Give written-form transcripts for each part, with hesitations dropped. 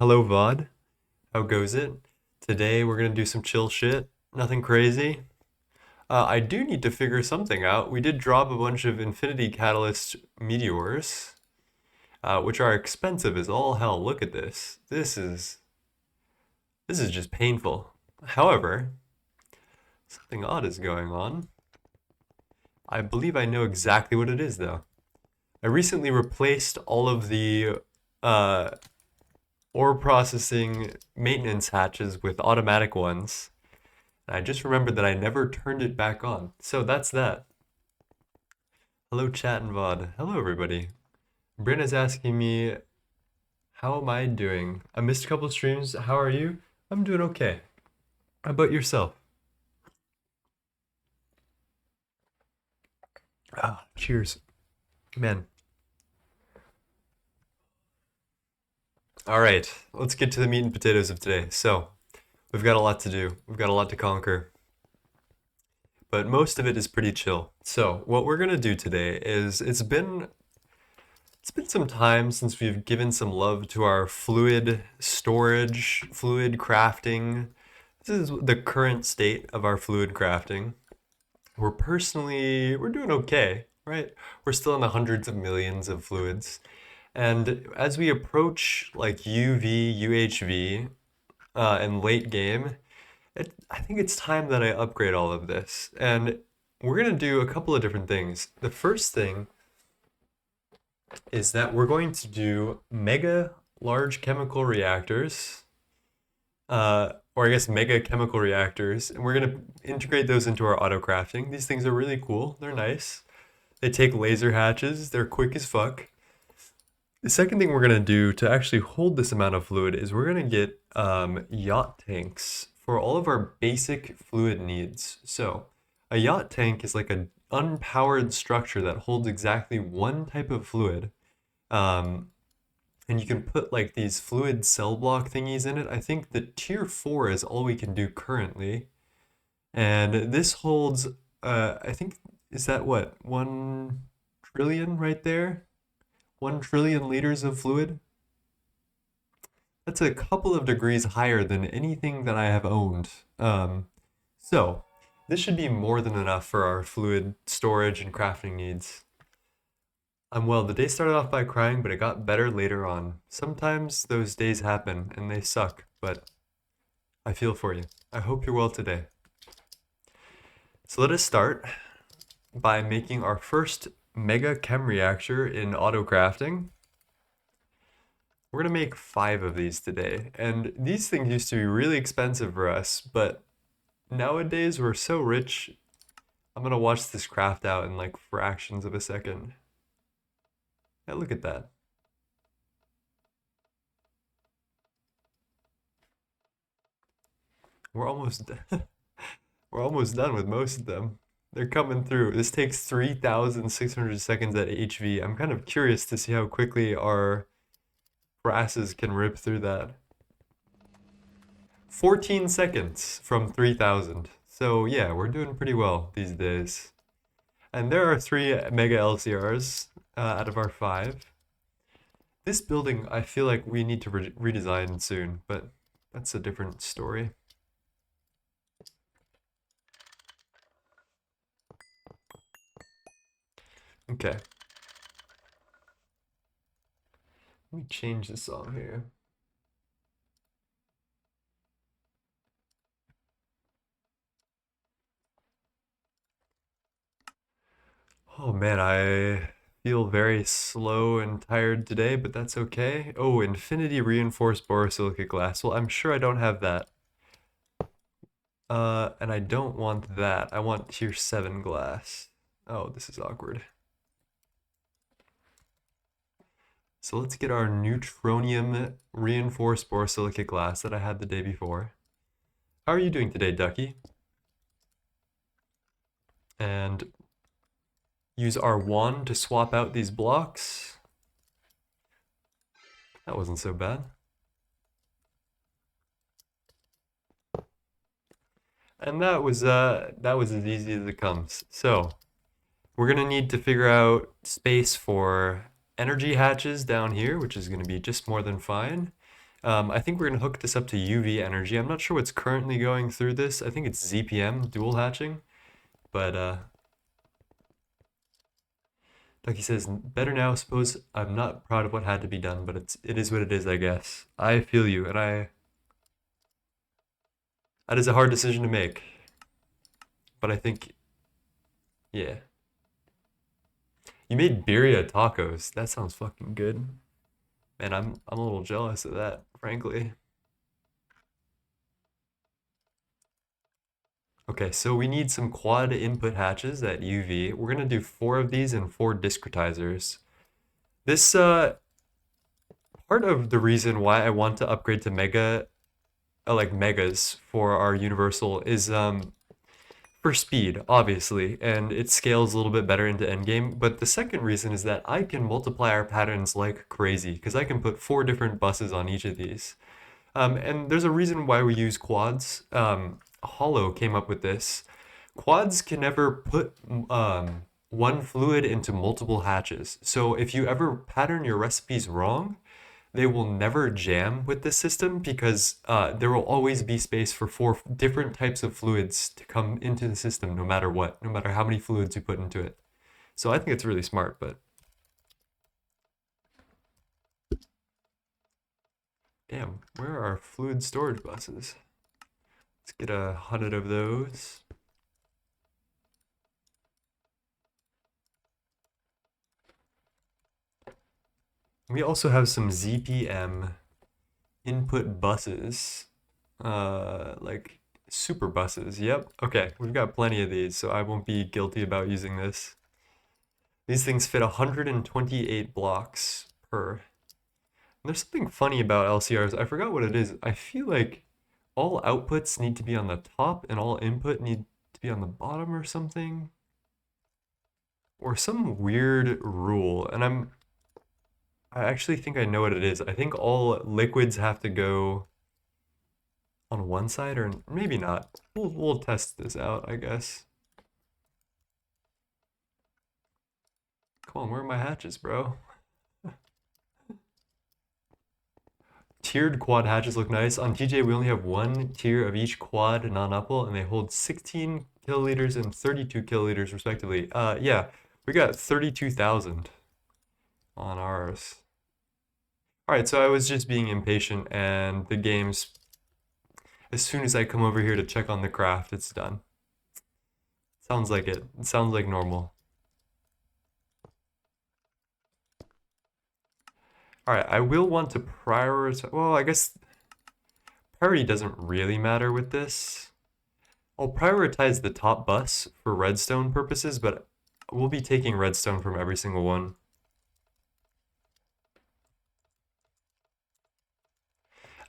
Hello, VOD. How goes it? Today we're gonna do some chill shit. Nothing crazy. I do need to figure something out. We did drop a bunch of Infinity Catalyst meteors, which are expensive as all hell. Look at this. This is just painful. However, something odd is going on. I believe I know exactly what it is, though. I recently replaced all of the uh, ore processing maintenance hatches with automatic ones. I just remembered that I never turned it back on. So that's that. Hello, chat and VOD. Hello, everybody. Brenna's asking me, how am I doing? I missed a couple streams. How are you? I'm doing okay. How about yourself? Cheers. Man. All right, let's get to the meat and potatoes of today. So, we've got a lot to do. We've got a lot to conquer. But most of it is pretty chill. So, what we're going to do today is it's been some time since we've given some love to our fluid storage, fluid crafting. This is the current state of our fluid crafting. We're doing okay, right? We're still in the hundreds of millions of fluids. And as we approach like UV, UHV, in late game, I think it's time that I upgrade all of this. And we're going to do a couple of different things. The first thing is that we're going to do mega large chemical reactors, or I guess mega chemical reactors, and we're going to integrate those into our auto crafting. These things are really cool. They're nice. They take laser hatches. They're quick as fuck. The second thing we're going to do to actually hold this amount of fluid is we're going to get yacht tanks for all of our basic fluid needs. So a yacht tank is like an unpowered structure that holds exactly one type of fluid. And you can put like these fluid cell block thingies in it. I think the tier 4 is all we can do currently. And this holds, I think, is that what, 1 trillion right there? 1 trillion liters of fluid? That's a couple of degrees higher than anything that I have owned. So, this should be more than enough for our fluid storage and crafting needs. Well, the day started off by crying, but it got better later on. Sometimes those days happen and they suck, but I feel for you. I hope you're well today. So let us start by making our first mega chem reactor in auto crafting. We're gonna make 5 of these today, and these things used to be really expensive for us, but nowadays we're so rich. I'm gonna watch this craft out in like fractions of a second. Yeah, look at that. We're almost we're almost done with most of them. They're coming through. This takes 3,600 seconds at HV. I'm kind of curious to see how quickly our brasses can rip through that. 14 seconds from 3,000. So yeah, we're doing pretty well these days. And there are 3 mega LCRs out of our 5. This building, I feel like we need to redesign soon, but that's a different story. Okay. Let me change this song here. Oh man, I feel very slow and tired today, but that's okay. Oh, infinity reinforced borosilicate glass. Well, I'm sure I don't have that. And I don't want that. I want tier 7 glass. Oh, this is awkward. So let's get our neutronium reinforced borosilicate glass that I had the day before. How are you doing today, Ducky? And use our wand to swap out these blocks. That wasn't so bad. And that was as easy as it comes. So we're gonna need to figure out space for energy hatches down here, which is gonna be just more than fine. I think we're gonna hook this up to UV energy. I'm not sure what's currently going through this. I think it's ZPM, dual hatching. But Ducky says, better now. Suppose I'm not proud of what had to be done, but it is what it is, I guess. I feel you, and that is a hard decision to make. But I think, yeah. You made birria tacos. That sounds fucking good. Man, I'm a little jealous of that, frankly. Okay, so we need some quad input hatches at UV. We're gonna do 4 of these and 4 discretizers. This part of the reason why I want to upgrade to like megas for our universal is for speed, obviously, and it scales a little bit better into endgame. But the second reason is that I can multiply our patterns like crazy because I can put 4 different buses on each of these. And there's a reason why we use quads. Hollow came up with this. Quads can never put one fluid into multiple hatches. So if you ever pattern your recipes wrong, they will never jam with this system because there will always be space for 4 different types of fluids to come into the system no matter what, no matter how many fluids you put into it. So I think it's really smart, but damn, where are our fluid storage buses? Let's get 100 of those. We also have some ZPM input buses, like super buses. Yep. Okay, we've got plenty of these, so I won't be guilty about using this. These things fit 128 blocks per. And there's something funny about LCRs. I forgot what it is. I feel like all outputs need to be on the top and all input need to be on the bottom or something. Or some weird rule. And I actually think I know what it is. I think all liquids have to go on one side, or maybe not. We'll test this out, I guess. Come on, where are my hatches, bro? Tiered quad hatches look nice. On TJ, we only have 1 tier of each quad non-uppal, and they hold 16 kiloliters and 32 kiloliters respectively. Yeah, we got 32,000 on ours. All right, so I was just being impatient, and the game's, as soon as I come over here to check on the craft, it's done. Sounds like it. It sounds like normal. All right, I will want to prioritize. Well, I guess priority doesn't really matter with this. I'll prioritize the top bus for redstone purposes, but we'll be taking redstone from every single one.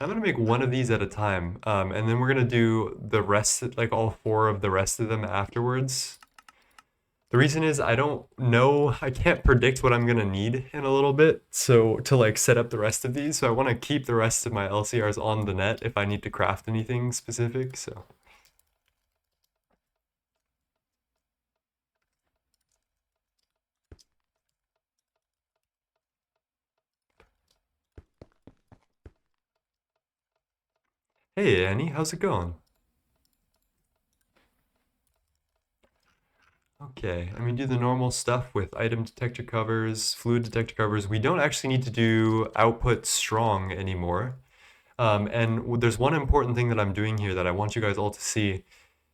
I'm gonna make one of these at a time, and then we're gonna do the rest, like all 4 of the rest of them afterwards. The reason is I don't know, I can't predict what I'm gonna need in a little bit, so to like set up the rest of these, so I want to keep the rest of my LCRs on the net if I need to craft anything specific, so. Hey Annie, how's it going? Okay, and we do the normal stuff with item detector covers, fluid detector covers. We don't actually need to do output strong anymore. And there's one important thing that I'm doing here that I want you guys all to see.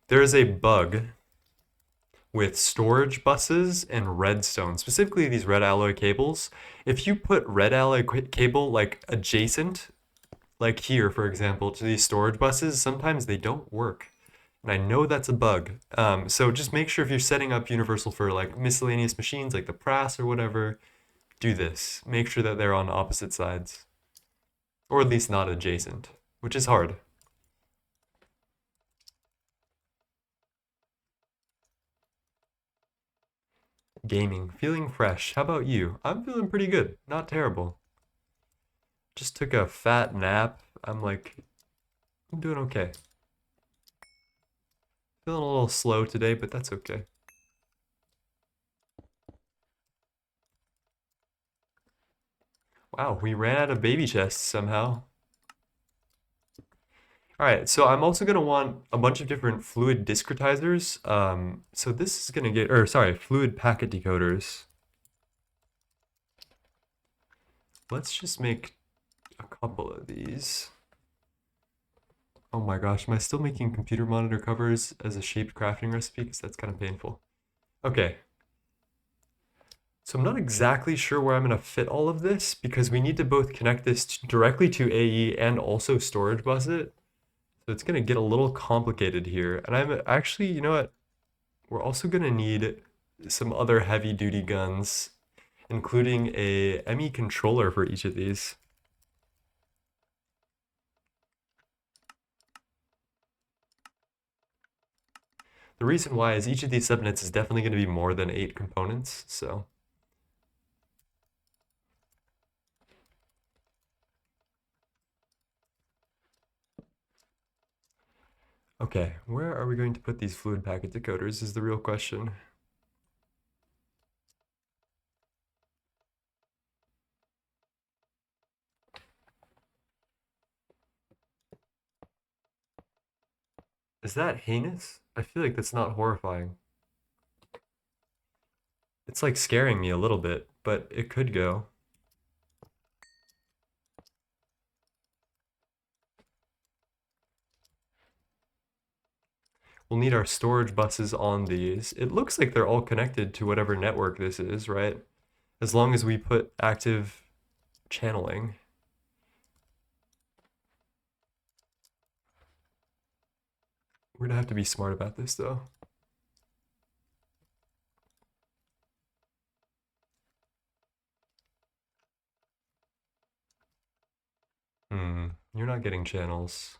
There is a bug with storage buses and redstone, specifically these red alloy cables. If you put red alloy cable like adjacent, like here, for example, to these storage buses, sometimes they don't work. And I know that's a bug. So just make sure if you're setting up Universal for like miscellaneous machines like the Prass or whatever, do this. Make sure that they're on opposite sides. Or at least not adjacent, which is hard. Gaming, feeling fresh. How about you? I'm feeling pretty good, not terrible. Just took a fat nap. I'm doing okay. Feeling a little slow today, but that's okay. Wow, we ran out of baby chests somehow. All right, so I'm also gonna want a bunch of different fluid discretizers. So this is gonna get, or sorry, fluid packet decoders. Let's just make a couple of these. Oh my gosh, am I still making computer monitor covers as a shaped crafting recipe? Because that's kind of painful. Okay, so I'm not exactly sure where I'm going to fit all of this because we need to both connect this directly to AE and also storage bus it. So it's going to get a little complicated here. And I'm actually, you know what? We're also going to need some other heavy duty guns, including a ME controller for each of these. The reason why is each of these subnets is definitely going to be more than 8 components, so. Okay, where are we going to put these fluid packet decoders is the real question. Is that heinous? I feel like that's not horrifying. It's like scaring me a little bit, but it could go. We'll need our storage buses on these. It looks like they're all connected to whatever network this is, right? As long as we put active channeling. We're gonna have to be smart about this though. You're not getting channels.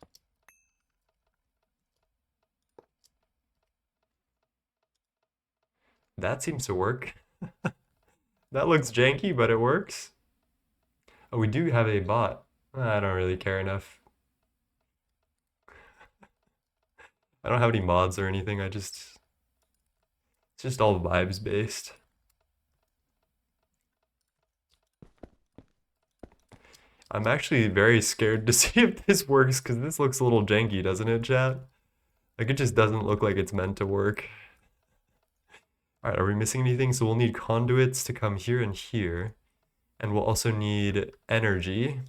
That seems to work. That looks janky, but it works. Oh, we do have a bot. I don't really care enough. I don't have any mods or anything. It's just all vibes based. I'm actually very scared to see if this works because this looks a little janky, doesn't it, chat? Like it just doesn't look like it's meant to work. All right, are we missing anything? So we'll need conduits to come here and here. And we'll also need energy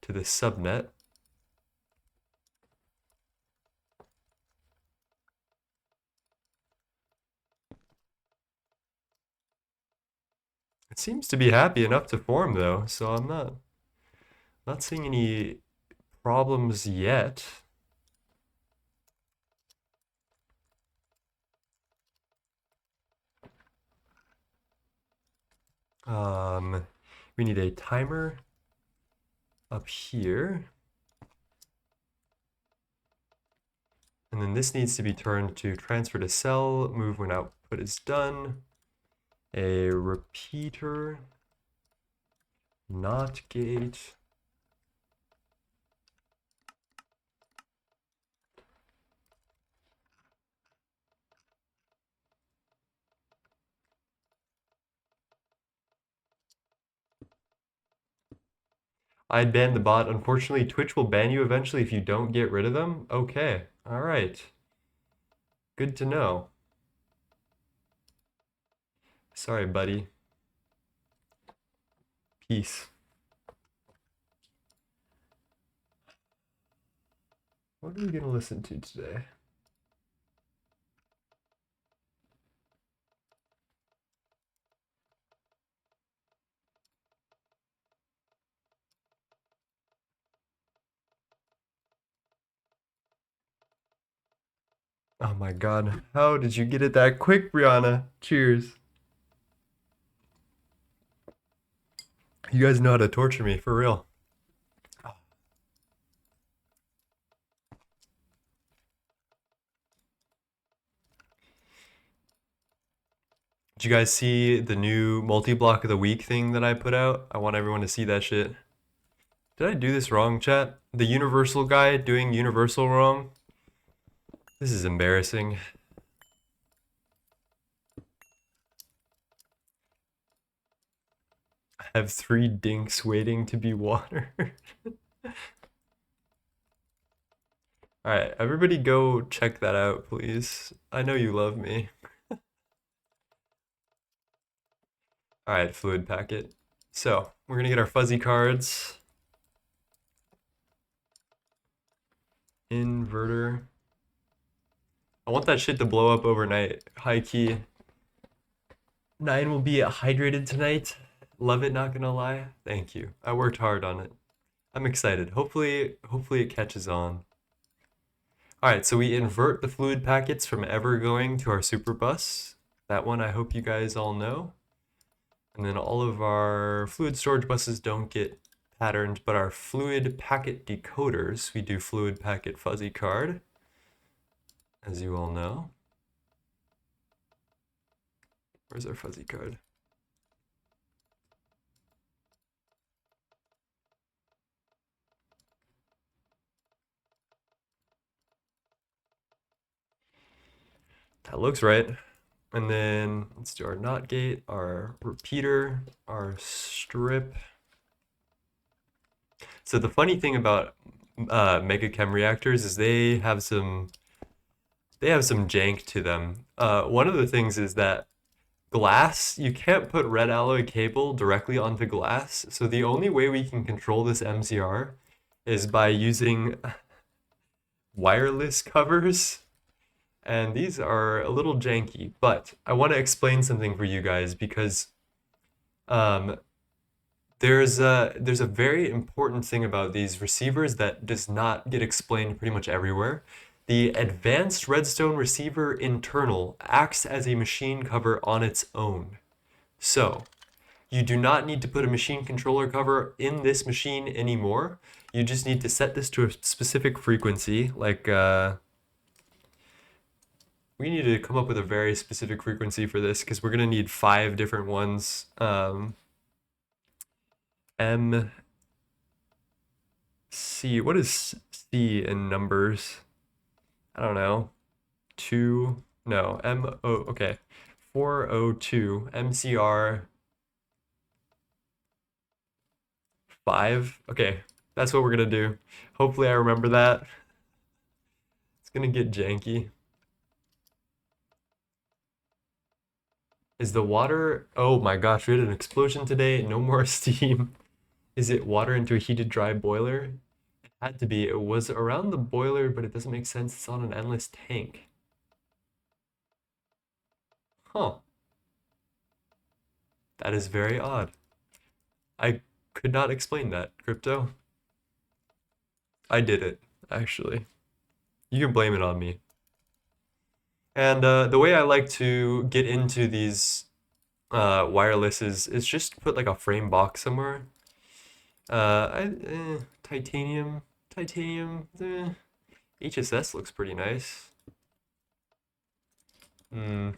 to the subnet. It seems to be happy enough to form though, so I'm not seeing any problems yet. We need a timer up here. And then this needs to be turned to transfer to cell, move when output is done. A repeater, not gate. I'd ban the bot. Unfortunately, Twitch will ban you eventually if you don't get rid of them. Okay, all right. Good to know. Sorry, buddy. Peace. What are we gonna listen to today? Oh my god, how did you get it that quick, Brianna? Cheers. You guys know how to torture me, for real. Did you guys see the new multi-block of the week thing that I put out? I want everyone to see that shit. Did I do this wrong, chat? The universal guy doing universal wrong? This is embarrassing. I have 3 dinks waiting to be watered. All right, everybody go check that out, please. I know you love me. All right, fluid packet. So we're gonna get our fuzzy cards. Inverter. I want that shit to blow up overnight. High key. 9 will be hydrated tonight. Love it, not gonna lie. Thank you. I worked hard on it. I'm excited. Hopefully it catches on. All right, so we invert the fluid packets from ever going to our super bus. That one I hope you guys all know. And then all of our fluid storage buses don't get patterned, but our fluid packet decoders, we do fluid packet fuzzy card, as you all know. Where's our fuzzy card? That looks right. And then let's do our NOT gate, our repeater, our strip. So the funny thing about mega chem reactors is they have some jank to them. One of the things is that glass, you can't put red alloy cable directly onto glass. So the only way we can control this MCR is by using wireless covers. And these are a little janky, but I want to explain something for you guys because there's a very important thing about these receivers that does not get explained pretty much everywhere. The advanced redstone receiver internal acts as a machine cover on its own. So you do not need to put a machine controller cover in this machine anymore. You just need to set this to a specific frequency, like we need to come up with a very specific frequency for this because we're going to need 5 different ones. MC, what is C in numbers? I don't know. 2, no, okay. 402, MCR 5. Okay, that's what we're going to do. Hopefully I remember that. It's going to get janky. Is the water... Oh my gosh, we had an explosion today. No more steam. Is it water into a heated dry boiler? It had to be. It was around the boiler, but it doesn't make sense. It's on an endless tank. Huh. That is very odd. I could not explain that, Crypto. I did it, actually. You can blame it on me. And the way I like to get into these wireless is just put like a frame box somewhere. Titanium, HSS looks pretty nice. Hmm.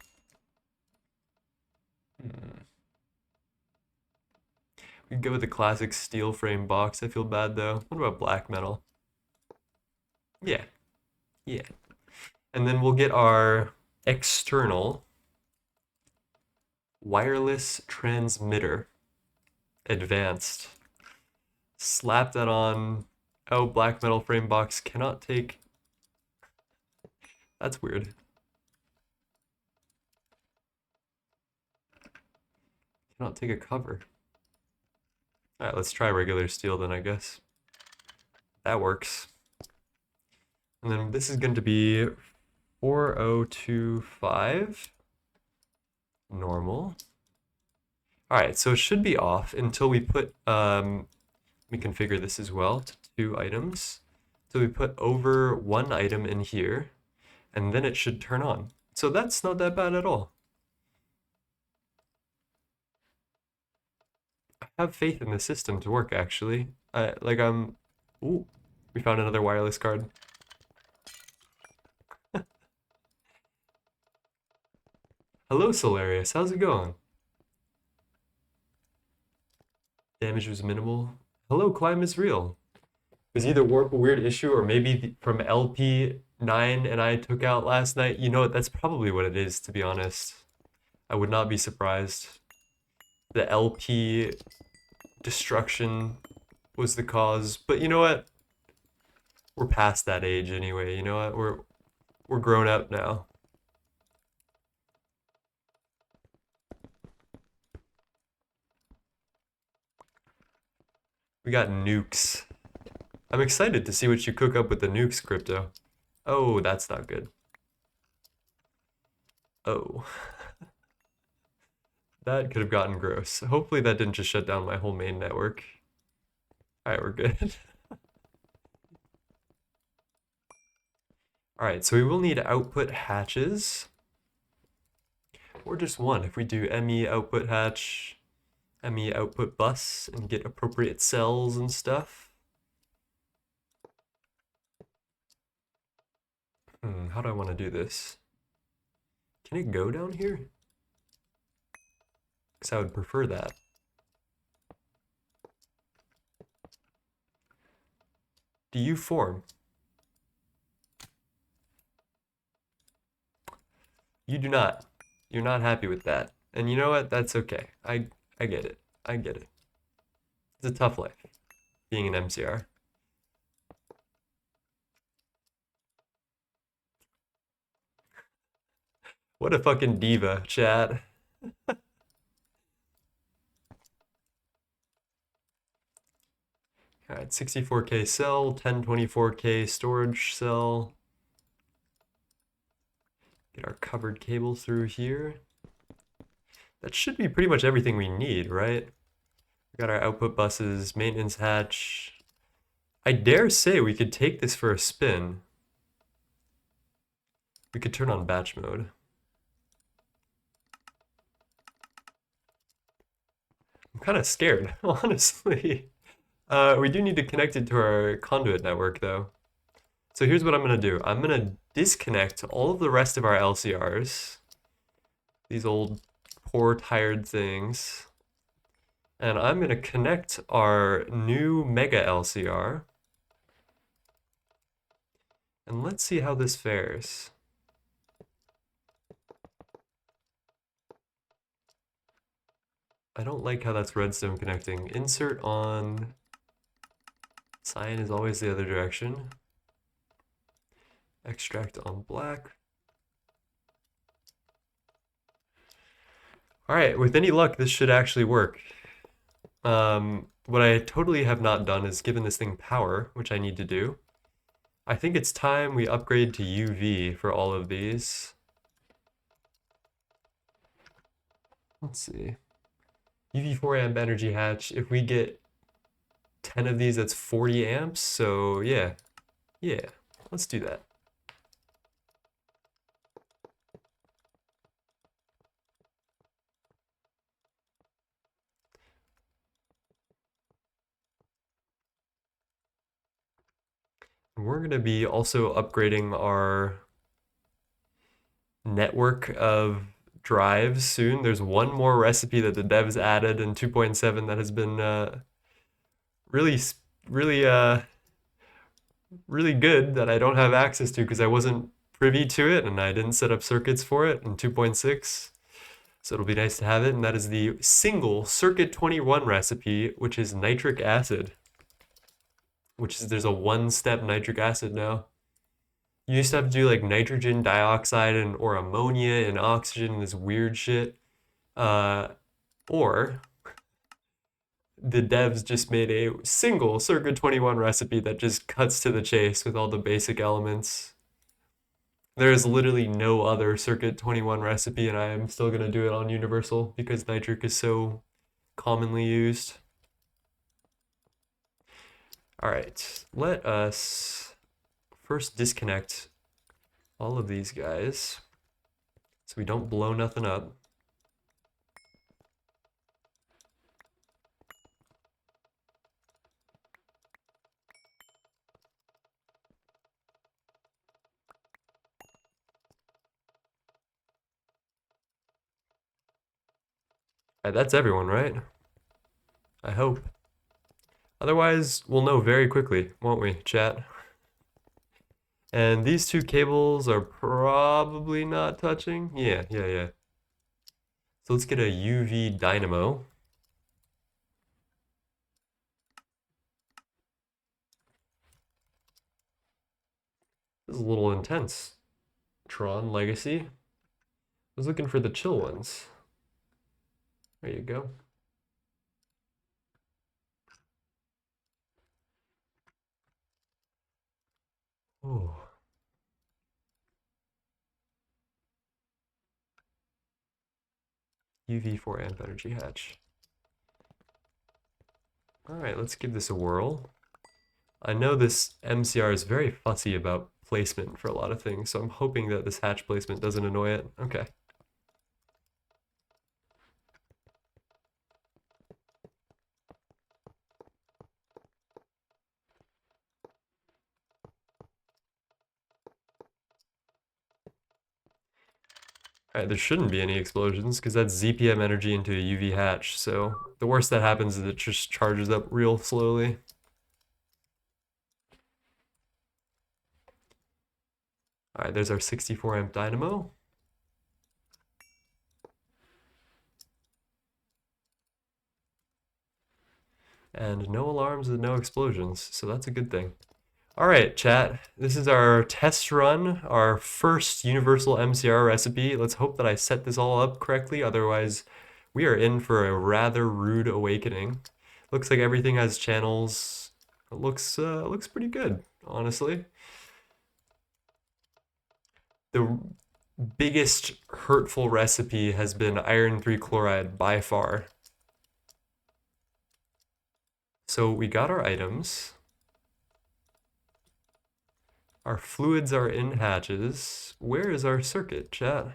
We could go with the classic steel frame box. I feel bad though. What about black metal? Yeah, yeah. And then we'll get our external wireless transmitter, advanced. Slap that on. Oh, black metal frame box cannot take. That's weird. Cannot take a cover. Alright, let's try regular steel then, I guess. That works. And then this is going to be 4025. Normal. Alright, so it should be off until we put, let me configure this as well to 2 items. So we put over 1 item in here, and then it should turn on. So that's not that bad at all. I have faith in the system to work, actually. Ooh, we found another wireless card. Hello, Solarius. How's it going? Damage was minimal. Hello, climb is real. It was either warp a weird issue or maybe from LP9 and I took out last night. You know what? That's probably what it is, to be honest. I would not be surprised. The LP destruction was the cause. But you know what? we're past that age anyway. You know what? We're grown up now. We got nukes. I'm excited to see what you cook up with the nukes, Crypto. Oh, that's not good. Oh. That could have gotten gross. Hopefully that didn't just shut down my whole main network. Alright, we're good. Alright, so we will need output hatches. Or just one. If we do ME output hatch, ME output bus, and get appropriate cells and stuff. How do I want to do this? Can it go down here? Because I would prefer that. Do you form? You do not. You're not happy with that. And you know what? That's okay. I get it. I get it. It's a tough life, being an MCR. What a fucking diva, chat. Alright, 64K cell, 1024K storage cell. Get our covered cable through here. That should be pretty much everything we need, right? We got our output buses, maintenance hatch. I dare say we could take this for a spin. We could turn on batch mode. I'm kind of scared, honestly. We do need to connect it to our conduit network, though. So here's what I'm going to do. I'm going to disconnect all of the rest of our LCRs. These old, poor, tired things. And I'm going to connect our new Mega LCR. And let's see how this fares. I don't like how that's redstone connecting. Insert on. Cyan is always the other direction. Extract on black. Alright, with any luck, this should actually work. What I totally have not done is given this thing power, which I need to do. I think it's time we upgrade to UV for all of these. Let's see. UV 4 amp energy hatch. If we get 10 of these, that's 40 amps. So yeah, let's do that. We're going to be also upgrading our network of drives soon. There's one more recipe that the devs added in 2.7 that has been really good that I don't have access to because I wasn't privy to it and I didn't set up circuits for it in 2.6. So it'll be nice to have it, and that is the single circuit 21 recipe, which is nitric acid. There's a one-step nitric acid now. You used to have to do like nitrogen dioxide or ammonia and oxygen and this weird shit. Or the devs just made a single circuit 21 recipe that just cuts to the chase with all the basic elements. There is literally no other circuit 21 recipe, and I am still going to do it on universal because nitric is so commonly used. All right, let us first disconnect all of these guys so we don't blow nothing up. All right, that's everyone, right? I hope. Otherwise, we'll know very quickly, won't we, chat? And these two cables are probably not touching. Yeah. So let's get a UV dynamo. This is a little intense. Tron Legacy. I was looking for the chill ones. There you go. Oh. UV 4 amp energy hatch. Alright, let's give this a whirl. I know this MCR is very fussy about placement for a lot of things, so I'm hoping that this hatch placement doesn't annoy it. Okay. Alright, there shouldn't be any explosions because that's ZPM energy into a UV hatch, so the worst that happens is it just charges up real slowly. Alright, there's our 64 amp dynamo. And no alarms and no explosions, so that's a good thing. Alright, chat, this is our test run, our first universal MCR recipe. Let's hope that I set this all up correctly, otherwise we are in for a rather rude awakening. Looks like everything has channels. It looks pretty good, honestly. The biggest hurtful recipe has been iron 3 chloride by far. So we got our items. Our fluids are in hatches. Where is our circuit, chat?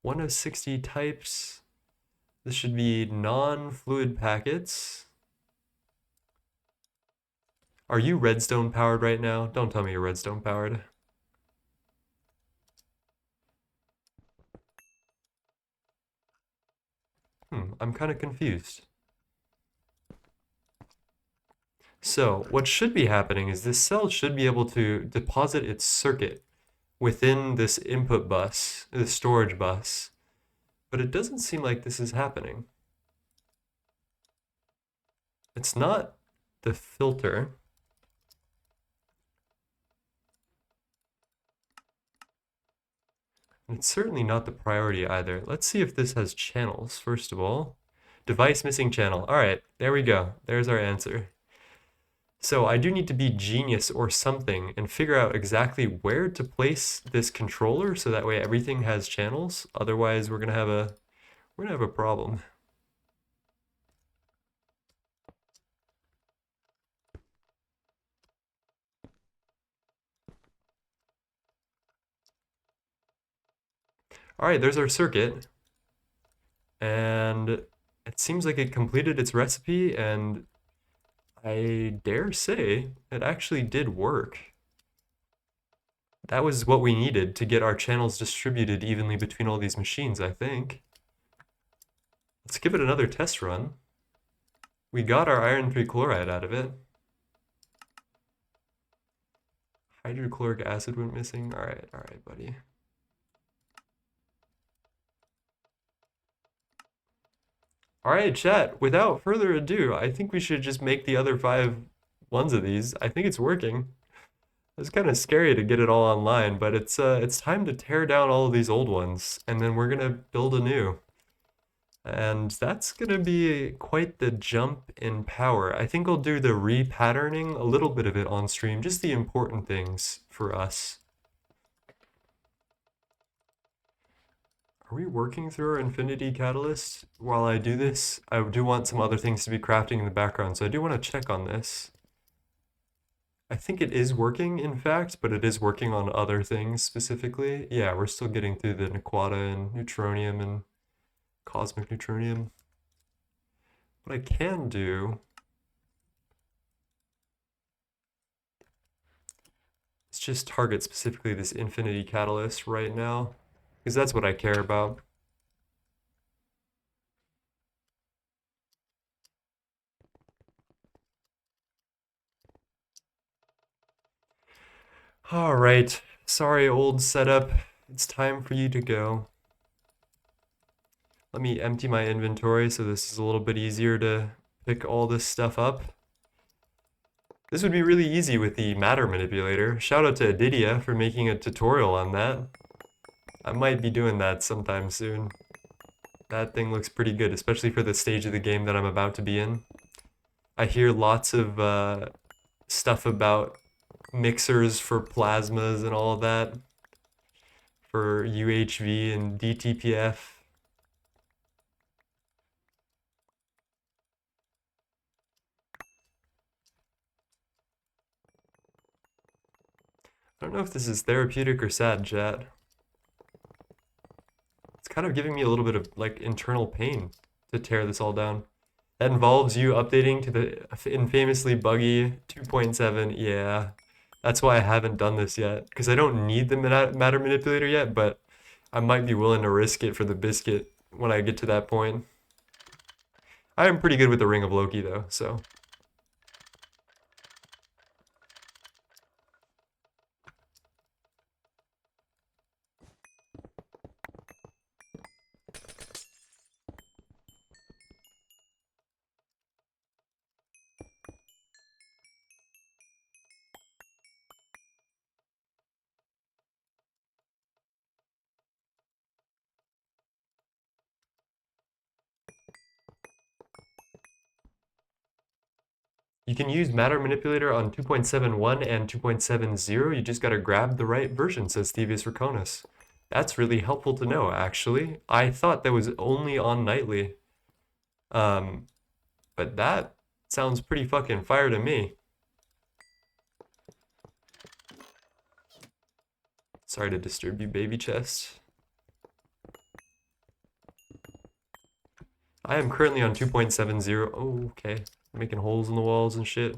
1 of 60 types. This should be non-fluid packets. Are you redstone powered right now? Don't tell me you're redstone powered. I'm kind of confused. So what should be happening is this cell should be able to deposit its circuit within this input bus, the storage bus, but it doesn't seem like this is happening. It's not the filter. It's certainly not the priority either. Let's see if this has channels, first of all. Device missing channel. All right, there we go. There's our answer. So I do need to be genius or something and figure out exactly where to place this controller so that way everything has channels. Otherwise, we're gonna have a problem. All right, there's our circuit. And it seems like it completed its recipe, and I dare say it actually did work. That was what we needed to get our channels distributed evenly between all these machines, I think. Let's give it another test run. We got our iron 3 chloride out of it. Hydrochloric acid went missing. All right, buddy. All right, chat, without further ado, I think we should just make the other 5 ones of these. I think it's working. It's kind of scary to get it all online, but it's time to tear down all of these old ones, and then we're gonna build anew. And that's gonna be quite the jump in power. I think I'll do the repatterning, a little bit of it on stream, just the important things for us. Are we working through our infinity catalyst while I do this? I do want some other things to be crafting in the background, so I do want to check on this. I think it is working, in fact, but it is working on other things specifically. Yeah, we're still getting through the Nequata and neutronium and cosmic neutronium. What I can do is just target specifically this infinity catalyst right now, because that's what I care about. All right, sorry, old setup. It's time for you to go. Let me empty my inventory so this is a little bit easier to pick all this stuff up. This would be really easy with the matter manipulator. Shout out to Adidia for making a tutorial on that. I might be doing that sometime soon. That thing looks pretty good, especially for the stage of the game that I'm about to be in. I hear lots of stuff about mixers for plasmas and all of that, for UHV and DTPF. I don't know if this is therapeutic or sad, chat. It's kind of giving me a little bit of like internal pain to tear this all down. That involves you updating to the infamously buggy 2.7. Yeah, that's why I haven't done this yet, because I don't need the matter manipulator yet, but I might be willing to risk it for the biscuit when I get to that point. I am pretty good with the Ring of Loki though, so. You can use Matter Manipulator on 2.71 and 2.70. You just gotta grab the right version, says Thievius Raconis. That's really helpful to know, actually. I thought that was only on Nightly. But that sounds pretty fucking fire to me. Sorry to disturb you, baby chest. I am currently on 2.70. Oh, okay. Making holes in the walls and shit.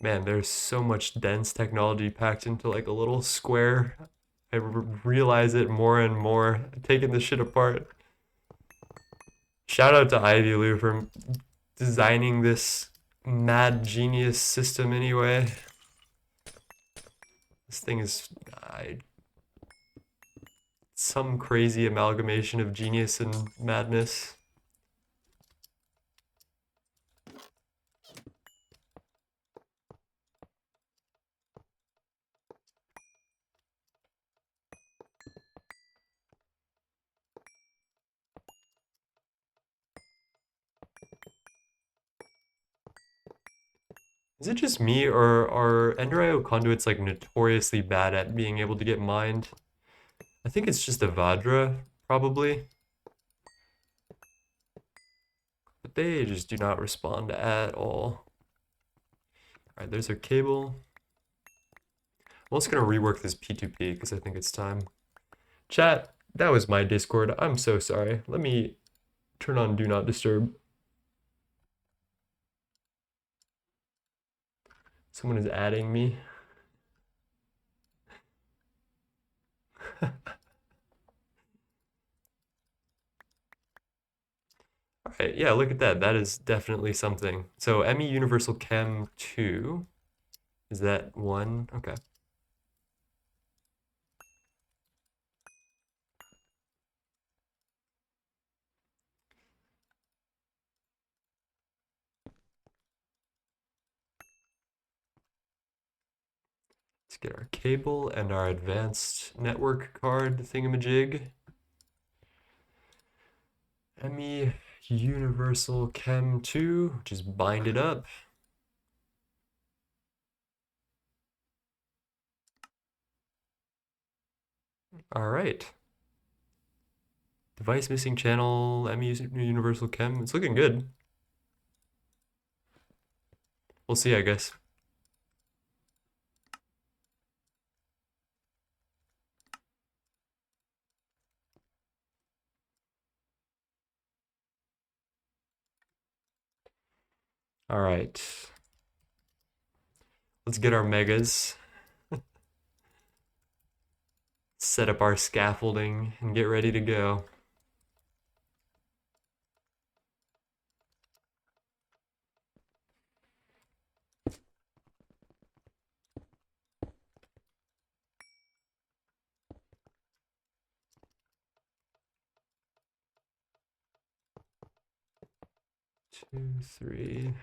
Man, there's so much dense technology packed into like a little square. I realize it more and more, taking this shit apart. Shout out to Ivy Lou for designing this mad genius system anyway. This thing is some crazy amalgamation of genius and madness. Is it just me, or are Ender.io conduits like notoriously bad at being able to get mined? I think it's just Avadra, probably. But they just do not respond at all. Alright, there's our cable. I'm also gonna rework this P2P because I think it's time. Chat, that was my Discord. I'm so sorry. Let me turn on Do Not Disturb. Someone is adding me. Alright, yeah, look at that. That is definitely something. So ME Universal Chem 2. Is that 1? Okay. Let's get our cable and our advanced network card thingamajig. ME Universal Chem 2, just bind it up. All right. Device missing channel, ME Universal Chem. It's looking good. We'll see, I guess. All right. Let's get our megas. Set up our scaffolding and get ready to go. 2, 3,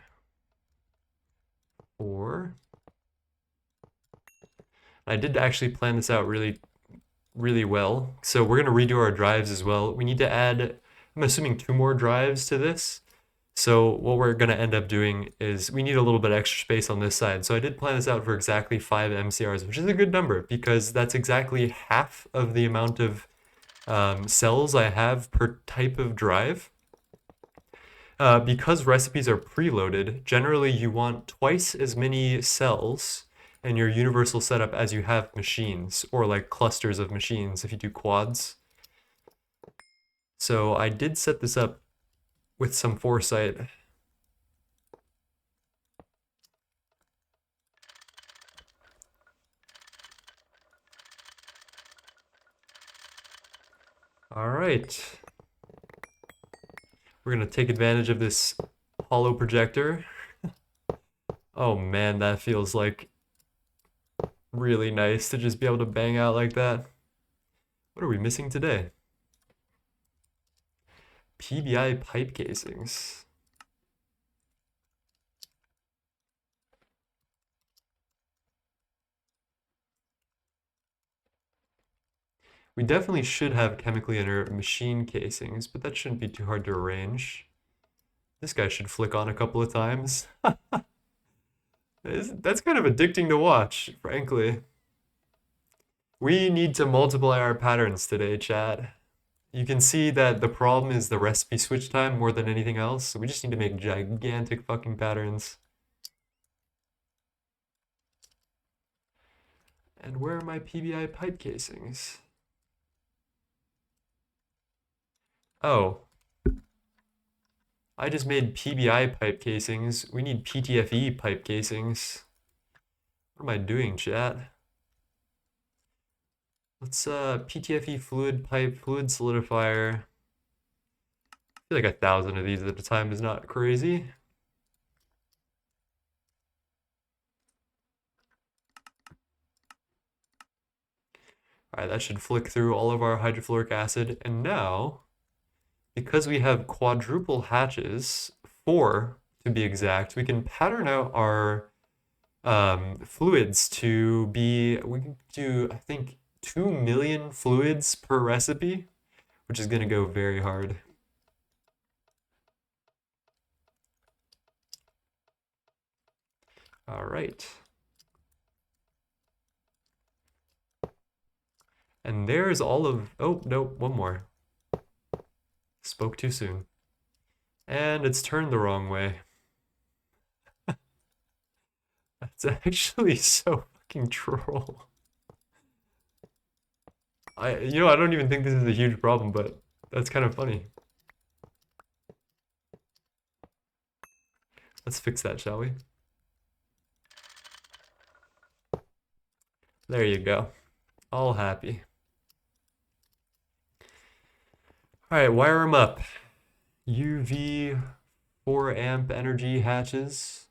4. I did actually plan this out really well. So we're going to redo our drives as well. We need to add, I'm assuming, 2 more drives to this. So what we're going to end up doing is we need a little bit extra space on this side. So I did plan this out for exactly 5 MCRs, which is a good number because that's exactly half of the amount of cells I have per type of drive. Because recipes are preloaded, generally you want twice as many cells in your universal setup as you have machines, or like clusters of machines if you do quads. So I did set this up with some foresight. All right. We're gonna take advantage of this hollow projector. Oh man, that feels like really nice to just be able to bang out like that. What are we missing today? PBI pipe casings. We definitely should have chemically inert machine casings, but that shouldn't be too hard to arrange. This guy should flick on a couple of times. That's kind of addicting to watch, frankly. We need to multiply our patterns today, chat. You can see that the problem is the recipe switch time more than anything else. So we just need to make gigantic fucking patterns. And where are my PBI pipe casings? Oh, I just made PBI pipe casings. We need PTFE pipe casings. What am I doing, chat? Let's PTFE fluid pipe, fluid solidifier. I feel like 1,000 of these at a time is not crazy. All right, that should flick through all of our hydrofluoric acid. And now, because we have quadruple hatches, 4 to be exact, we can pattern out our fluids to be, we can do, I think, 2 million fluids per recipe, which is going to go very hard. All right. And there's all of, oh, no, one more. Spoke too soon. And it's turned the wrong way. That's actually so fucking troll. I don't even think this is a huge problem, but that's kind of funny. Let's fix that, shall we? There you go. All happy. All right, wire them up. UV 4 amp energy hatches.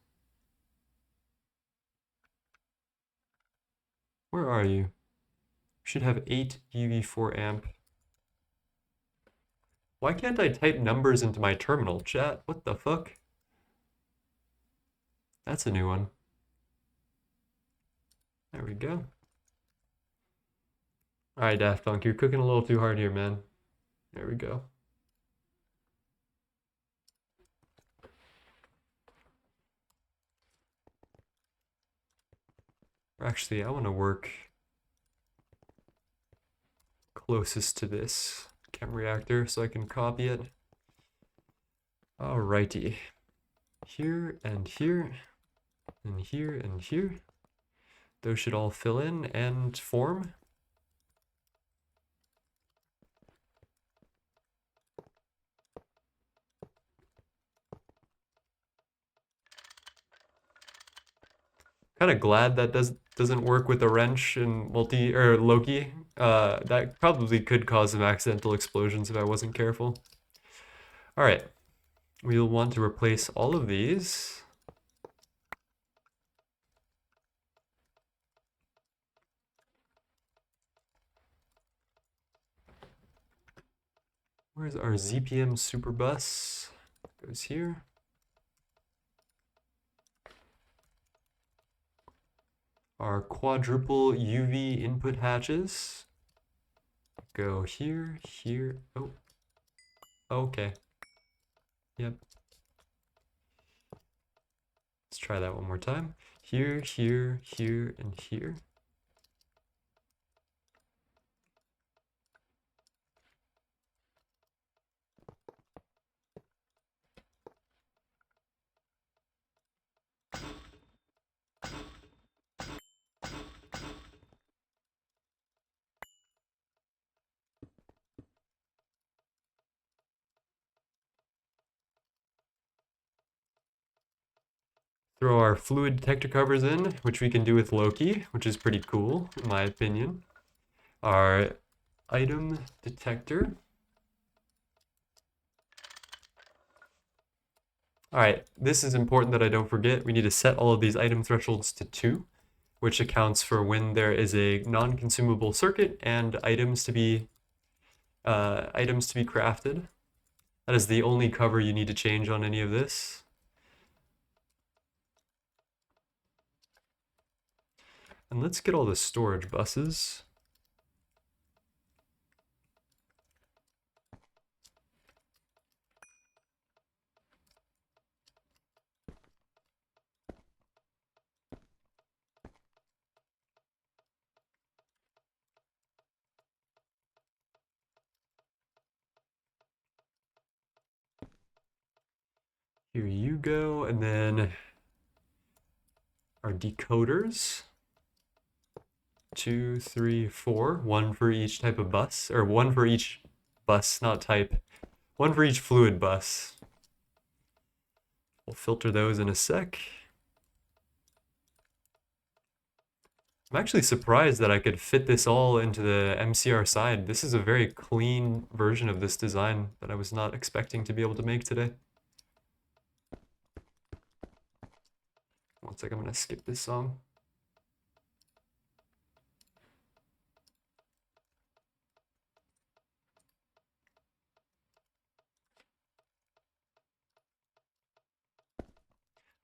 Where are you? Should have 8 UV 4 amp. Why can't I type numbers into my terminal, chat? What the fuck? That's a new one. There we go. All right, Daft Punk, you're cooking a little too hard here, man. There we go. Actually, I want to work closest to this chem reactor so I can copy it. Alrighty. Here and here and here and here. Those should all fill in and form. Kind of glad that doesn't work with a wrench and Loki. That probably could cause some accidental explosions if I wasn't careful. All right, we'll want to replace all of these. Where's our ZPM super bus? Goes here. our quadruple UV input hatches go here, here. Oh, okay. Yep. Let's try that one more time. Here, here, here, and here. Throw our fluid detector covers in, which we can do with Loki, which is pretty cool, in my opinion. Our item detector. All right, this is important that I don't forget. We need to set all of these item thresholds to 2, which accounts for when there is a non-consumable circuit and items to be crafted. That is the only cover you need to change on any of this. And let's get all the storage buses. Here you go, and then our decoders. 2, 3, 4, one for each type of bus, or one for each bus, not type. One for each fluid bus. We'll filter those in a sec. I'm actually surprised that I could fit this all into the MCR side. This is a very clean version of this design that I was not expecting to be able to make today. One sec, I'm gonna skip this song.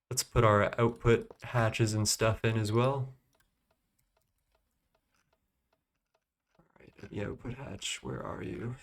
Let's put our output hatches and stuff in as well. All right, the output hatch, where are you?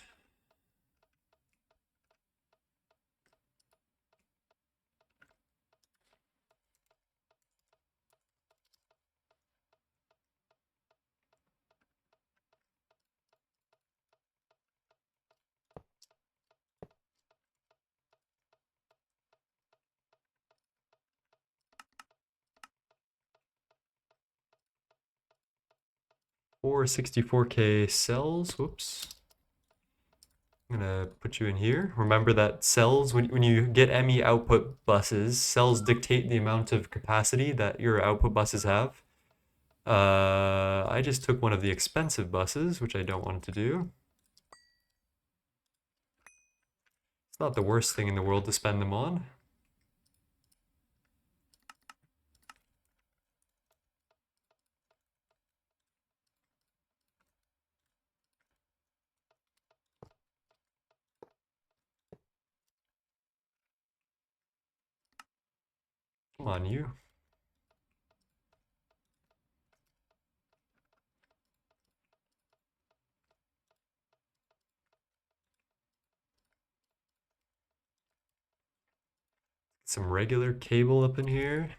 Four 64K cells, whoops. I'm gonna put you in here. Remember that cells, when you get ME output buses, cells dictate the amount of capacity that your output buses have. I just took one of the expensive buses, which I don't want to do. It's not the worst thing in the world to spend them on. Come on, you. Some regular cable up in here.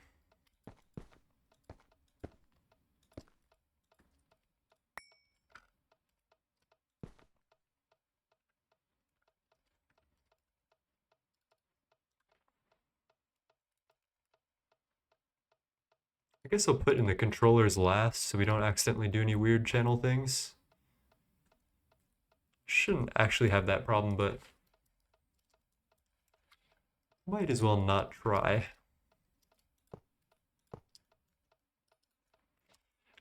I guess I'll put in the controllers last so we don't accidentally do any weird channel things. Shouldn't actually have that problem, but might as well not try.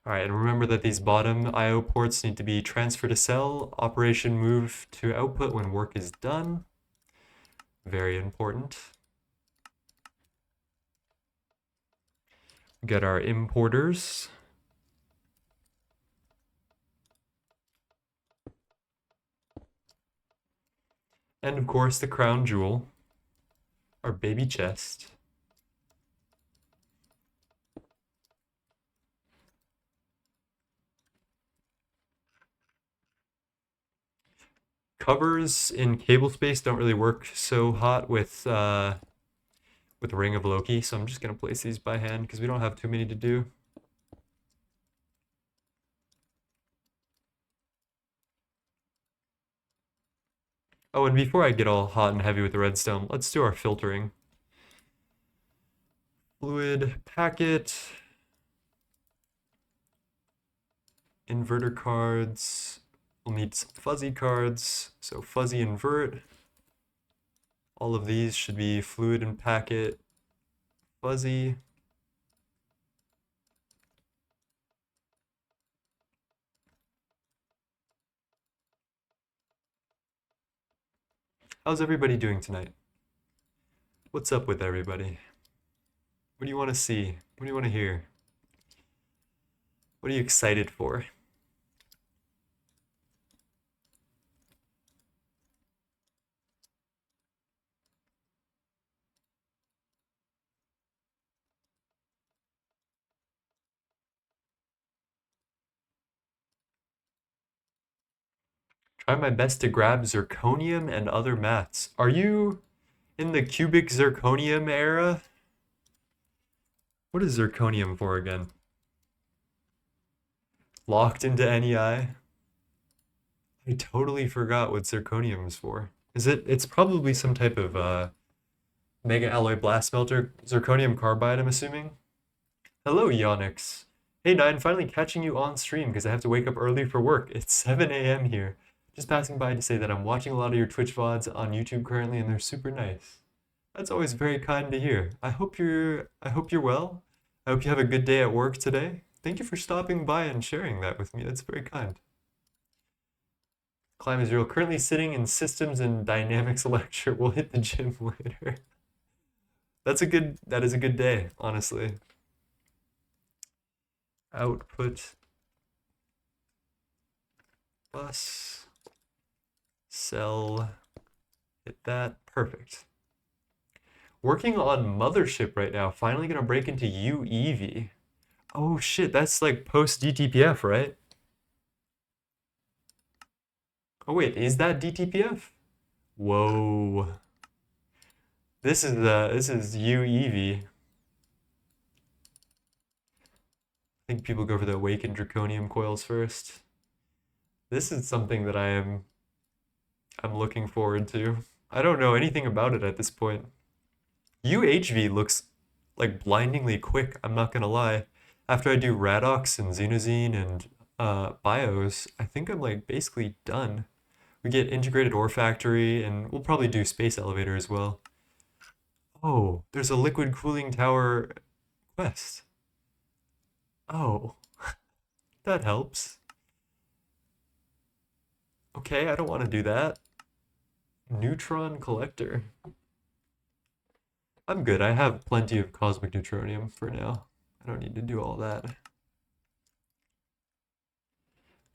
Alright, and remember that these bottom I/O ports need to be transferred to cell, operation move to output when work is done. Very important. Get our importers. And of course the crown jewel, our baby chest. covers in cable space don't really work so hot with Ring of Loki, so I'm just gonna place these by hand because we don't have too many to do. Oh, and before I get all hot and heavy with the redstone, let's do our filtering. Fluid packet, inverter cards. We'll need some fuzzy cards, so fuzzy invert. All of these should be fluid and packet, fuzzy. How's everybody doing tonight? What's up with everybody? What do you want to see? What do you want to hear? What are you excited for? Try my best to grab zirconium and other mats. Are you in the cubic zirconium era? What is zirconium for again? Locked into NEI? I totally forgot what zirconium is for. It's probably some type of mega alloy blast smelter. Zirconium carbide, I'm assuming. Hello, Yottanks. Hey, Nine, finally catching you on stream because I have to wake up early for work. It's 7 a.m. here. Just passing by to say that I'm watching a lot of your Twitch VODs on YouTube currently, and they're super nice. That's always very kind to hear. I hope you're well. I hope you have a good day at work today. Thank you for stopping by and sharing that with me. That's very kind. Climb is real. Currently sitting in systems and dynamics lecture. We'll hit the gym later. That is a good day, honestly. Output bus cell, hit that, perfect. Working on mothership right now, finally gonna break into UEV. Oh shit, that's like post DTPF, right? Oh wait, is that DTPF? Whoa. This is UEV. I think people go for the awakened draconium coils first. This is something that I'm looking forward to. I don't know anything about it at this point. UHV looks like blindingly quick, I'm not gonna lie. After I do Radox and Xenozine and BIOS, I think I'm like basically done. We get integrated ore factory and we'll probably do space elevator as well. Oh, there's a liquid cooling tower quest. Oh, that helps. Okay, I don't want to do that. Neutron collector. I'm good. I have plenty of cosmic neutronium for now. I don't need to do all that.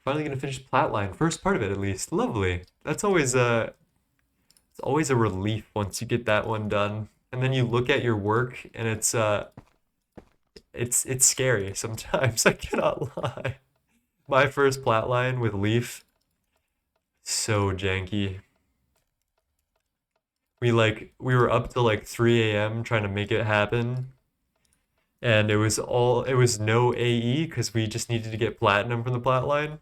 Finally gonna finish Platline. First part of it at least. Lovely. That's always it's always a relief once you get that one done. And then you look at your work and it's scary sometimes. I cannot lie. My first Platline with Leaf, so janky. We were up till like 3 a.m. trying to make it happen. And it was no AE because we just needed to get platinum from the plat line.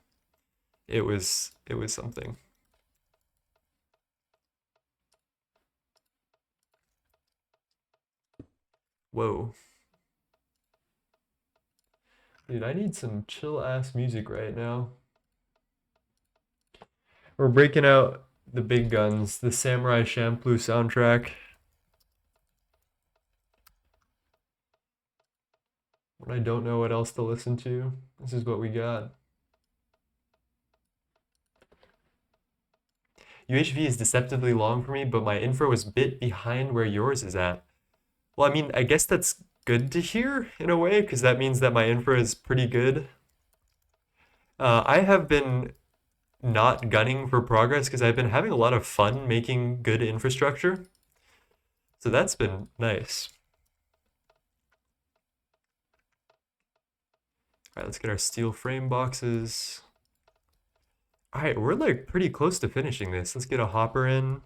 It was something. Whoa. Dude, I need some chill ass music right now. We're breaking out the big guns, the Samurai Champloo soundtrack. When I don't know what else to listen to, this is what we got. UHV is deceptively long for me, but my info is a bit behind where yours is at. Well, I mean, I guess that's good to hear in a way, because that means that my infra is pretty good. I have been not gunning for progress because I've been having a lot of fun making good infrastructure. So that's been nice. All right, let's get our steel frame boxes. All right, we're like pretty close to finishing this. Let's get a hopper in.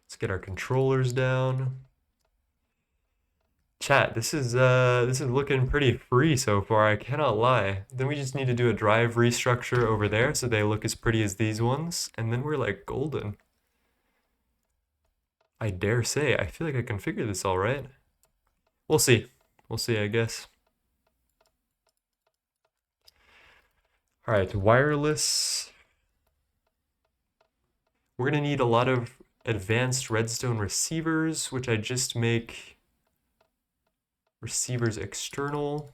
Let's get our controllers down. Chat, this is looking pretty free so far, I cannot lie. Then we just need to do a drive restructure over there so they look as pretty as these ones, and then we're like golden. I dare say, I feel like I can figure this all right. We'll see. We'll see, I guess. All right, wireless. We're gonna need a lot of advanced redstone receivers, which I just make receivers external.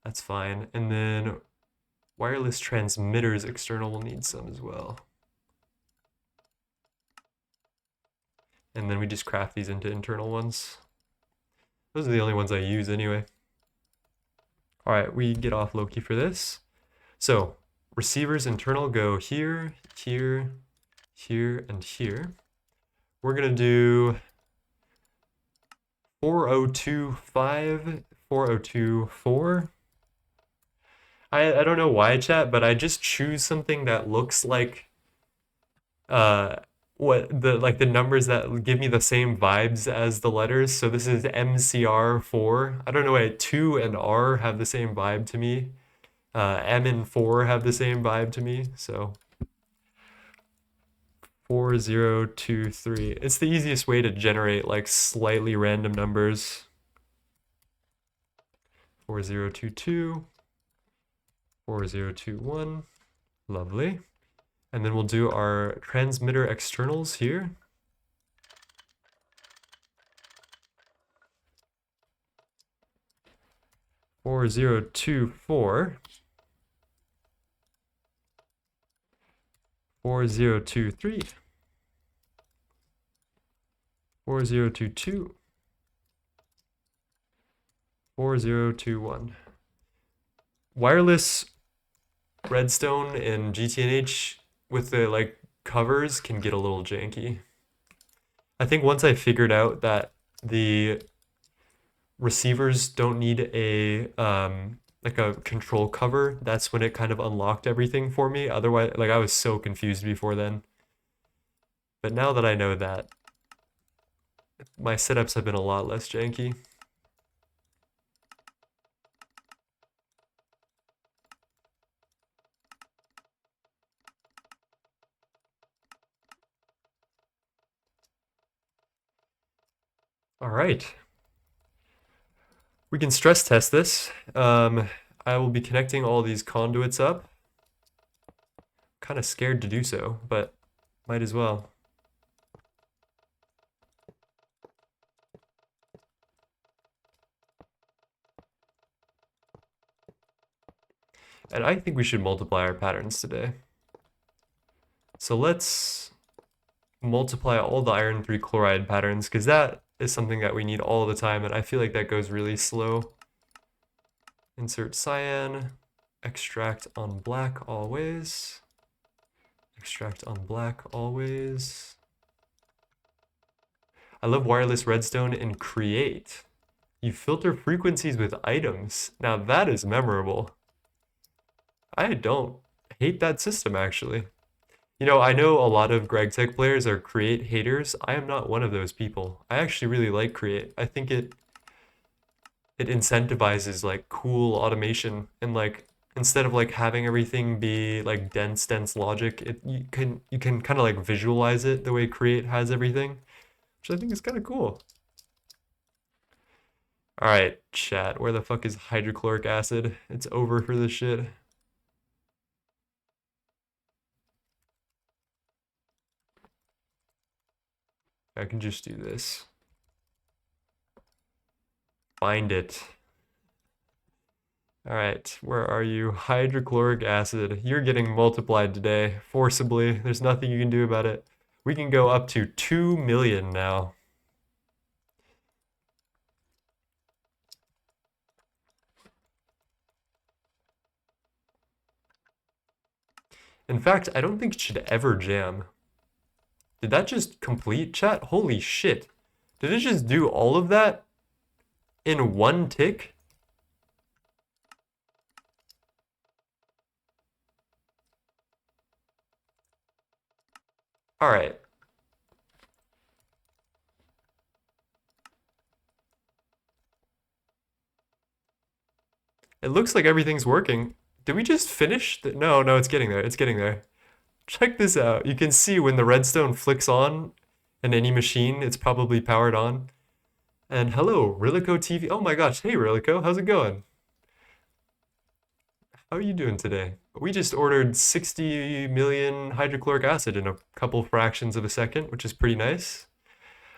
That's fine. And then wireless transmitters external will need some as well. And then we just craft these into internal ones. Those are the only ones I use anyway. All right, we get off Loki for this. So receivers internal go here, here, here, and here. We're gonna do 4025, 4024. I don't know why, chat, but I just choose something that looks like the numbers that give me the same vibes as the letters. So this is MCR 4. I don't know why 2 and R have the same vibe to me. M and 4 have the same vibe to me. So 4023. It's the easiest way to generate like slightly random numbers. 4022, 4021. Lovely. And then we'll do our transmitter externals here. Four zero two four. 4023. 4022. 4021. Wireless redstone and GTNH with the like covers can get a little janky. I think once I figured out that the receivers don't need a like a control cover, that's when it kind of unlocked everything for me. Otherwise, like I was so confused before then. But now that I know that, my setups have been a lot less janky. All right. We can stress test this. I will be connecting all these conduits up. Kind of scared to do so, but might as well. And I think we should multiply our patterns today. So let's multiply all the iron 3 chloride patterns, because that is something that we need all the time, and I feel like that goes really slow. Insert cyan, extract on black always. Extract on black always. I love wireless redstone and create. You filter frequencies with items. Now that is memorable. I don't hate that system actually. You know, I know a lot of Gregtech players are create haters. I am not one of those people. I actually really like create. I think it incentivizes like cool automation, and like instead of like having everything be like dense logic, you can kind of like visualize it the way create has everything, which I think is kind of cool. All right, chat, where the fuck is hydrochloric acid? It's over for this shit. I can just do this. Find it. All right, where are you? Hydrochloric acid. You're getting multiplied today, forcibly. There's nothing you can do about it. We can go up to 2 million now. In fact, I don't think it should ever jam. Did that just complete, chat? Holy shit. Did it just do all of that in one tick? All right. It looks like everything's working. Did we just finish? No, no, it's getting there. It's getting there. Check this out. You can see when the redstone flicks on in any machine, it's probably powered on. And hello, Rilico TV. Oh my gosh, hey Rilico, how's it going? How are you doing today? We just ordered 60 million hydrochloric acid in a couple fractions of a second, which is pretty nice.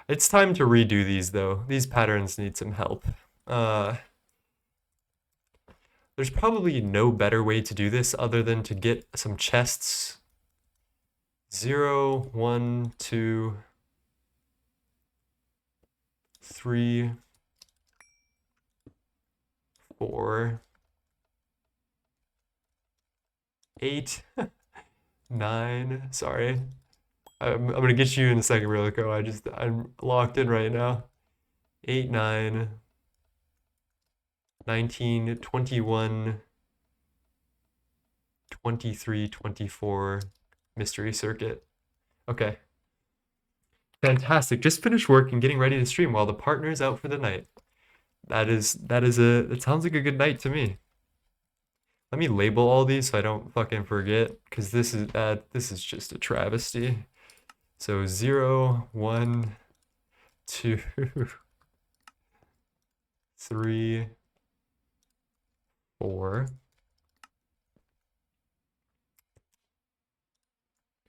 It's time to redo these though. These patterns need some help. Uh, there's probably no better way to do this other than to get some chests. 0, 1, 2, 3, 4, 8, 9. Sorry. I'm gonna get you in a second, Rilico. I'm locked in right now. 8, 9, 19, 21, 23, 24. Mystery circuit. Okay. Fantastic. Just finished work and getting ready to stream while the partner's out for the night. That sounds like a good night to me. Let me label all these so I don't fucking forget, because this is just a travesty. So 0, 1, 2, 3, 4,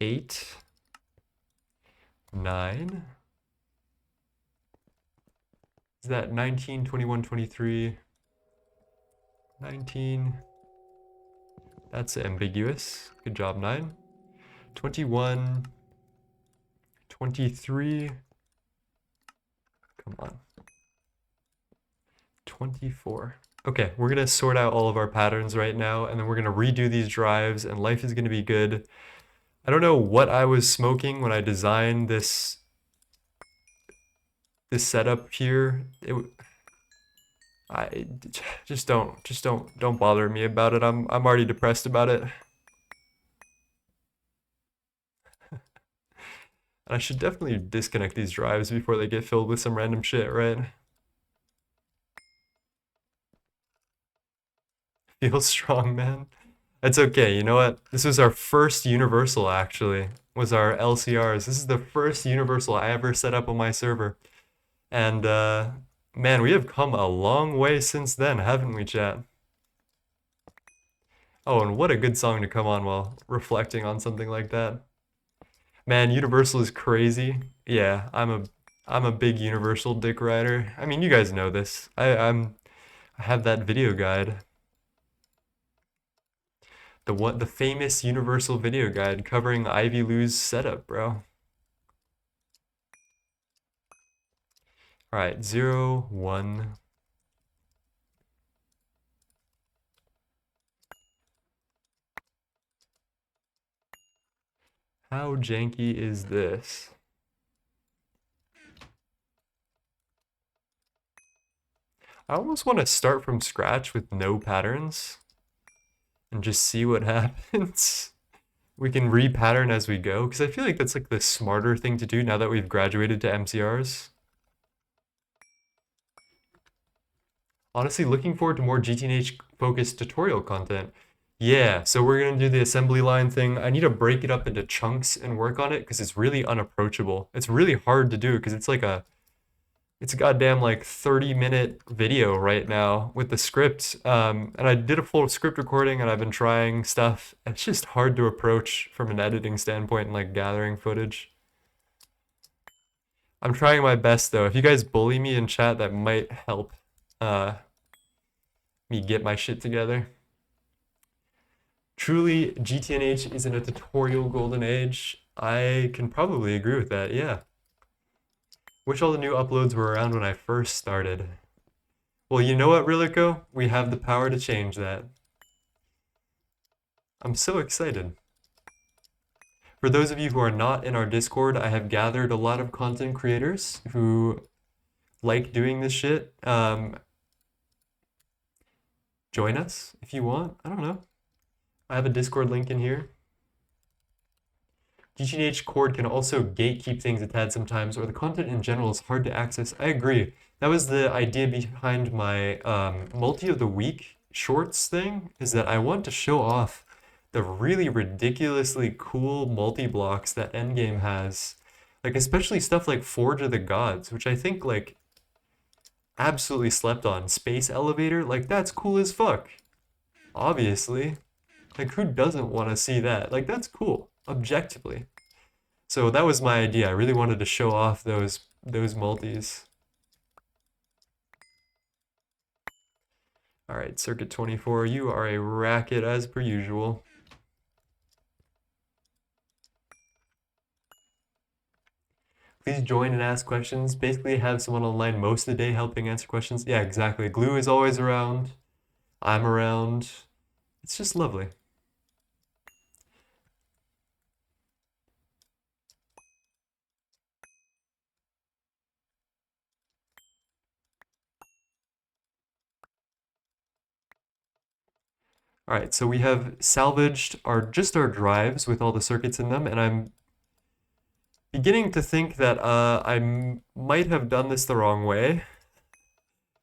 8, 9. Is that 19, 21, 23, 19? That's ambiguous. Good job, 9. 21, 23. Come on. 24. Okay, we're gonna sort out all of our patterns right now, and then we're gonna redo these drives, and life is gonna be good. I don't know what I was smoking when I designed this setup here. I just don't bother me about it. I'm already depressed about it. I should definitely disconnect these drives before they get filled with some random shit, right? Feel strong, man. It's okay. You know what? This was our first universal, actually, was our LCRs. This is the first universal I ever set up on my server. And man, we have come a long way since then, haven't we, chat? Oh, and what a good song to come on while reflecting on something like that. Man, Universal is crazy. Yeah, I'm a big Universal dick rider. I mean, you guys know this. I have that video guide. The famous Universal video guide covering Ivy Lou's setup, bro. All right, 0, 1. How janky is this? I almost want to start from scratch with no patterns and just see what happens. We can repattern as we go, because I feel like that's like the smarter thing to do now that we've graduated to MCRs. Honestly, looking forward to more GTNH focused tutorial content. Yeah, so we're gonna do the assembly line thing. I need to break it up into chunks and work on it because it's really unapproachable. It's really hard to do because it's a goddamn like 30-minute video right now with the script. And I did a full script recording and I've been trying stuff. It's just hard to approach from an editing standpoint and like gathering footage. I'm trying my best though. If you guys bully me in chat, that might help me get my shit together. Truly, GTNH is in a tutorial golden age. I can probably agree with that, yeah. Wish all the new uploads were around when I first started. Well, you know what, Rilico? We have the power to change that. I'm so excited. For those of you who are not in our Discord, I have gathered a lot of content creators who like doing this shit. Join us if you want. I don't know. I have a Discord link in here. GTNH cord can also gatekeep things a tad sometimes, or the content in general is hard to access. I agree. That was the idea behind my multi of the week shorts thing, is that I want to show off the really ridiculously cool multi-blocks that Endgame has. Like, especially stuff like Forge of the Gods, which I think, like, absolutely slept on. Space Elevator, like, that's cool as fuck. Obviously. Like, who doesn't want to see that? Like, that's cool, objectively. So that was my idea. I really wanted to show off those multis. All right, Circuit 24, you are a racket as per usual. Please join and ask questions. Basically, have someone online most of the day helping answer questions. Yeah, exactly. Glue is always around. I'm around. It's just lovely. All right, so we have salvaged just our drives with all the circuits in them, and I'm beginning to think that might have done this the wrong way,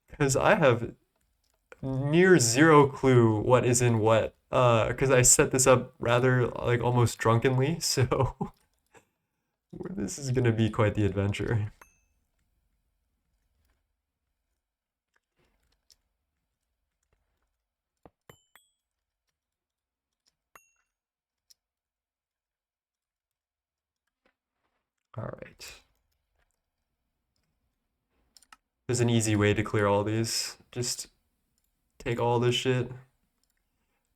because I have near zero clue what is in what, because I set this up rather like almost drunkenly, so this is gonna be quite the adventure. All right. There's an easy way to clear all these. Just take all this shit,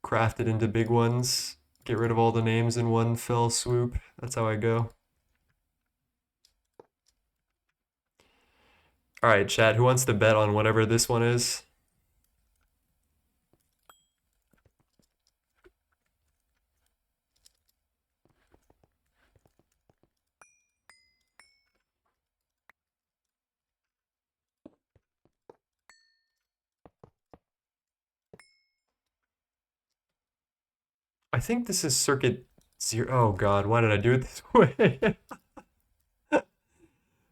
craft it into big ones, get rid of all the names in one fell swoop. That's how I go. All right, chat, who wants to bet on whatever this one is? I think this is circuit 0. Oh god, why did I do it this way? All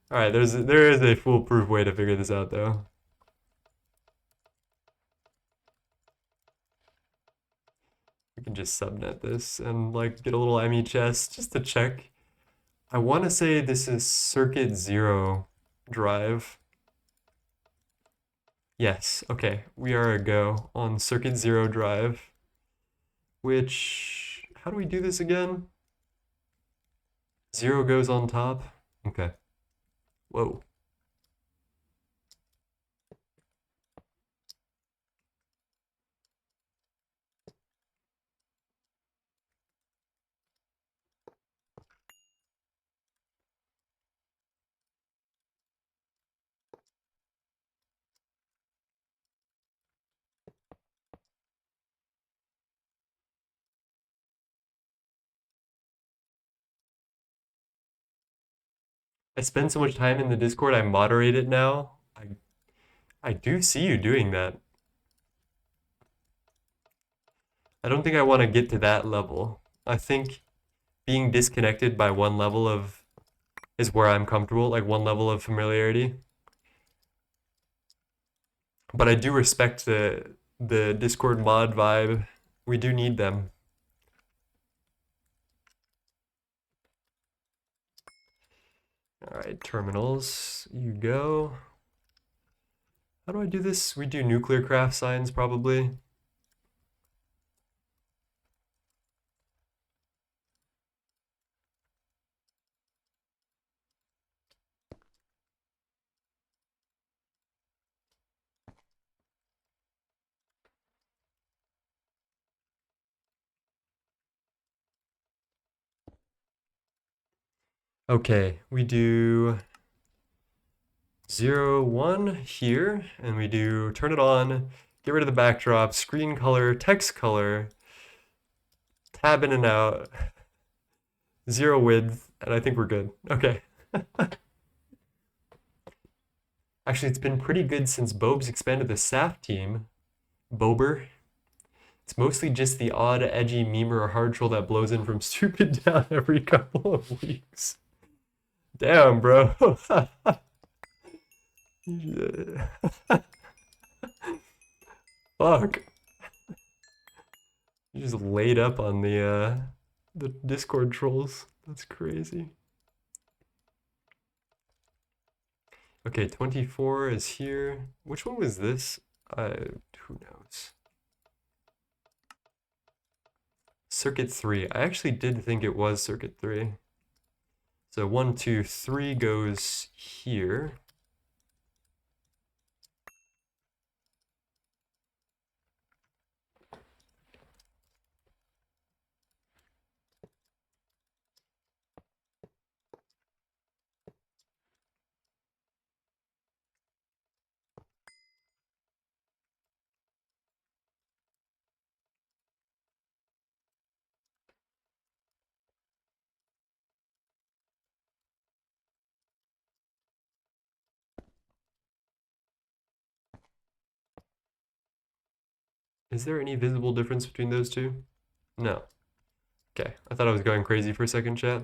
right, there is a foolproof way to figure this out though. We can just subnet this and like get a little MEHS just to check. I want to say this is circuit 0 drive. Yes, okay, we are a go on circuit 0 drive, which, how do we do this again? 0 goes on top? Okay. Whoa. I spend so much time in the Discord, I moderate it now. I do see you doing that. I don't think I want to get to that level. I think being disconnected by one level of is where I'm comfortable, like one level of familiarity. But I do respect the Discord mod vibe. We do need them. All right, terminals, you go. How do I do this? We do nuclear craft signs probably. Okay, we do 0, 1 here, and we do turn it on, get rid of the backdrop, screen color, text color, tab in and out, 0 width, and I think we're good. Okay. Actually, it's been pretty good since Bob's expanded the SAF team. Bober. It's mostly just the odd, edgy meme or hard troll that blows in from stupid down every couple of weeks. Damn, bro. Fuck. You just laid up on the Discord trolls. That's crazy. Okay, 24 is here. Which one was this? Who knows? Circuit 3. I actually did think it was circuit 3. So 1, 2, 3 goes here. Is there any visible difference between those two? No. Okay, I thought I was going crazy for a second, chat.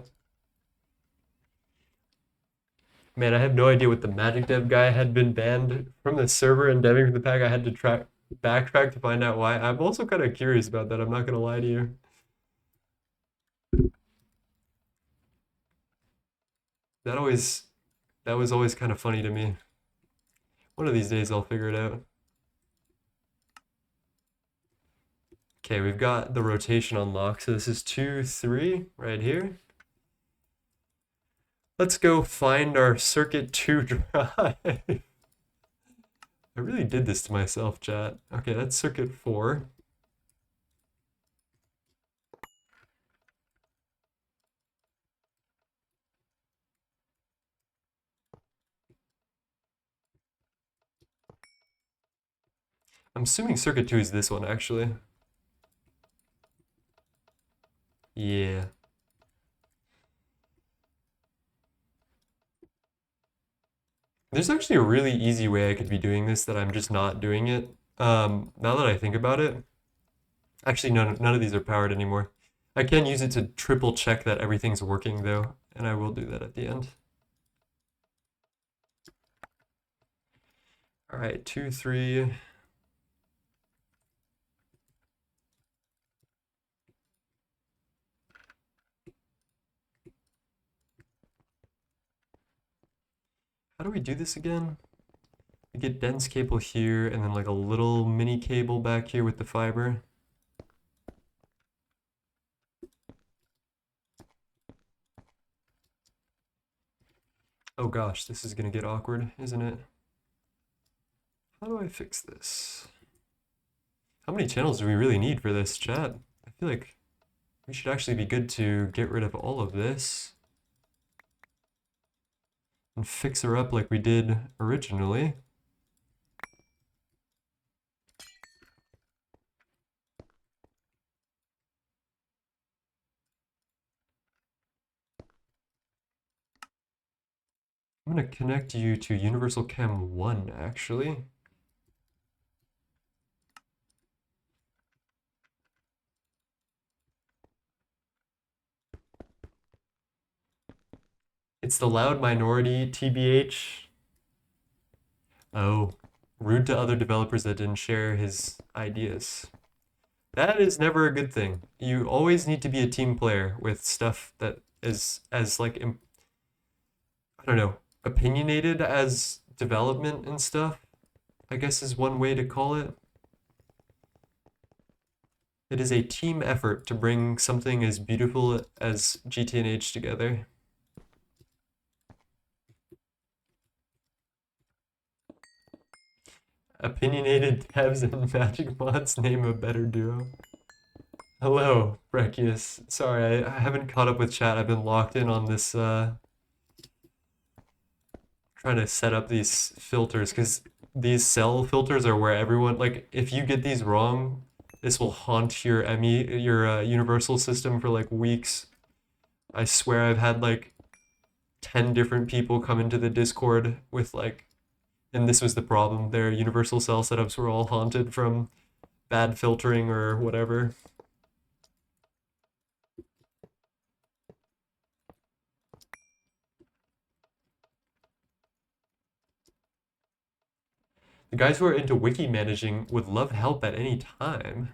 Man, I have no idea what the Magic Dev guy had been banned from the server and deving for the pack. I had to backtrack to find out why. I'm also kind of curious about that. I'm not gonna lie to you. That was always kind of funny to me. One of these days I'll figure it out. Okay, we've got the rotation unlocked. So this is 2, 3 right here. Let's go find our circuit 2 drive. I really did this to myself, chat. Okay, that's circuit 4. I'm assuming circuit 2 is this one, actually. Yeah. There's actually a really easy way I could be doing this that I'm just not doing it. Now that I think about it, actually none of these are powered anymore. I can use it to triple check that everything's working though, and I will do that at the end. All right, 2, 3. How do we do this again? We get dense cable here, and then like a little mini cable back here with the fiber. Oh gosh, this is gonna get awkward, isn't it? How do I fix this? How many channels do we really need for this, chat? I feel like we should actually be good to get rid of all of this and fix her up like we did originally. I'm going to connect you to Universal Chem 1, actually. It's the loud minority, TBH. Oh, rude to other developers that didn't share his ideas. That is never a good thing. You always need to be a team player with stuff that is as like, I don't know, opinionated as development and stuff, I guess is one way to call it. It is a team effort to bring something as beautiful as GTNH together. Opinionated devs and magic mods name a better duo. Hello, Brekius. Sorry, I haven't caught up with chat. I've been locked in on this, trying to set up these filters, because these cell filters are where everyone, like, if you get these wrong, this will haunt your universal system for like weeks. I swear I've had like 10 different people come into the Discord with like, and this was the problem. Their universal cell setups were all haunted from bad filtering or whatever. The guys who are into wiki managing would love help at any time.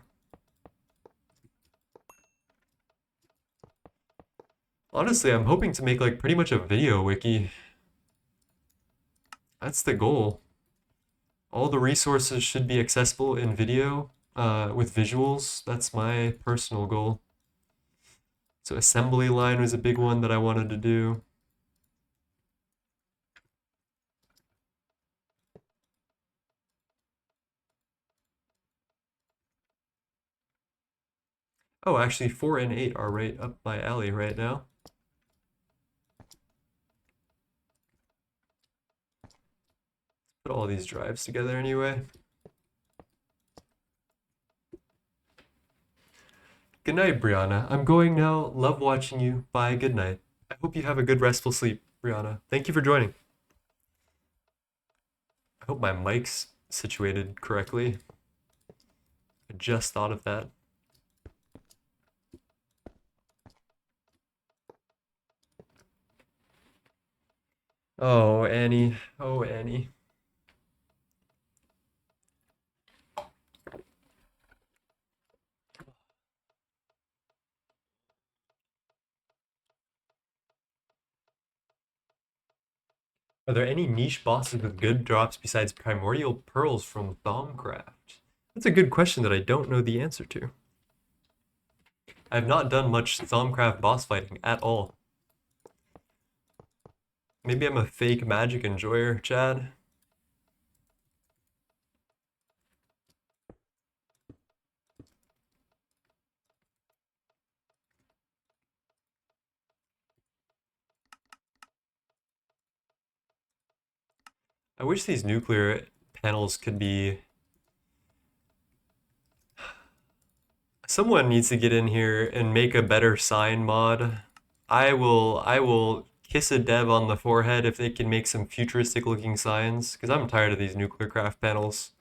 Honestly, I'm hoping to make like pretty much a video wiki. That's the goal. All the resources should be accessible in video with visuals. That's my personal goal. So assembly line was a big one that I wanted to do. Oh, actually 4 and 8 are right up my alley right now. Put all these drives together anyway. Good night, Brianna. I'm going now. Love watching you. Bye. Good night. I hope you have a good restful sleep, Brianna. Thank you for joining. I hope my mic's situated correctly. I just thought of that. Oh, Annie. Oh, Annie. Are there any niche bosses with good drops besides primordial pearls from Thaumcraft? That's a good question that I don't know the answer to. I have not done much Thaumcraft boss fighting at all. Maybe I'm a fake magic enjoyer, Chad. I wish these nuclear panels could be... Someone needs to get in here and make a better sign mod. I will kiss a dev on the forehead if they can make some futuristic looking signs, because I'm tired of these nuclear craft panels.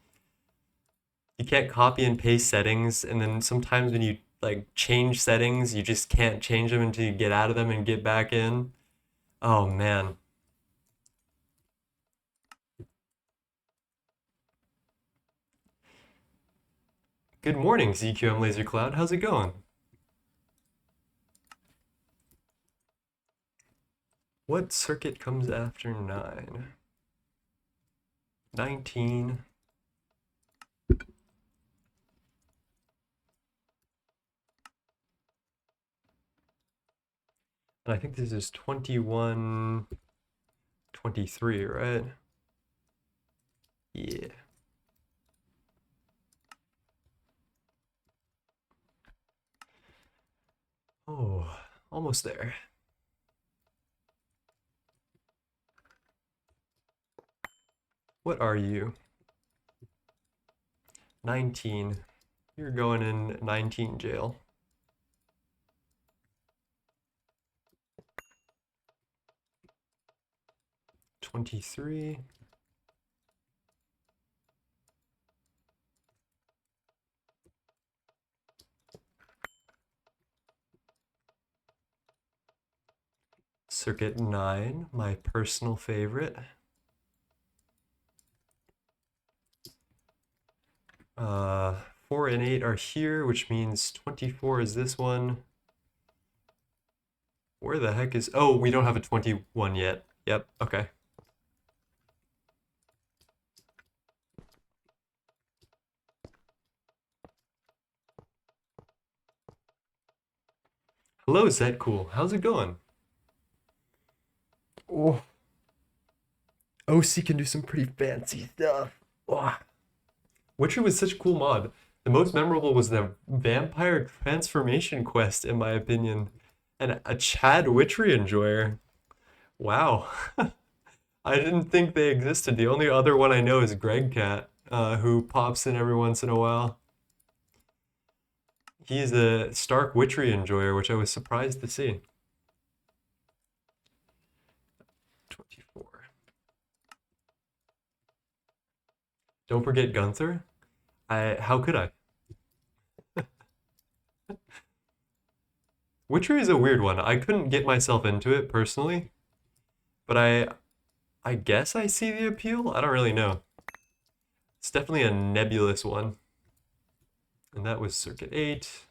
You can't copy and paste settings, and then sometimes when you like change settings, you just can't change them until you get out of them and get back in. Oh man. Good morning, ZQM Laser Cloud. How's it going? What circuit comes after 9? 19. And I think this is 21, 23, right? Yeah. Oh, almost there. What are you? 19. You're going in 19 jail. $23. Circuit 9, my personal favorite. 4 and 8 are here, which means 24 is this one. Where the heck is... Oh, we don't have a 21 yet. Yep, okay. Hello, Zed Cool. How's it going? Oh. OC can do some pretty fancy stuff. Oh. Witcher was such a cool mod. The most memorable was the vampire transformation quest, in my opinion. And a Chad Witchery enjoyer. Wow. I didn't think they existed. The only other one I know is Gregtech, who pops in every once in a while. He's a Stark Witchery enjoyer, which I was surprised to see. 24. Don't forget Gunther. How could I? Witchery is a weird one. I couldn't get myself into it personally, but I guess I see the appeal. I don't really know. It's definitely a nebulous one. And that was circuit 8.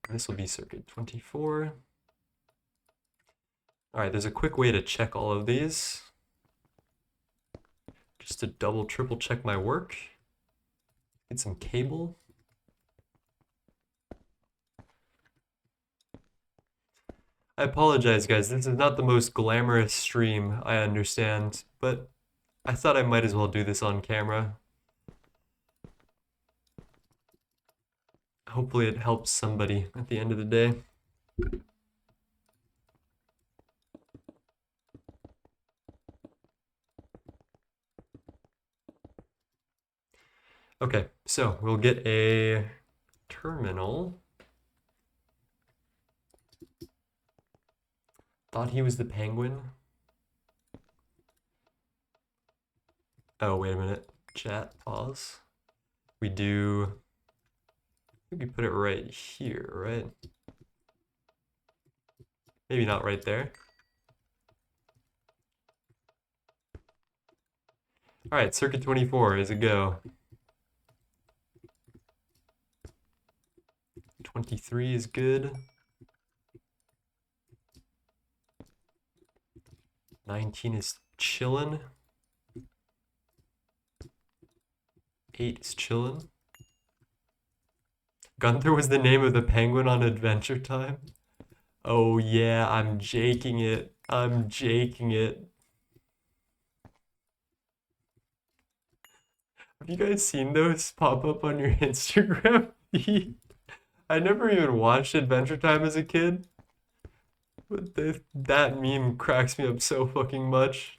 This will be circuit 24. All right, there's a quick way to check all of these. Just to double, triple check my work. Get some cable. I apologize, guys. This is not the most glamorous stream, I understand, but I thought I might as well do this on camera. Hopefully it helps somebody at the end of the day. Okay, so we'll get a terminal. Thought he was the penguin. Oh, wait a minute. Chat, pause. We do... I think we put it right here, right? Maybe not right there. All right, circuit 24 is a go. 23 is good. 19 is chillin'. 8 is chillin'. Gunther was the name of the penguin on Adventure Time. Oh yeah, I'm jaking it. I'm jaking it. Have you guys seen those pop up on your Instagram feed? I never even watched Adventure Time as a kid. But that meme cracks me up so fucking much.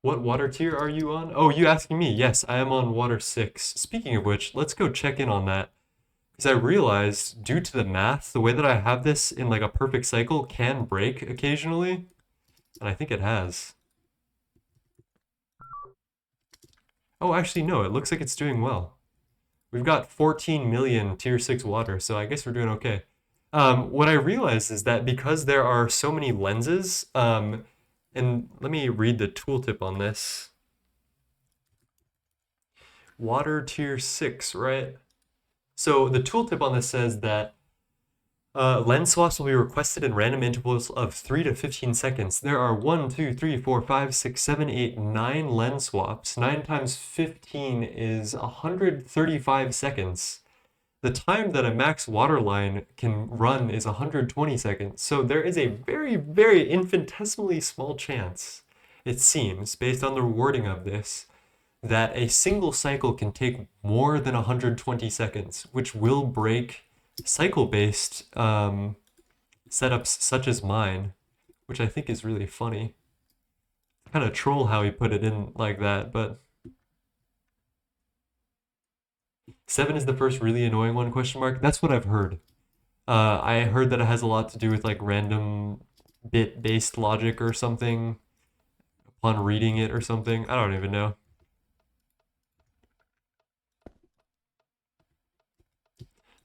What water tier are you on? Oh, you asking me? Yes, I am on water 6. Speaking of which, let's go check in on that. Because I realized, due to the math, the way that I have this in like a perfect cycle can break occasionally. And I think it has. Oh, actually, no, it looks like it's doing well. We've got 14 million tier 6 water, so I guess we're doing okay. What I realized is that because there are so many lenses, and let me read the tooltip on this. Water tier 6, right? So the tooltip on this says that lens swaps will be requested in random intervals of 3 to 15 seconds. There are 1, 2, 3, 4, 5, 6, 7, 8, 9 lens swaps. 9 times 15 is 135 seconds. The time that a max waterline can run is 120 seconds. So there is a very, very infinitesimally small chance, it seems, based on the wording of this, that a single cycle can take more than 120 seconds, which will break cycle-based setups such as mine, which I think is really funny. Kind of troll how he put it in like that, but 7 is the first really annoying one, question mark? That's what I've heard. I heard that it has a lot to do with like random bit-based logic or something upon reading it or something. I don't even know.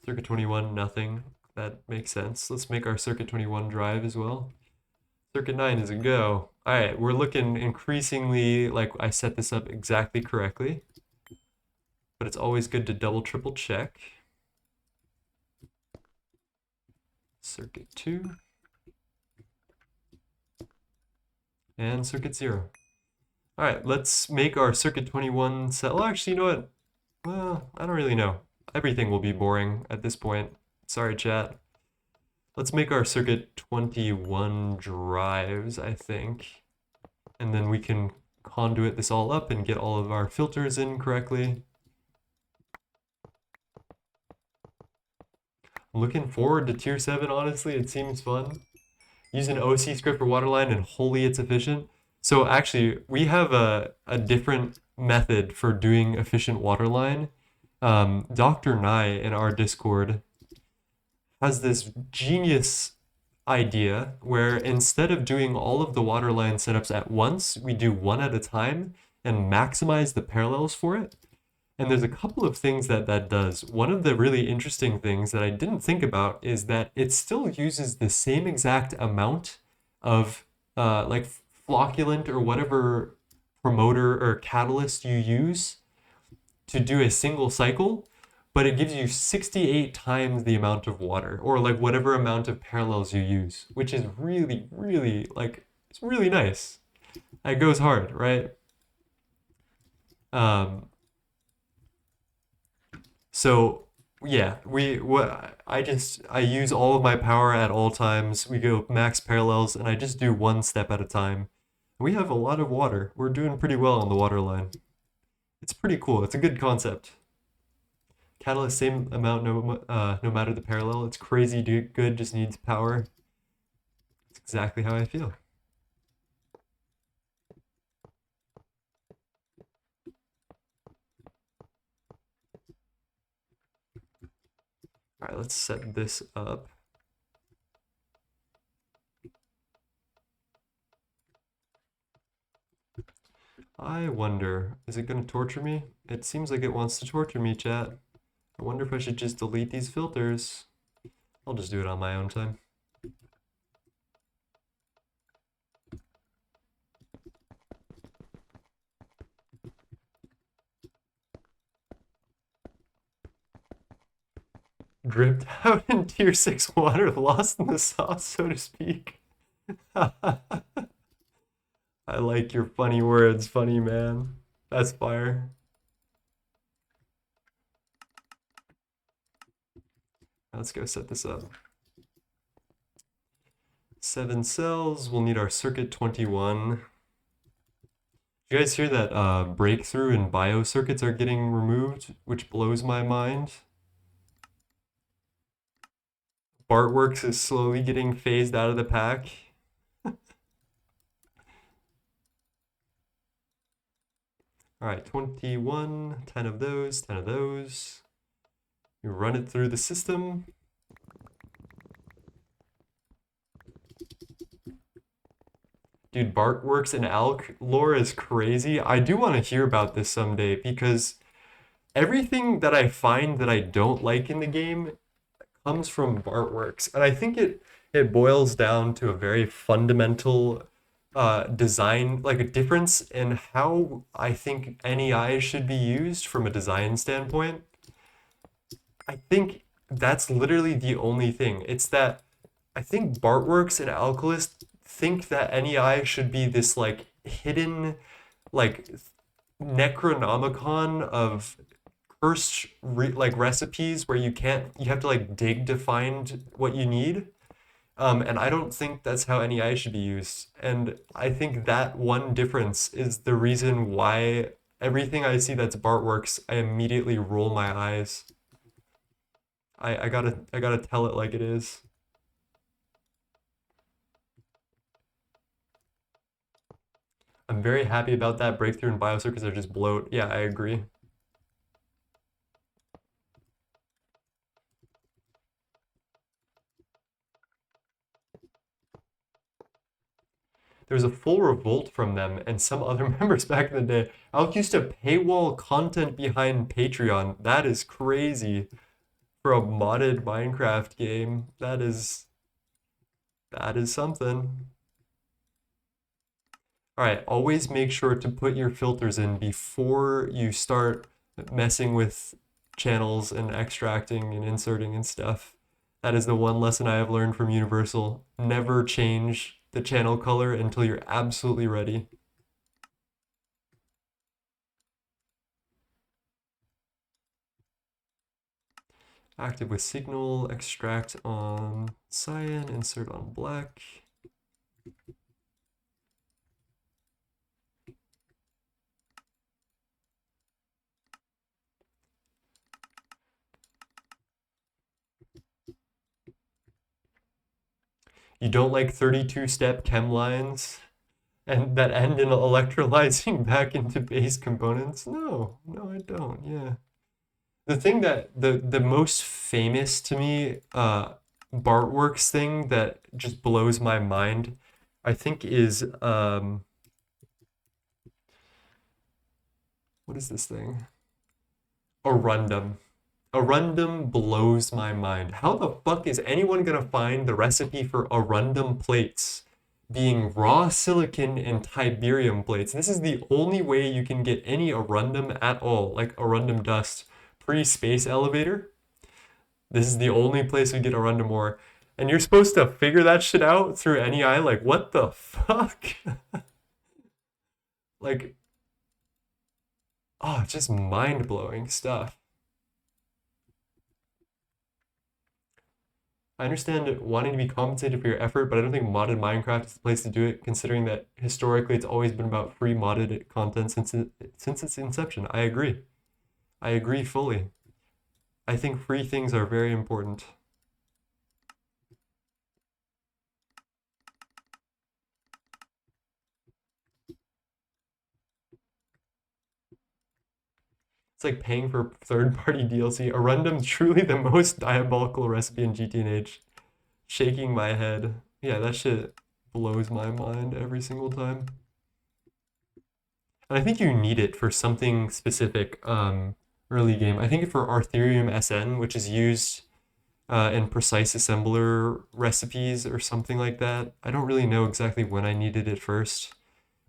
Circuit 21, nothing. That makes sense. Let's make our circuit 21 drive as well. Circuit 9 is a go. All right, we're looking increasingly like I set this up exactly correctly. But it's always good to double, triple check. Circuit 2. And circuit 0. All right, let's make our circuit 21 set. Well, actually, you know what? Well, I don't really know. Everything will be boring at this point. Sorry, chat. Let's make our circuit 21 drives, I think. And then we can conduit this all up and get all of our filters in correctly. I'm looking forward to tier 7, honestly. It seems fun. Use an OC script for waterline and holy it's efficient. So actually, we have a different method for doing efficient waterline. Dr. Nye in our Discord has this genius idea where instead of doing all of the waterline setups at once, we do one at a time and maximize the parallels for it. And there's a couple of things that that does. One of the really interesting things that I didn't think about is that it still uses the same exact amount of like flocculant or whatever promoter or catalyst you use to do a single cycle, but it gives you 68 times the amount of water or like whatever amount of parallels you use, which is really, really like, it's really nice. It goes hard, right? Um, So yeah, I use all of my power at all times. We go max parallels and I just do one step at a time. We have a lot of water. We're doing pretty well on the water line. It's pretty cool. It's a good concept. Catalyst same amount no matter the parallel. It's crazy good, just needs power. It's exactly how I feel. All right, let's set this up. I wonder, is it going to torture me? It seems like it wants to torture me, chat. I wonder if I should just delete these filters. I'll just do it on my own time. Dripped out in tier 6 water, lost in the sauce, so to speak. I like your funny words, funny man. That's fire. Let's go set this up. 7 cells, we'll need our circuit 21. You guys hear that breakthrough in bio circuits are getting removed, which blows my mind. Bartworks is slowly getting phased out of the pack. All right, 21, 10 of those, 10 of those. You run it through the system. Dude, Bartworks and Alk lore is crazy. I do want to hear about this someday because everything that I find that I don't like in the game comes from Bartworks. And I think it boils down to a very fundamental design, like a difference in how I think NEI should be used from a design standpoint. I think that's literally the only thing. It's that I think Bartworks and Alkalist think that NEI should be this like hidden like Necronomicon of cursed like recipes where you have to like dig to find what you need. And I don't think that's how NEI should be used. And I think that one difference is the reason why everything I see that's Bartworks, I immediately roll my eyes. I gotta tell it like it is. I'm very happy about that breakthrough in biocircuits are just bloat. Yeah, I agree. There was a full revolt from them and some other members back in the day. Alk used to paywall content behind Patreon. That is crazy for a modded Minecraft game. That is something. All right, always make sure to put your filters in before you start messing with channels and extracting and inserting and stuff. That is the one lesson I have learned from Universal. Never change the channel color until you're absolutely ready. Active with signal, extract on cyan, insert on black. You don't like 32-step chem lines and that end in electrolyzing back into base components? No, I don't. Yeah. The thing that the most famous to me Bartworks thing that just blows my mind, I think is what is this thing? Arundum. Arundum blows my mind. How the fuck is anyone gonna find the recipe for arundum plates being raw silicon and tiberium plates? This is the only way you can get any arundum at all, like arundum dust pre-space elevator. This is the only place we get arundum ore. And you're supposed to figure that shit out through NEI? Like, what the fuck? Like, oh, just mind-blowing stuff. I understand wanting to be compensated for your effort, but I don't think modded Minecraft is the place to do it, considering that historically it's always been about free modded content since its inception. I agree. I agree fully. I think free things are very important. It's like paying for third-party DLC. Arundum's truly the most diabolical recipe in GTNH. Shaking my head. Yeah, that shit blows my mind every single time. And I think you need it for something specific early game. I think for Arthurium SN, which is used in precise assembler recipes or something like that. I don't really know exactly when I needed it first.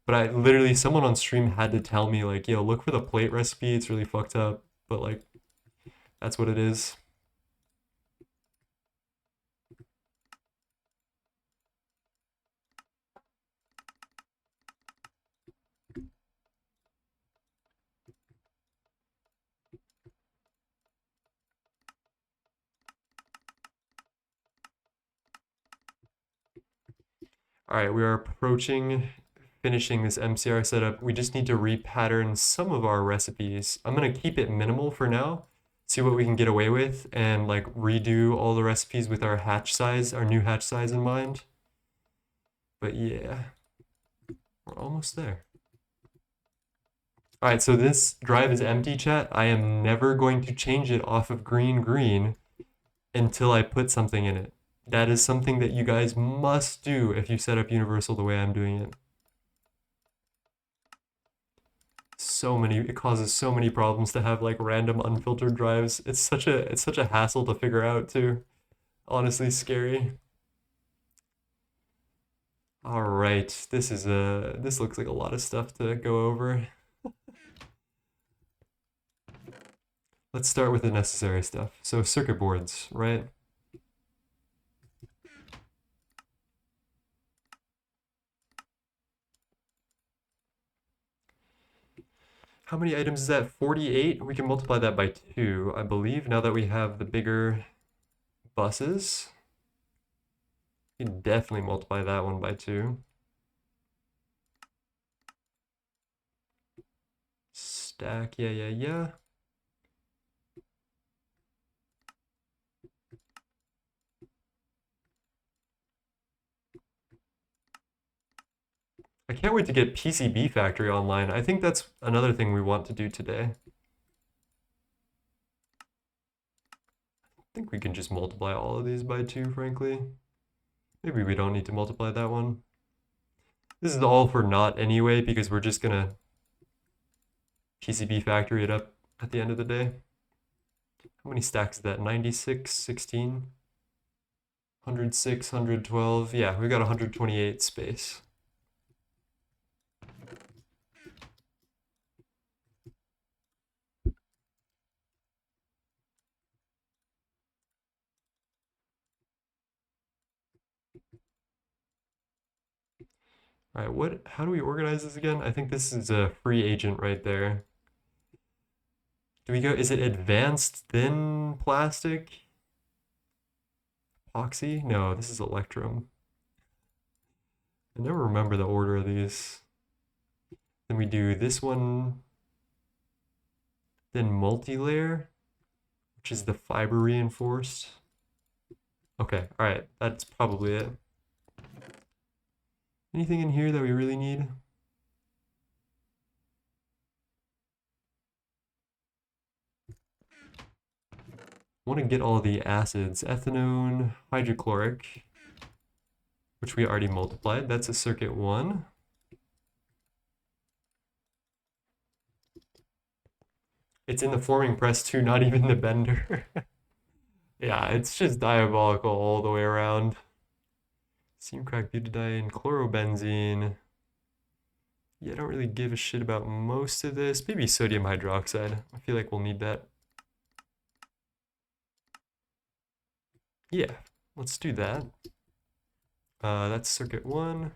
But I literally, someone on stream had to tell me, like, yo, look for the plate recipe. It's really fucked up. But, like, that's what it is. All right, we are approaching finishing this MCR setup. We just need to repattern some of our recipes. I'm gonna keep it minimal for now, see what we can get away with, and like redo all the recipes with our hatch size, our new hatch size in mind. But yeah, we're almost there. All right, so this drive is empty, chat. I am never going to change it off of green until I put something in it. That is something that you guys must do if you set up Universal the way I'm doing it. It causes so many problems to have like random unfiltered drives. It's such a hassle to figure out too. Honestly, scary. All right, this looks like a lot of stuff to go over. Let's start with the necessary stuff. So circuit boards, right? How many items is that? 48? We can multiply that by 2, I believe, now that we have the bigger buses. You can definitely multiply that one by 2. Stack, yeah. I can't wait to get PCB Factory online. I think that's another thing we want to do today. I think we can just multiply all of these by 2, frankly. Maybe we don't need to multiply that one. This is all for naught anyway, because we're just gonna PCB Factory it up at the end of the day. How many stacks is that? 96, 16, 106, 112. Yeah, we got 128 space. All right, how do we organize this again? I think this is a free agent right there. Do we go, is it advanced thin plastic? Epoxy? No, this is electrum. I never remember the order of these. Then we do this one, then multi-layer, which is the fiber reinforced. Okay, all right, that's probably it. Anything in here that we really need? want to get all the acids. Ethanone, hydrochloric, which we already multiplied. That's a circuit 1. It's in the forming press too, not even the bender. Yeah, it's just diabolical all the way around. Steam crack butadiene, chlorobenzene. Yeah, I don't really give a shit about most of this. Maybe sodium hydroxide. I feel like we'll need that. Yeah, let's do that. That's circuit 1.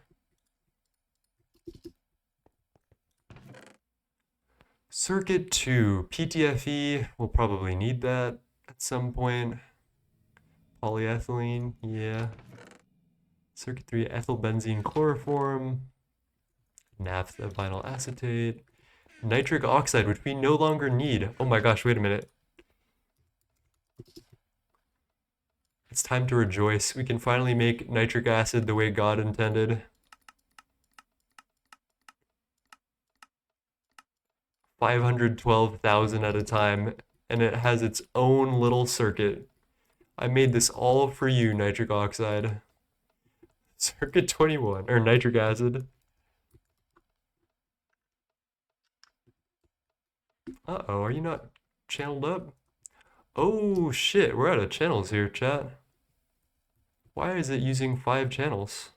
Circuit 2, PTFE, we'll probably need that at some point. Polyethylene, yeah. Circuit 3, ethylbenzene chloroform. Naphtha vinyl acetate. Nitric oxide, which we no longer need. Oh my gosh, wait a minute. It's time to rejoice. We can finally make nitric acid the way God intended. 512,000 at a time, and it has its own little circuit. I made this all for you, nitric oxide. Circuit 21, or nitric acid. Uh-oh, are you not channeled up? Oh shit, we're out of channels here, chat. Why is it using 5 channels?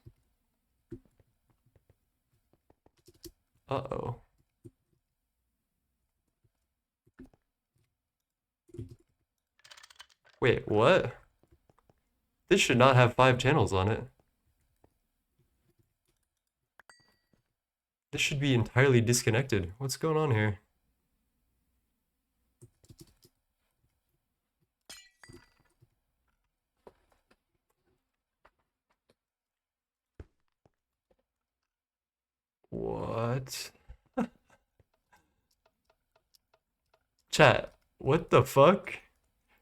Uh-oh. Wait, what? This should not have 5 channels on it. This should be entirely disconnected. What's going on here? What? Chat, what the fuck?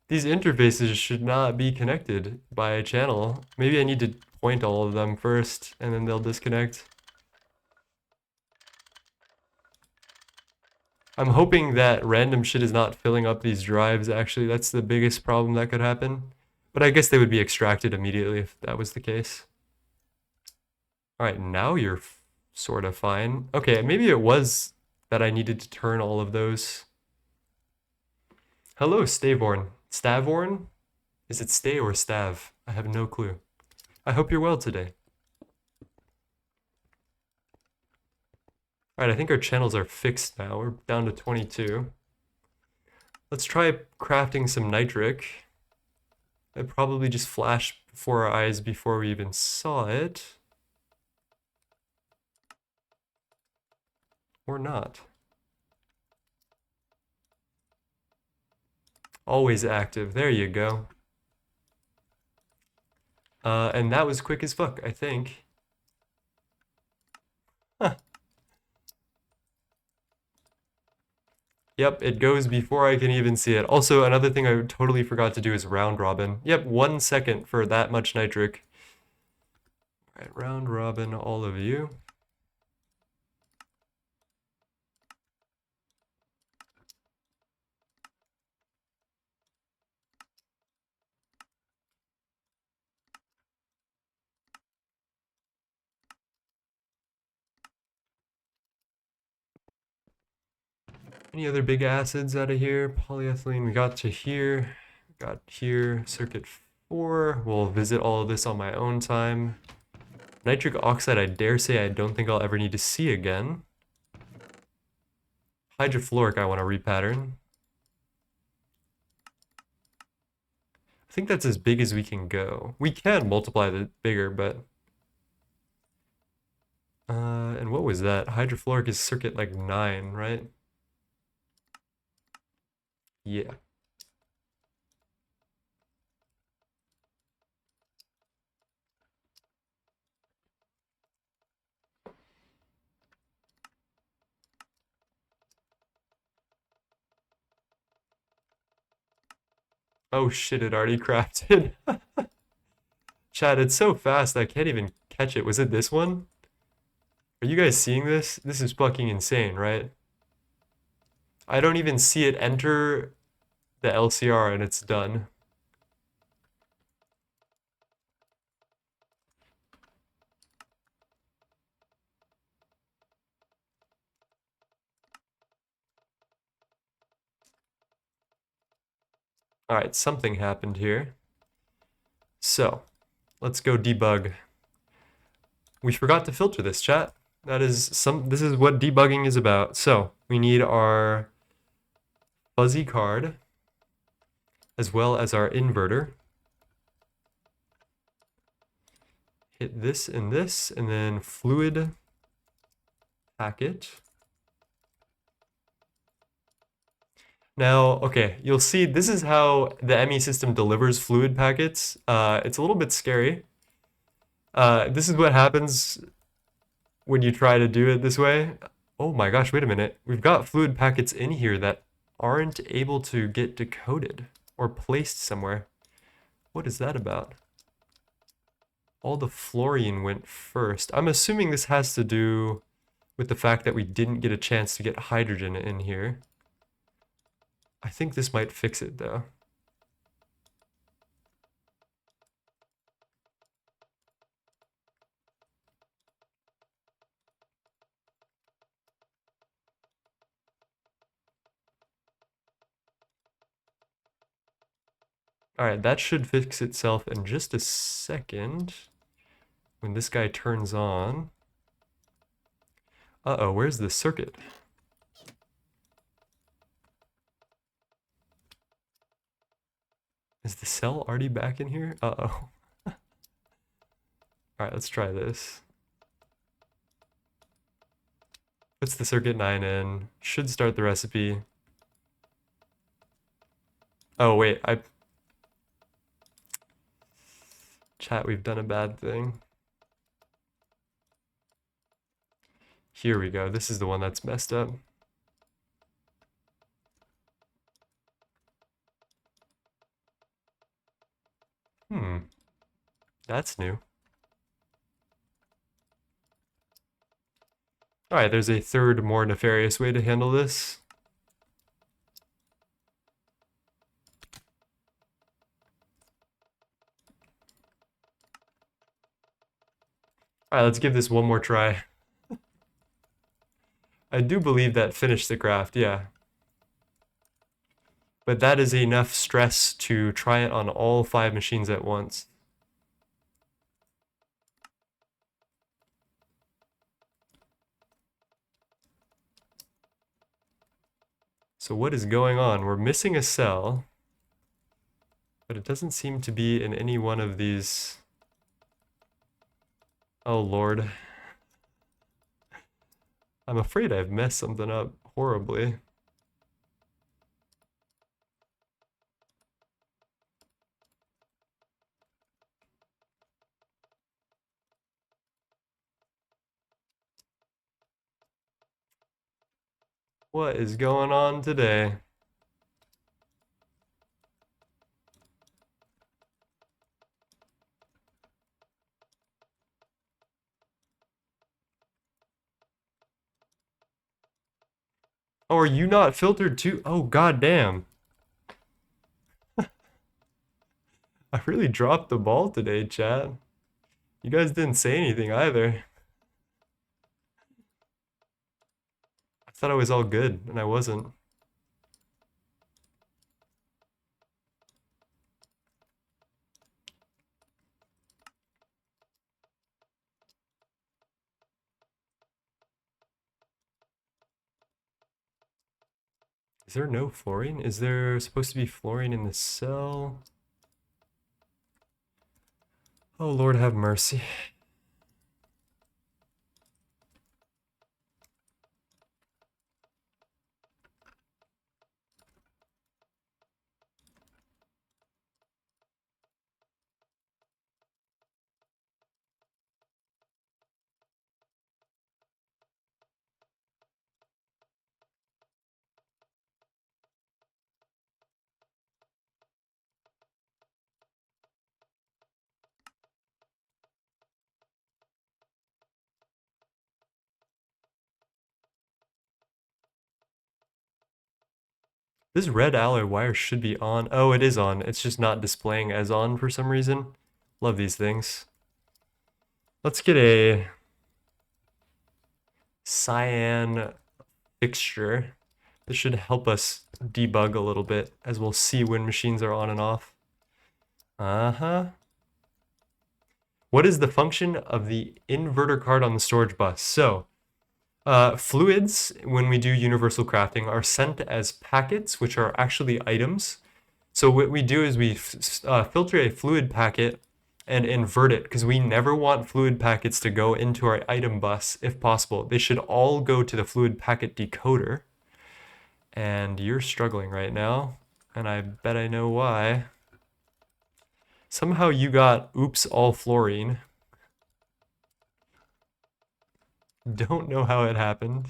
These interfaces should not be connected by a channel. Maybe I need to point all of them first, and then they'll disconnect. I'm hoping that random shit is not filling up these drives, actually. That's the biggest problem that could happen. But I guess they would be extracted immediately if that was the case. Alright, now you're sort of fine. Okay, maybe it was that I needed to turn all of those. Hello, Stavorn. Stavorn? Is it stay or stav? I have no clue. I hope you're well today. Alright, I think our channels are fixed now. We're down to 22. Let's try crafting some nitric. It probably just flashed before our eyes before we even saw it. Or not. Always active. There you go. And that was quick as fuck, I think. Huh. Yep, it goes before I can even see it. Also, another thing I totally forgot to do is round robin. Yep, 1 second for that much nitric. Alright, round robin all of you. Any other big acids out of here? Polyethylene, we got to here. Got here, circuit 4. We'll visit all of this on my own time. Nitric oxide, I dare say I don't think I'll ever need to see again. Hydrofluoric, I want to repattern. I think that's as big as we can go. We can multiply the bigger, but... and what was that? Hydrofluoric is circuit like 9, right? Yeah. Oh shit, it already crafted. Chat, it's so fast I can't even catch it. Was it this one? Are you guys seeing this? This is fucking insane, right? I don't even see it enter the LCR and it's done. All right, something happened here. So let's go debug. We forgot to filter this, chat. This is what debugging is about. So we need our fuzzy card as well as our inverter. Hit this, and then fluid packet. Now, okay, you'll see this is how the ME system delivers fluid packets. It's a little bit scary. This is what happens when you try to do it this way. Oh my gosh, wait a minute. We've got fluid packets in here that aren't able to get decoded or placed somewhere. What is that about? All the fluorine went first. I'm assuming this has to do with the fact that we didn't get a chance to get hydrogen in here. I think this might fix it though. All right, that should fix itself in just a second when this guy turns on. Uh-oh, where's the circuit? Is the cell already back in here? Uh-oh. All right, let's try this. Puts the circuit 9 in. Should start the recipe. Oh, wait, Chat, we've done a bad thing. Here we go. This is the one that's messed up. That's new. All right, there's a third, more nefarious way to handle this. All right, let's give this one more try. I do believe that finished the craft, yeah. But that is enough stress to try it on all 5 machines at once. So what is going on? We're missing a cell, but it doesn't seem to be in any one of these. Oh Lord. I'm afraid I've messed something up horribly. What is going on today? Oh, are you not filtered too? Oh, goddamn. I really dropped the ball today, chat. You guys didn't say anything either. I thought I was all good, and I wasn't. Is there no fluorine? Is there supposed to be fluorine in the cell? Oh, Lord have mercy. This red alloy wire should be on. Oh, it is on. It's just not displaying as on for some reason. Love these things. Let's get a cyan fixture. This should help us debug a little bit, as we'll see when machines are on and off. What is the function of the inverter card on the storage bus? So, fluids, when we do universal crafting, are sent as packets, which are actually items. So what we do is we filter a fluid packet and invert it, because we never want fluid packets to go into our item bus if possible. They should all go to the fluid packet decoder. And you're struggling right now, and I bet I know why. Somehow you got oops all fluorine. Don't know how it happened.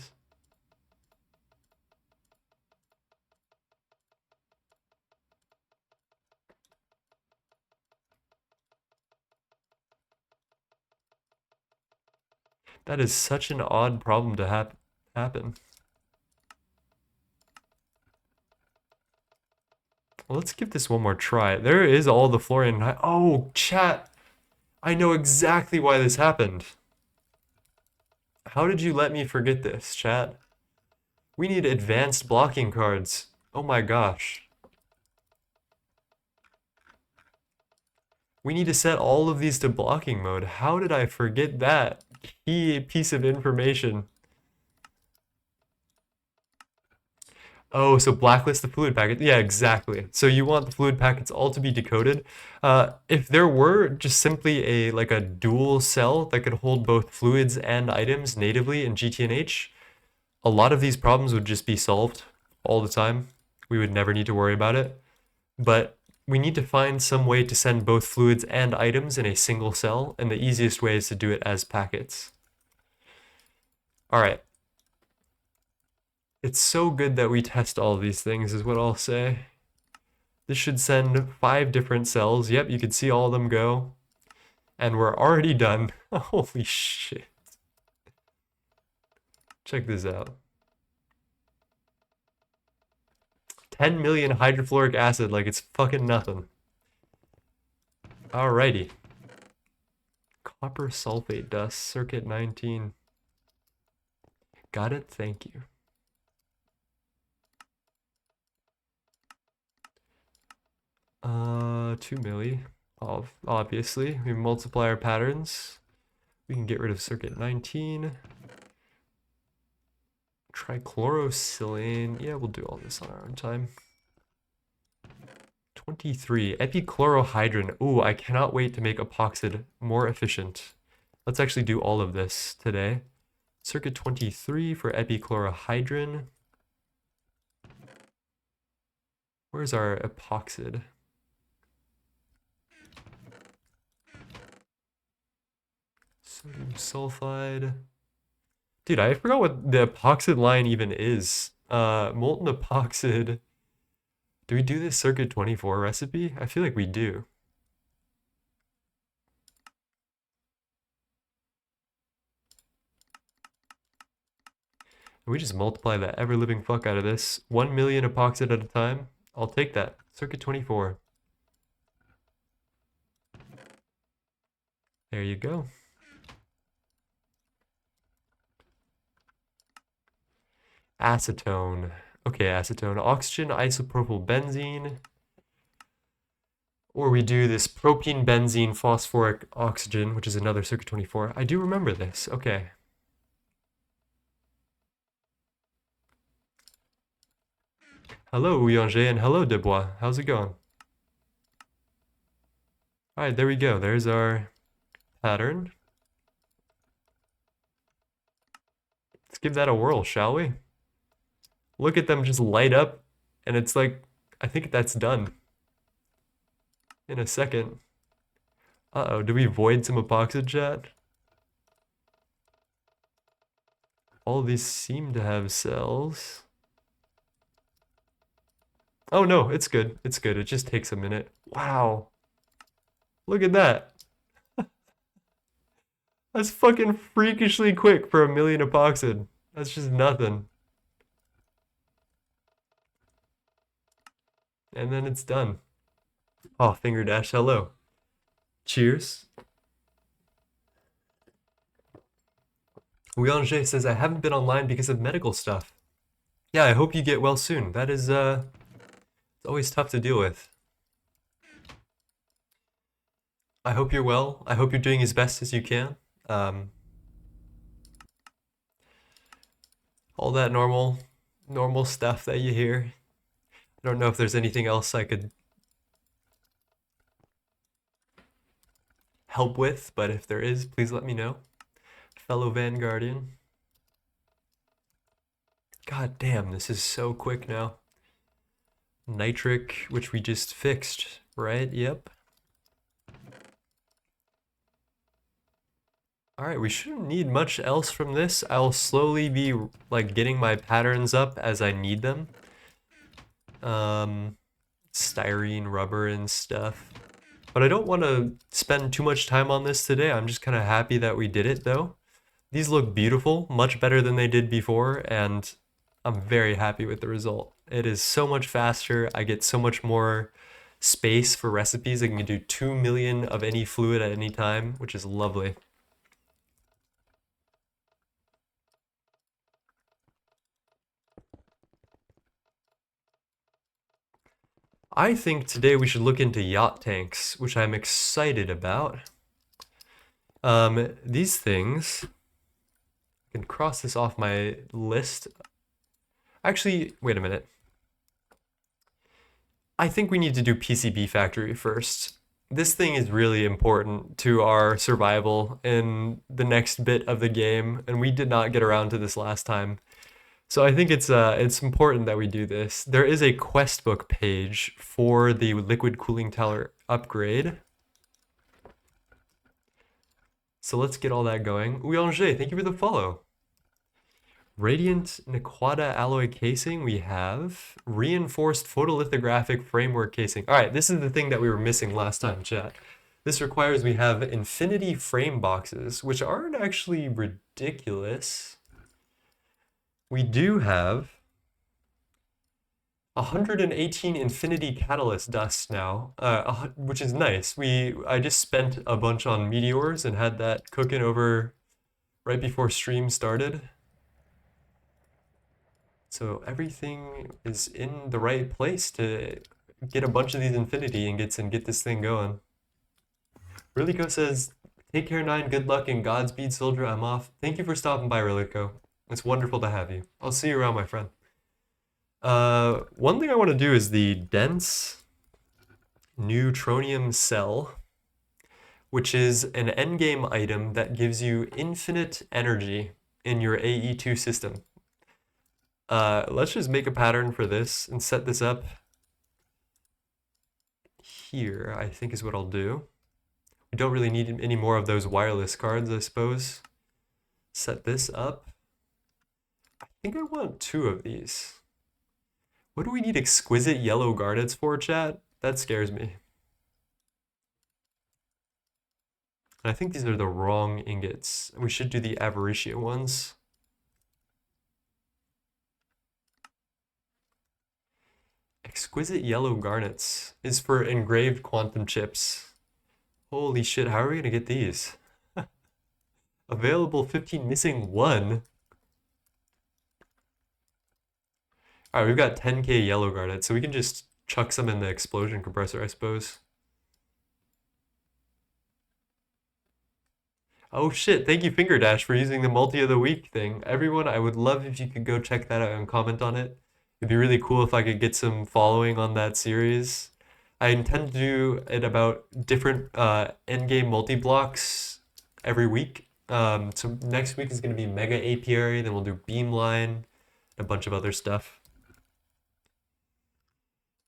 That is such an odd problem to happen. Well, let's give this one more try. There is all the fluorine. Oh, chat. I know exactly why this happened. How did you let me forget this, chat? We need advanced blocking cards. Oh my gosh. We need to set all of these to blocking mode. How did I forget that key piece of information? Oh, so blacklist the fluid packet. Yeah, exactly. So you want the fluid packets all to be decoded. If there were just simply a dual cell that could hold both fluids and items natively in GTNH, a lot of these problems would just be solved all the time. We would never need to worry about it. But we need to find some way to send both fluids and items in a single cell, and the easiest way is to do it as packets. All right. It's so good that we test all these things, is what I'll say. This should send 5 different cells. Yep, you can see all of them go. And we're already done. Holy shit. Check this out. 10 million hydrofluoric acid, like it's fucking nothing. Alrighty. Copper sulfate dust, circuit 19. Got it, thank you. Uh, 2 milli, obviously. We multiply our patterns. We can get rid of circuit 19. Trichlorosilane. Yeah, we'll do all this on our own time. 23. Epichlorohydrin. Ooh, I cannot wait to make epoxid more efficient. Let's actually do all of this today. Circuit 23 for epichlorohydrin. Where's our epoxid? Sodium sulfide. Dude, I forgot what the epoxid line even is. Molten epoxid. Do we do this circuit 24 recipe? I feel like we do. We just multiply the ever-living fuck out of this. 1 million epoxid at a time. I'll take that. Circuit 24. There you go. Acetone. Okay, acetone. Oxygen, isopropyl benzene. Or we do this propene benzene phosphoric oxygen, which is another circuit 24. I do remember this. Okay. Hello, Ouyanger, and hello, Debois. How's it going? All right, there we go. There's our pattern. Let's give that a whirl, shall we? Look at them just light up, and it's like, I think that's done in a second. Uh-oh, do we void some epoxid, chat? All of these seem to have cells. Oh no, it's good. It's good. It just takes a minute. Wow. Look at that. That's fucking freakishly quick for 1 million epoxid. That's just nothing. And then it's done. Oh, finger dash, hello. Cheers. Ouyanger says, I haven't been online because of medical stuff. Yeah, I hope you get well soon. That is it's always tough to deal with. I hope you're well. I hope you're doing as best as you can. Um, all that normal stuff that you hear. I don't know if there's anything else I could help with, but if there is, please let me know. Fellow Vanguardian. God damn, this is so quick now. Nitric, which we just fixed, right? Yep. Alright, we shouldn't need much else from this. I'll slowly be like getting my patterns up as I need them. Styrene, rubber, and stuff. But I don't want to spend too much time on this today. I'm just kind of happy that we did it though. These look beautiful, much better than they did before, and I'm very happy with the result. It is so much faster. I get so much more space for recipes. I can do 2 million of any fluid at any time, which is lovely. I think today we should look into Yottanks, which I'm excited about. These things, I can cross this off my list. Actually, wait a minute. I think we need to do PCB factory first. This thing is really important to our survival in the next bit of the game, and we did not get around to this last time. So I think it's important that we do this. There is a quest book page for the liquid cooling tower upgrade. So let's get all that going. Ouyanger, thank you for the follow. Radiant Nequata alloy casing, we have reinforced photolithographic framework casing. All right, this is the thing that we were missing last time, chat. This requires we have infinity frame boxes, which aren't actually ridiculous. We do have 118 infinity catalyst dust now, which is nice. I just spent a bunch on meteors and had that cooking over right before stream started. So everything is in the right place to get a bunch of these infinity ingots and get this thing going. Relico says, take care, Nine, good luck, and Godspeed, soldier, I'm off. Thank you for stopping by, Relico. It's wonderful to have you. I'll see you around, my friend. One thing I want to do is the dense neutronium cell, which is an endgame item that gives you infinite energy in your AE2 system. Let's just make a pattern for this and set this up here, I think is what I'll do. We don't really need any more of those wireless cards, I suppose. Set this up. I think I want 2 of these. What do we need exquisite yellow garnets for, chat? That scares me. I think these are the wrong ingots. We should do the Avaricia ones. Exquisite yellow garnets is for engraved quantum chips. Holy shit, how are we gonna get these? Available 15, missing 1. Alright, we've got 10k yellow garnets, so we can just chuck some in the explosion compressor, I suppose. Oh shit, thank you Finger Dash for using the multi of the week thing. Everyone, I would love if you could go check that out and comment on it. It'd be really cool if I could get some following on that series. I intend to do it about different endgame multi-blocks every week. So next week is going to be Mega Apiary, then we'll do Beamline, a bunch of other stuff.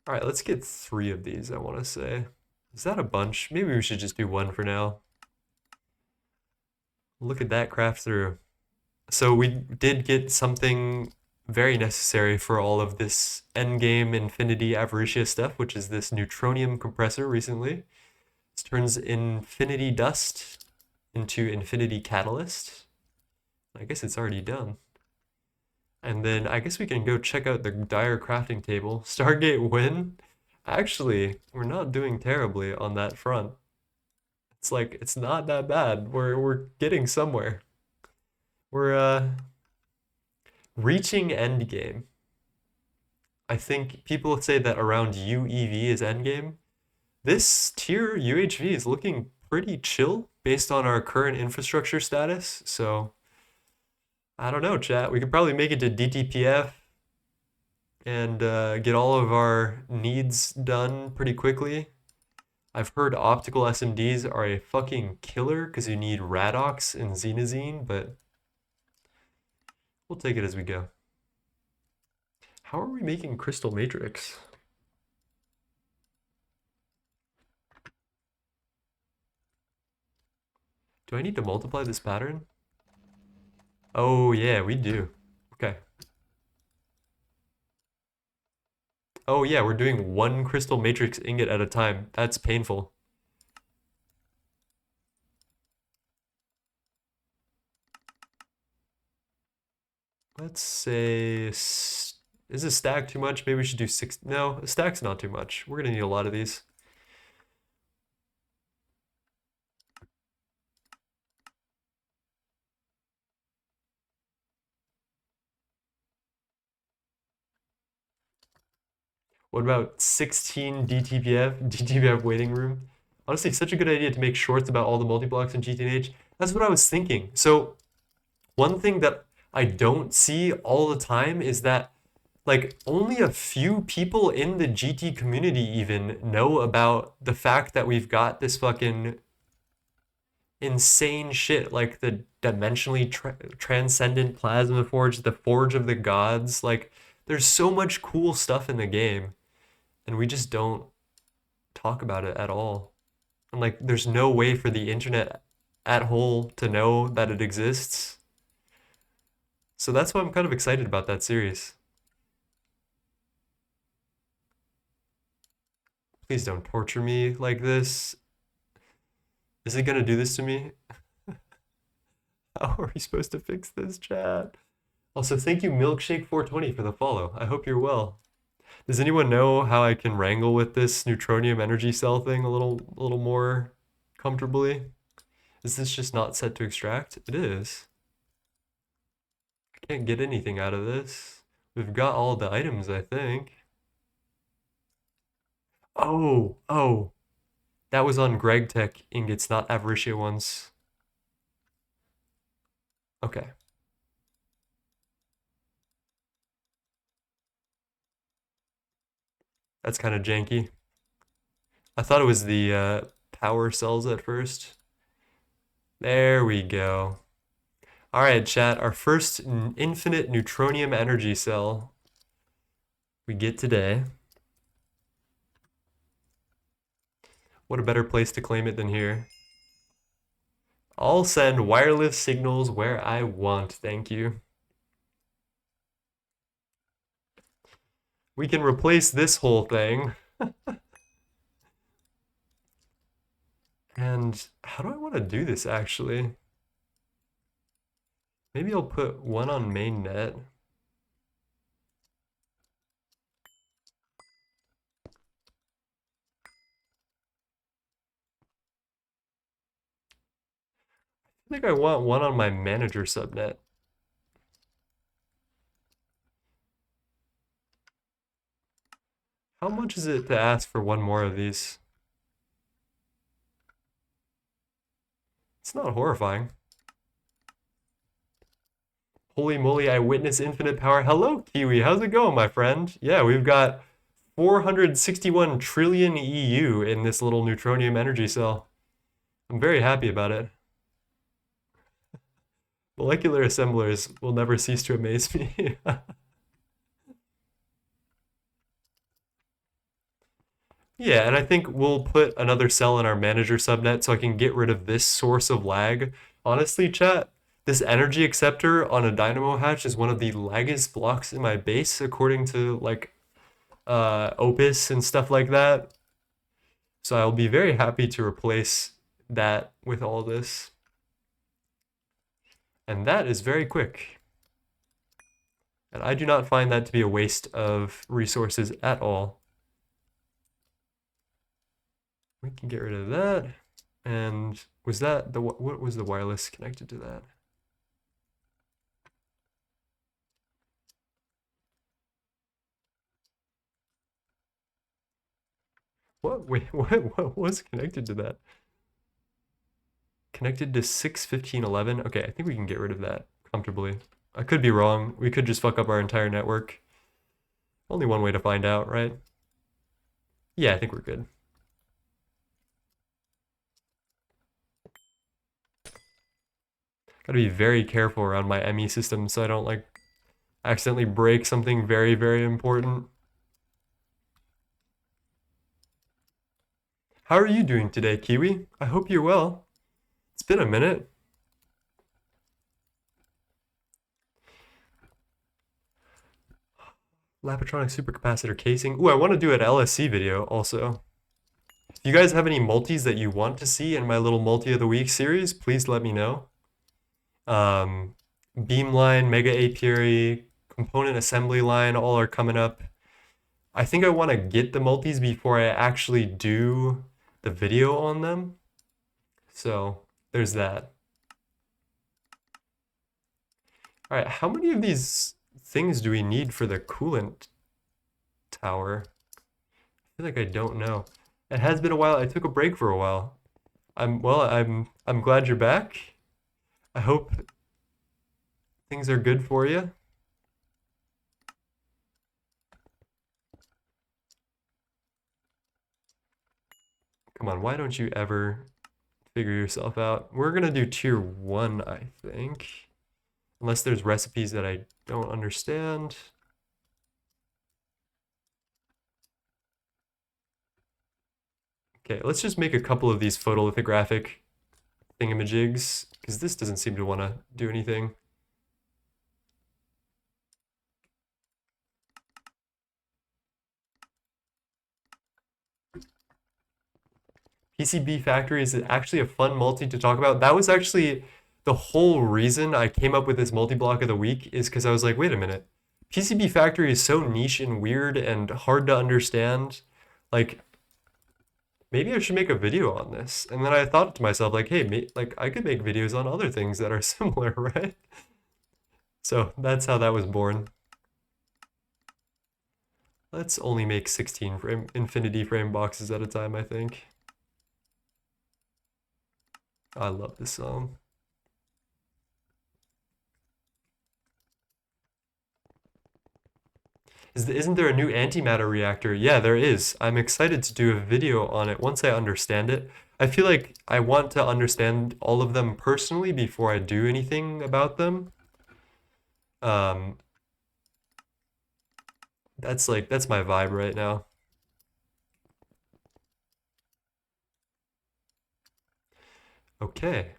All right, let's get 3 of these, I want to say. Is that a bunch? Maybe we should just do 1 for now. Look at that craft through. So we did get something very necessary for all of this endgame infinity Avaricia stuff, which is this neutronium compressor recently. This turns infinity dust into infinity catalyst. I guess it's already done. And then I guess we can go check out the dire crafting table. Stargate win? Actually, we're not doing terribly on that front. It's like, it's not that bad. We're getting somewhere. We're reaching endgame. I think people say that around UEV is endgame. This tier UHV is looking pretty chill based on our current infrastructure status. So I don't know, chat. We could probably make it to DTPF and get all of our needs done pretty quickly. I've heard optical SMDs are a fucking killer because you need Radox and Xenazine, but we'll take it as we go. How are we making crystal matrix? Do I need to multiply this pattern? Oh yeah, we do. Okay. Oh yeah, we're doing one crystal matrix ingot at a time. That's painful. Let's say, is a stack too much? Maybe we should do 6. No, a stack's not too much. We're gonna need a lot of these. What about 16 DTPF waiting room? Honestly, such a good idea to make shorts about all the multi-blocks in GTNH. That's what I was thinking. So one thing that I don't see all the time is that like only a few people in the GT community even know about the fact that we've got this fucking insane shit like the dimensionally transcendent plasma forge, the forge of the gods. Like there's so much cool stuff in the game and we just don't talk about it at all. And like there's no way for the internet at whole to know that it exists. So that's why I'm kind of excited about that series. Please don't torture me like this. Is it gonna do this to me? How are we supposed to fix this, chat? Also, thank you Milkshake420 for the follow. I hope you're well. Does anyone know how I can wrangle with this neutronium energy cell thing a little more comfortably? Is this just not set to extract? It is. I can't get anything out of this. We've got all the items, I think. Oh. That was on Gregtech ingots, not Avaricia ones. Okay. That's kind of janky. I thought it was the power cells at first. There we go. All right, chat, our first infinite neutronium energy cell we get today. What a better place to claim it than here. I'll send wireless signals where I want, thank you. We can replace this whole thing. And how do I want to do this actually? Maybe I'll put one on mainnet. I think I want one on my manager subnet. How much is it to ask for one more of these? It's not horrifying. Holy moly, I witness infinite power. Hello, Kiwi. How's it going, my friend? Yeah, we've got 461 trillion EU in this little neutronium energy cell. I'm very happy about it. Molecular assemblers will never cease to amaze me. Yeah, and I think we'll put another cell in our manager subnet so I can get rid of this source of lag. Honestly, chat, this energy acceptor on a dynamo hatch is one of the laggiest blocks in my base, according to like Opus and stuff like that. So I'll be very happy to replace that with all this. And that is very quick. And I do not find that to be a waste of resources at all. We can get rid of that. And was that the, what was the wireless connected to that? What? Wait, what was connected to that? Connected to 6.15.11. Okay, I think we can get rid of that comfortably. I could be wrong. We could just fuck up our entire network. Only one way to find out, right? Yeah, I think we're good. Gotta be very careful around my ME system so I don't like accidentally break something very, very important. How are you doing today, Kiwi? I hope you're well. It's been a minute. Lapatronic supercapacitor casing. Ooh, I want to do an LSC video also. If you guys have any multis that you want to see in my little multi of the week series, please let me know. Beamline, mega apiary, component assembly line, all are coming up. I think I want to get the multis before I actually do the video on them. So there's that. All right, how many of these things do we need for the coolant tower? I feel like I don't know. It has been a while. I took a break for a while. I'm glad you're back. I hope things are good for you. Come on, why don't you ever figure yourself out? We're gonna do tier 1, I think. Unless there's recipes that I don't understand. Okay, let's just make a couple of these photolithographic thingamajigs, because this doesn't seem to want to do anything. PCB factory is actually a fun multi to talk about. That was actually the whole reason I came up with this multi-block of the week, is because I was like, wait a minute. PCB factory is so niche and weird and hard to understand. Like, maybe I should make a video on this. And then I thought to myself, like, hey, like I could make videos on other things that are similar, right? So that's how that was born. Let's only make 16 frame infinity frame boxes at a time, I think. I love this song. Isn't there a new antimatter reactor? Yeah, there is. I'm excited to do a video on it once I understand it. I feel like I want to understand all of them personally before I do anything about them. That's my vibe right now. Okay.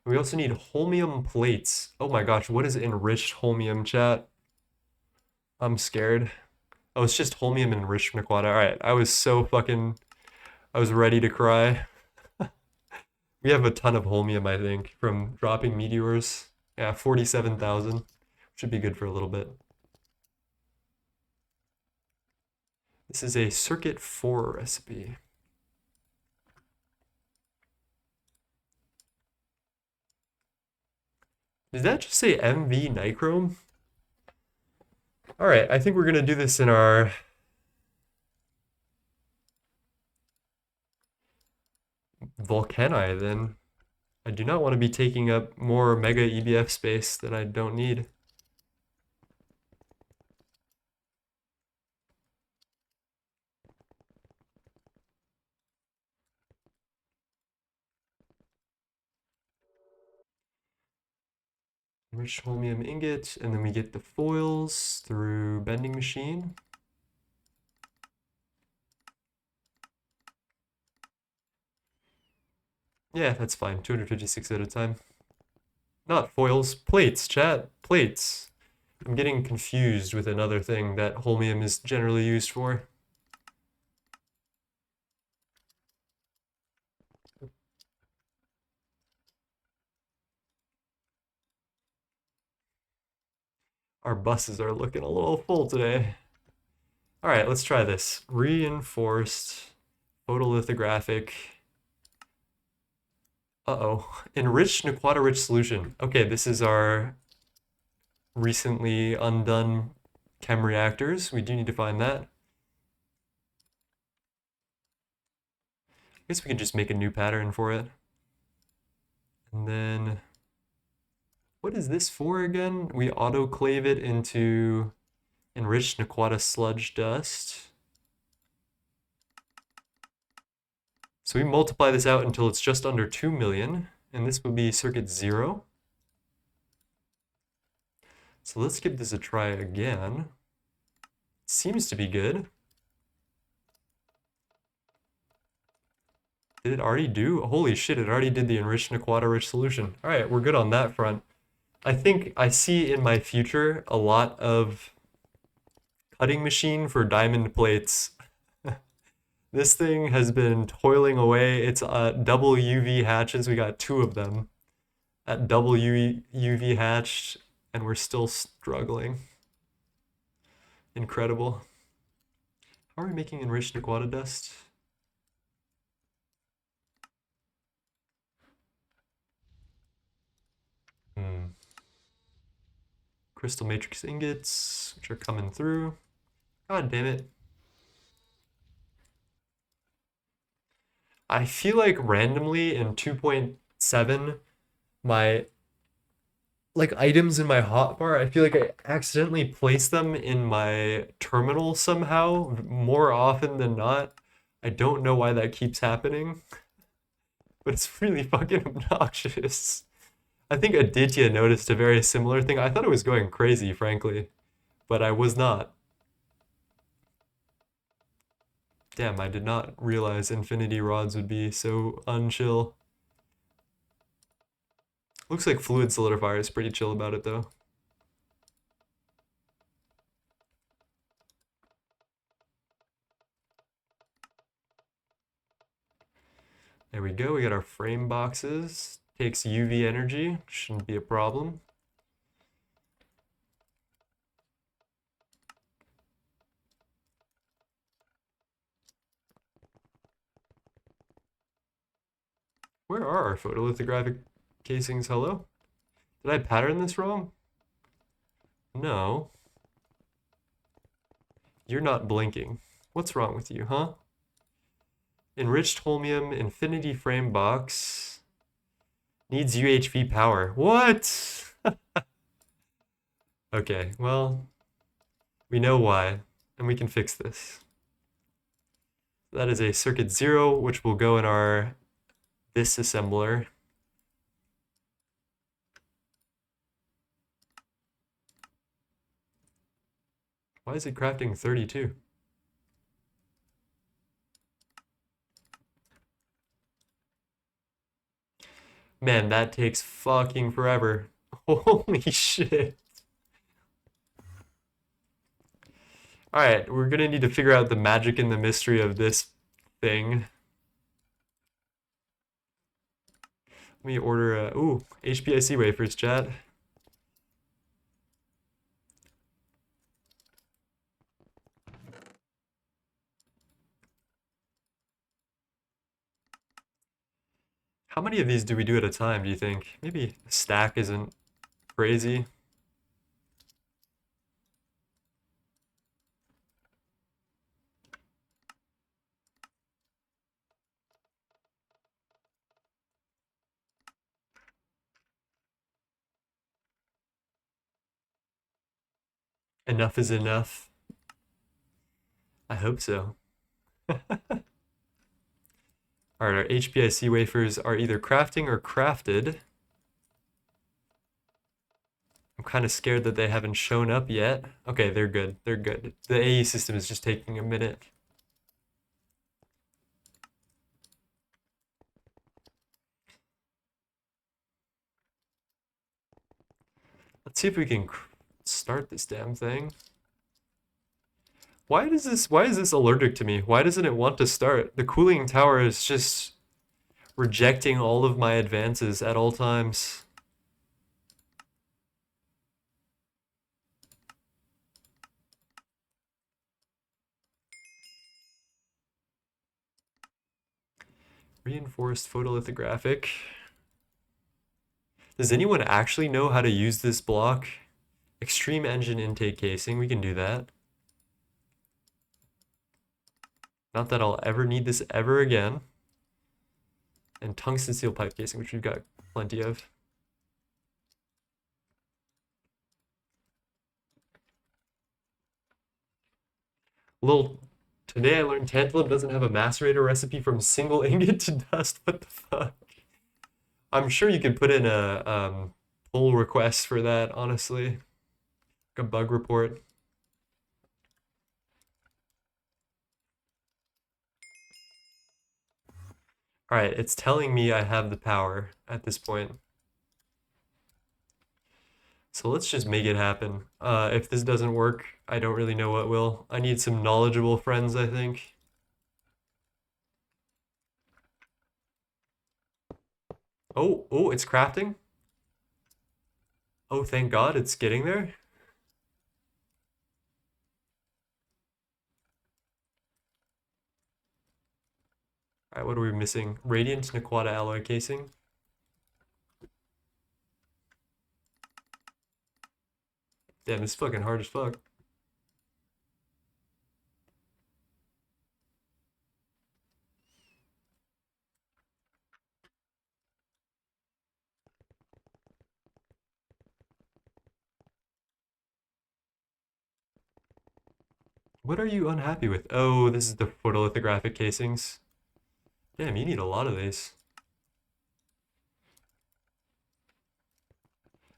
We also need holmium plates. Oh my gosh, what is enriched holmium, chat? I'm scared. Oh, it's just holmium enriched Naquata. Alright, I was ready to cry. We have a ton of holmium, I think, from dropping meteors. Yeah, 47,000. Should be good for a little bit. This is a circuit 4 recipe. Did that just say MV nichrome? Alright, I think we're gonna do this in our Volcani then. I do not want to be taking up more mega EBF space that I don't need. Enriched holmium ingot, and then we get the foils through bending machine. Yeah, that's fine. 256 at a time. Not foils, plates, chat. Plates. I'm getting confused with another thing that holmium is generally used for. Our buses are looking a little full today. All right, let's try this. Reinforced photolithographic. Uh-oh. Enriched Naquata-rich solution. Okay, this is our recently undone chem reactors. We do need to find that. guess we can just make a new pattern for it. And then, what is this for again? We autoclave it into enriched Naquata sludge dust. So we multiply this out until it's just under 2 million, and this would be circuit 0. So let's give this a try again. Seems to be good. Did it already do? Holy shit, it already did the enriched Naquata rich solution. All right, we're good on that front. I think I see in my future a lot of cutting machine for diamond plates. This thing has been toiling away. It's double UV hatches. We got 2 of them at double UV hatched, and we're still struggling. Incredible. How are we making enriched Naquata dust? Crystal matrix ingots, which are coming through. God damn it. I feel like randomly in 2.7, my items in my hotbar, I feel like I accidentally place them in my terminal somehow more often than not. I don't know why that keeps happening, but it's really fucking obnoxious. I think Aditya noticed a very similar thing. I thought it was going crazy, frankly, but I was not. Damn, I did not realize infinity rods would be so unchill. Looks like fluid solidifier is pretty chill about it though. There we go, we got our frame boxes. Takes UV energy, shouldn't be a problem. Where are our photolithographic casings? Hello? Did I pattern this wrong? No. You're not blinking. What's wrong with you, huh? Enriched holmium infinity frame box. Needs UHV power. What? Okay, well, we know why, and we can fix this. That is a circuit 0, which will go in our disassembler. Why is it crafting 32? Man, that takes fucking forever. Holy shit. Alright, we're gonna need to figure out the magic and the mystery of this thing. Let me order ooh, HPIC wafers, chat. How many of these do we do at a time, do you think? Maybe a stack isn't crazy. Enough is enough. I hope so. Alright, our HPIC wafers are either crafting or crafted. I'm kind of scared that they haven't shown up yet. Okay, they're good. They're good. The AE system is just taking a minute. Let's see if we can start this damn thing. Why is this allergic to me? Why doesn't it want to start? The cooling tower is just rejecting all of my advances at all times. Reinforced photolithographic. Does anyone actually know how to use this block? Extreme engine intake casing, we can do that. Not that I'll ever need this ever again. and tungsten steel pipe casing, which we've got plenty of. Today I learned tantalum doesn't have a macerator recipe from single ingot to dust. What the fuck? I'm sure you could put in a pull request for that, honestly. Like a bug report. All right, it's telling me I have the power at this point. So let's just make it happen. If this doesn't work, I don't really know what will. I need some knowledgeable friends, I think. Oh, it's crafting. Oh, thank God, it's getting there. All right, what are we missing? Radiant Naquata alloy casing. Damn, it's fucking hard as fuck. What are you unhappy with? Oh, this is the photolithographic casings. Damn, you need a lot of these.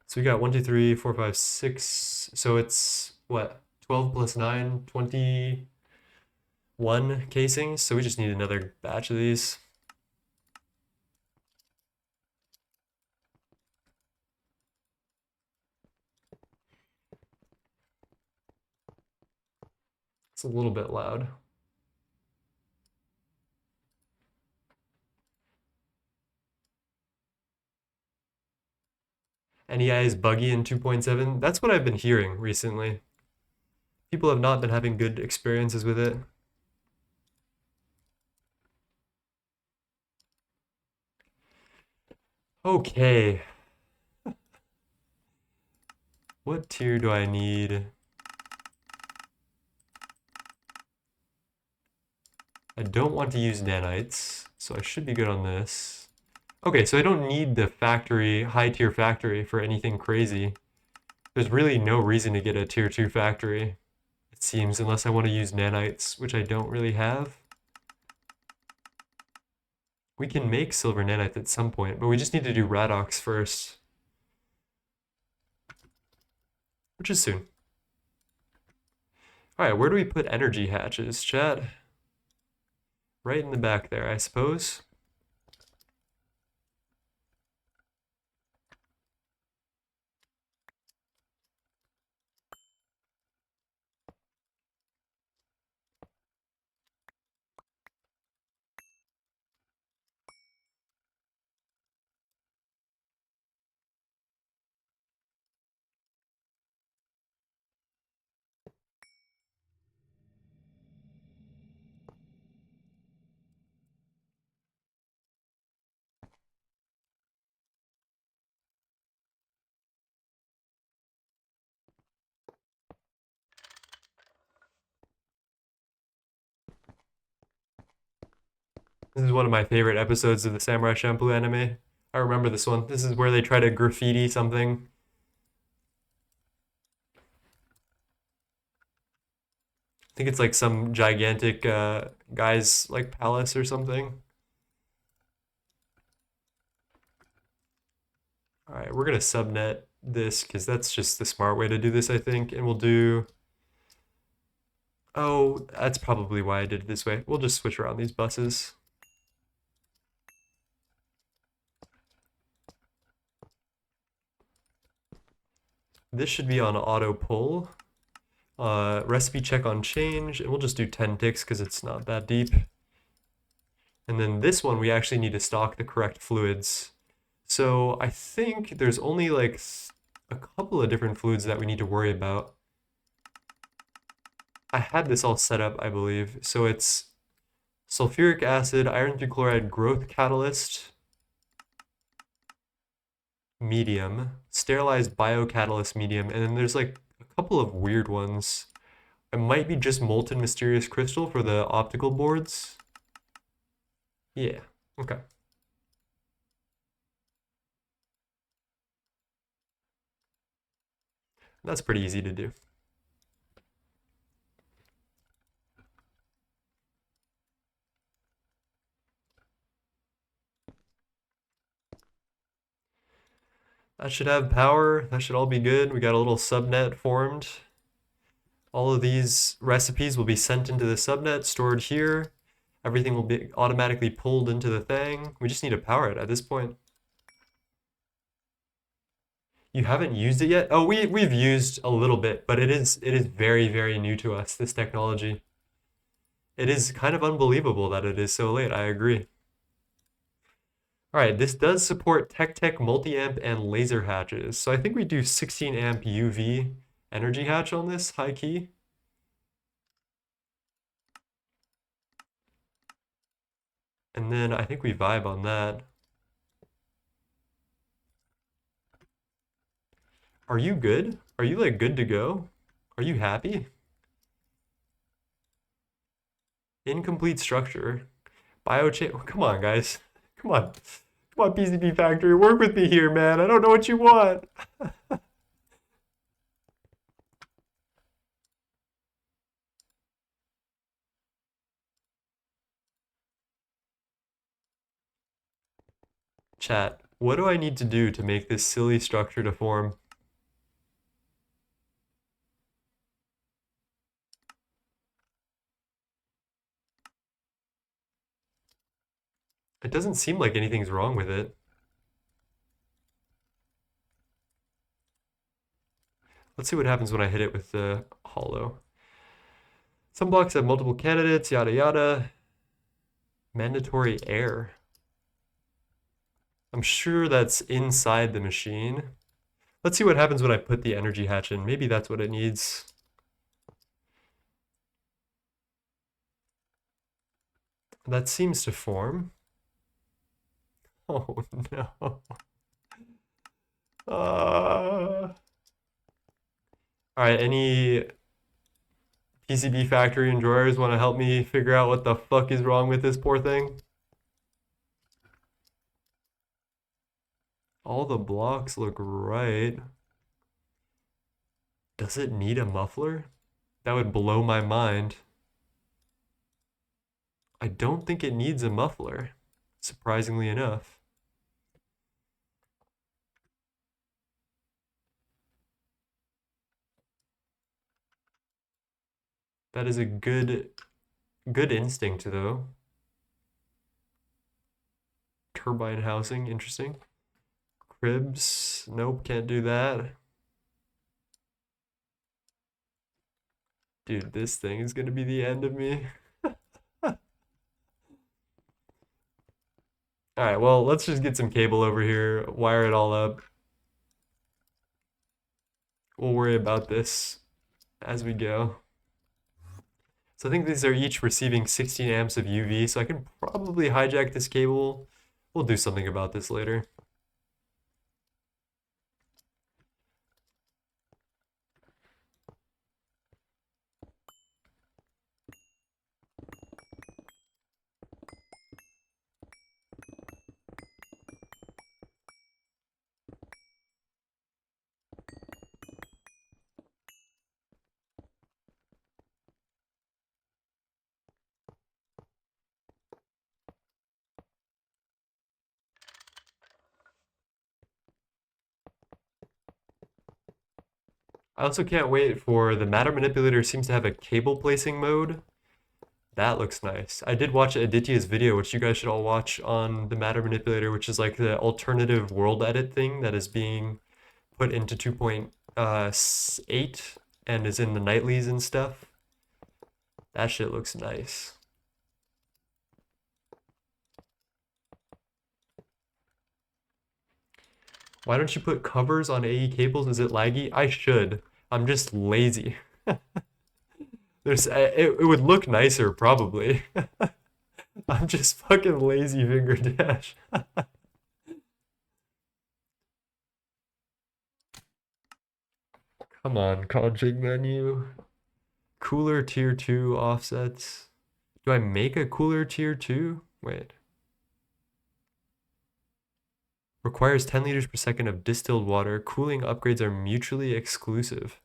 So we got 1, 2, 3, 4, 5, 6. So it's what? 12 plus 9, 21 casings. So we just need another batch of these. It's a little bit loud. NEI is buggy in 2.7. That's what I've been hearing recently. People have not been having good experiences with it. Okay. What tier do I need? I don't want to use nanites, so I should be good on this. Okay, so I don't need the factory, high tier factory for anything crazy. There's really no reason to get a tier 2 factory, it seems, unless I want to use nanites, which I don't really have. We can make silver nanites at some point, but we just need to do radox first. Which is soon. Alright, where do we put energy hatches, chat? Right in the back there, I suppose. This is one of my favorite episodes of the Samurai Champloo anime. I remember this one. This is where they try to graffiti something. I think it's like some gigantic guy's like palace or something. All right, we're gonna subnet this because that's just the smart way to do this, I think. And we'll do, oh, that's probably why I did it this way. We'll just switch around these buses. This should be on auto pull. Recipe check on change, and we'll just do 10 ticks because it's not that deep. And then this one, we actually need to stock the correct fluids. So I think there's only like a couple of different fluids that we need to worry about. I had this all set up, I believe. So it's sulfuric acid, iron 3 chloride growth catalyst, medium, sterilized biocatalyst medium, and then there's like a couple of weird ones. It might be just molten mysterious crystal for the optical boards. Yeah, okay. That's pretty easy to do. That should have power. That should all be good. We got a little subnet formed. All of these recipes will be sent into the subnet, stored here. Everything will be automatically pulled into the thing. We just need to power it at this point. You haven't used it yet? Oh, we've used a little bit, but it is very, very new to us, this technology. It is kind of unbelievable that it is so late, I agree. All right, this does support Tech multi-amp and laser hatches. So I think we do 16 amp UV energy hatch on this, high key. And then I think we vibe on that. Are you good? Are you like good to go? Are you happy? Incomplete structure. Biochain. Come on, guys. Come on. Come on, PCB factory. Work with me here, man. I don't know what you want. Chat, what do I need to do to make this silly structure to form? It doesn't seem like anything's wrong with it. Let's see what happens when I hit it with the hollow. Some blocks have multiple candidates, yada yada. Mandatory air. I'm sure that's inside the machine. Let's see what happens when I put the energy hatch in. Maybe that's what it needs. That seems to form. Oh no. All right, any PCB factory enjoyers want to help me figure out what the fuck is wrong with this poor thing? All the blocks look right. Does it need a muffler? That would blow my mind. I don't think it needs a muffler, surprisingly enough. That is a good instinct though. Turbine housing, interesting. Cribs, nope, can't do that. Dude, this thing is gonna be the end of me. All right, well, let's just get some cable over here, wire it all up. We'll worry about this as we go. So I think these are each receiving 16 amps of UV, so I can probably hijack this cable. We'll do something about this later. I also can't wait for the matter manipulator seems to have a cable placing mode. That looks nice. I did watch Aditya's video, which you guys should all watch on the matter manipulator, which is like the alternative world edit thing that is being put into 2.8 and is in the nightlies and stuff. That shit looks nice. Why don't you put covers on AE cables? Is it laggy? I should. I'm just lazy. It would look nicer probably. I'm just fucking lazy finger dash. Come on, config menu. Cooler tier 2 offsets. Do I make a cooler tier 2? Wait. Requires 10 liters per second of distilled water. Cooling upgrades are mutually exclusive.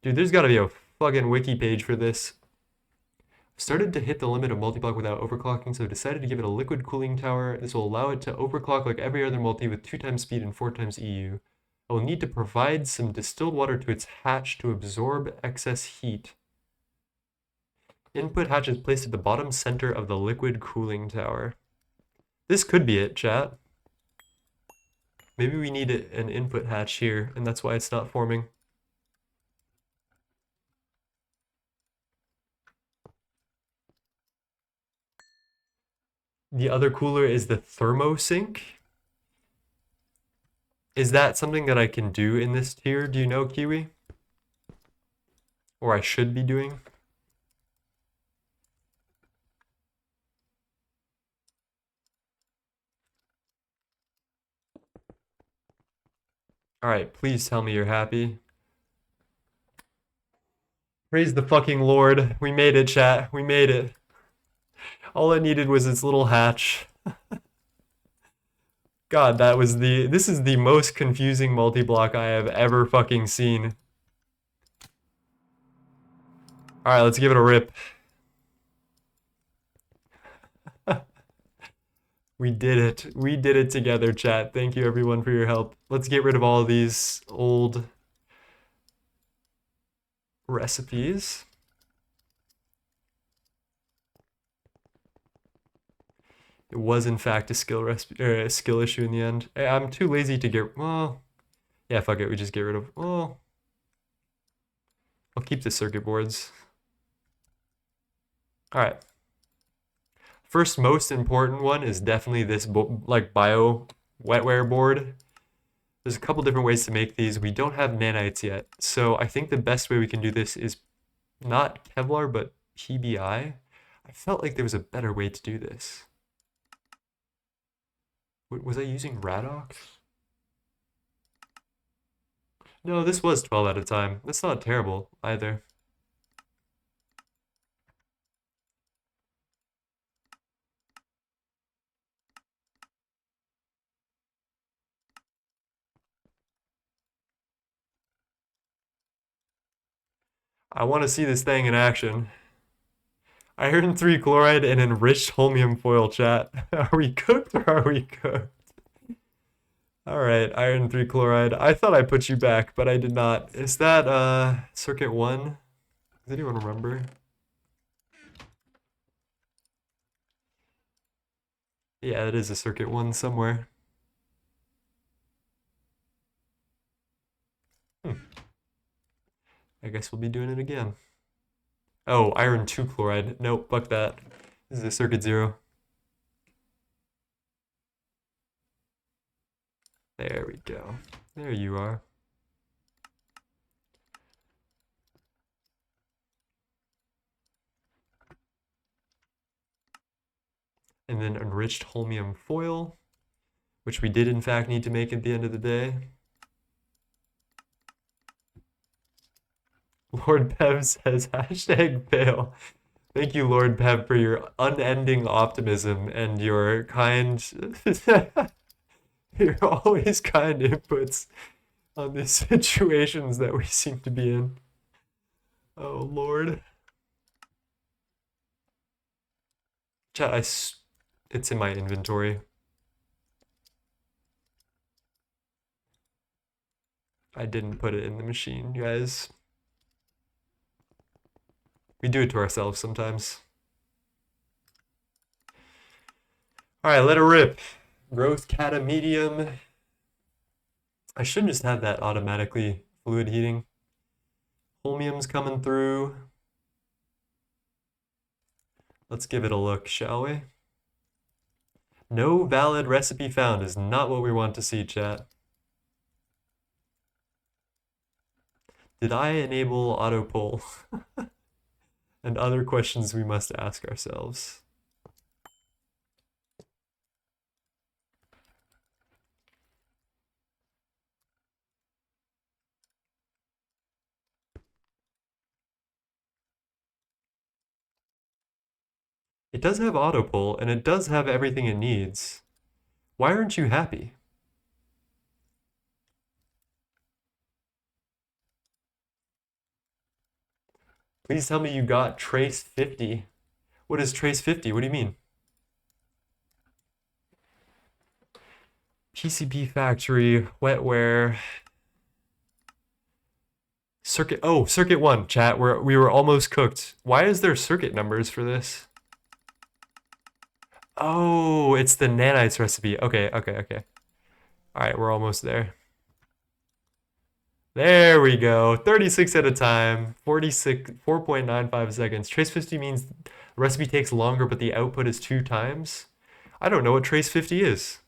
Dude, there's gotta be a fucking wiki page for this. Started to hit the limit of multi-block without overclocking, so decided to give it a liquid cooling tower. This will allow it to overclock like every other multi with 2 times speed and 4 times EU. I will need to provide some distilled water to its hatch to absorb excess heat. Input hatch is placed at the bottom center of the liquid cooling tower. This could be it, chat. Maybe we need an input hatch here, and that's why it's not forming. The other cooler is the thermosync. Is that something that I can do in this tier? Do you know, Kiwi? Or I should be doing? Alright, please tell me you're happy. Praise the fucking Lord. We made it, chat. We made it. All I needed was its little hatch. God, this is the most confusing multi-block I have ever fucking seen. Alright, let's give it a rip. We did it. We did it together, chat. Thank you everyone for your help. Let's get rid of all of these old recipes. It was in fact a skill issue in the end. I'm too lazy to get, well, yeah, fuck it, we just get rid of, well, I'll keep the circuit boards. All right. First most important one is definitely this like bio wetware board. There's a couple different ways to make these. We don't have nanites yet. So I think the best way we can do this is not Kevlar, but PBI. I felt like there was a better way to do this. Was I using Radox? No, this was 12 at a time. That's not terrible either. I want to see this thing in action. Iron 3 chloride and enriched holmium foil, chat. Are we cooked or are we cooked? Alright, iron 3 chloride. I thought I put you back, but I did not. Is that circuit 1? Does anyone remember? Yeah, it is a circuit 1 somewhere. I guess we'll be doing it again. Oh, iron 2 chloride. Nope, fuck that. This is a circuit 0. There we go. There you are. And then enriched holmium foil, which we did in fact need to make at the end of the day. Lord Pev says, hashtag fail. Thank you, Lord Pev, for your unending optimism and your kind, your always kind inputs on the situations that we seem to be in. Oh, Lord. Chat, it's in my inventory. I didn't put it in the machine, guys. We do it to ourselves sometimes. Alright, let it rip. Growth cata medium. I should just have that automatically fluid heating. Holmium's coming through. Let's give it a look, shall we? No valid recipe found is not what we want to see, chat. Did I enable auto poll? And other questions we must ask ourselves. It does have auto poll, and it does have everything it needs. Why aren't you happy? Please tell me you got trace 50. What is trace 50? What do you mean? PCB factory, wetware, circuit. Oh, circuit 1, chat. We were almost cooked. Why is there circuit numbers for this? Oh, it's the nanites recipe. Okay. All right, we're almost there. There we go. 36 at a time. 46, 4.95 seconds. Trace 50 means the recipe takes longer, but the output is 2 times. I don't know what trace 50 is.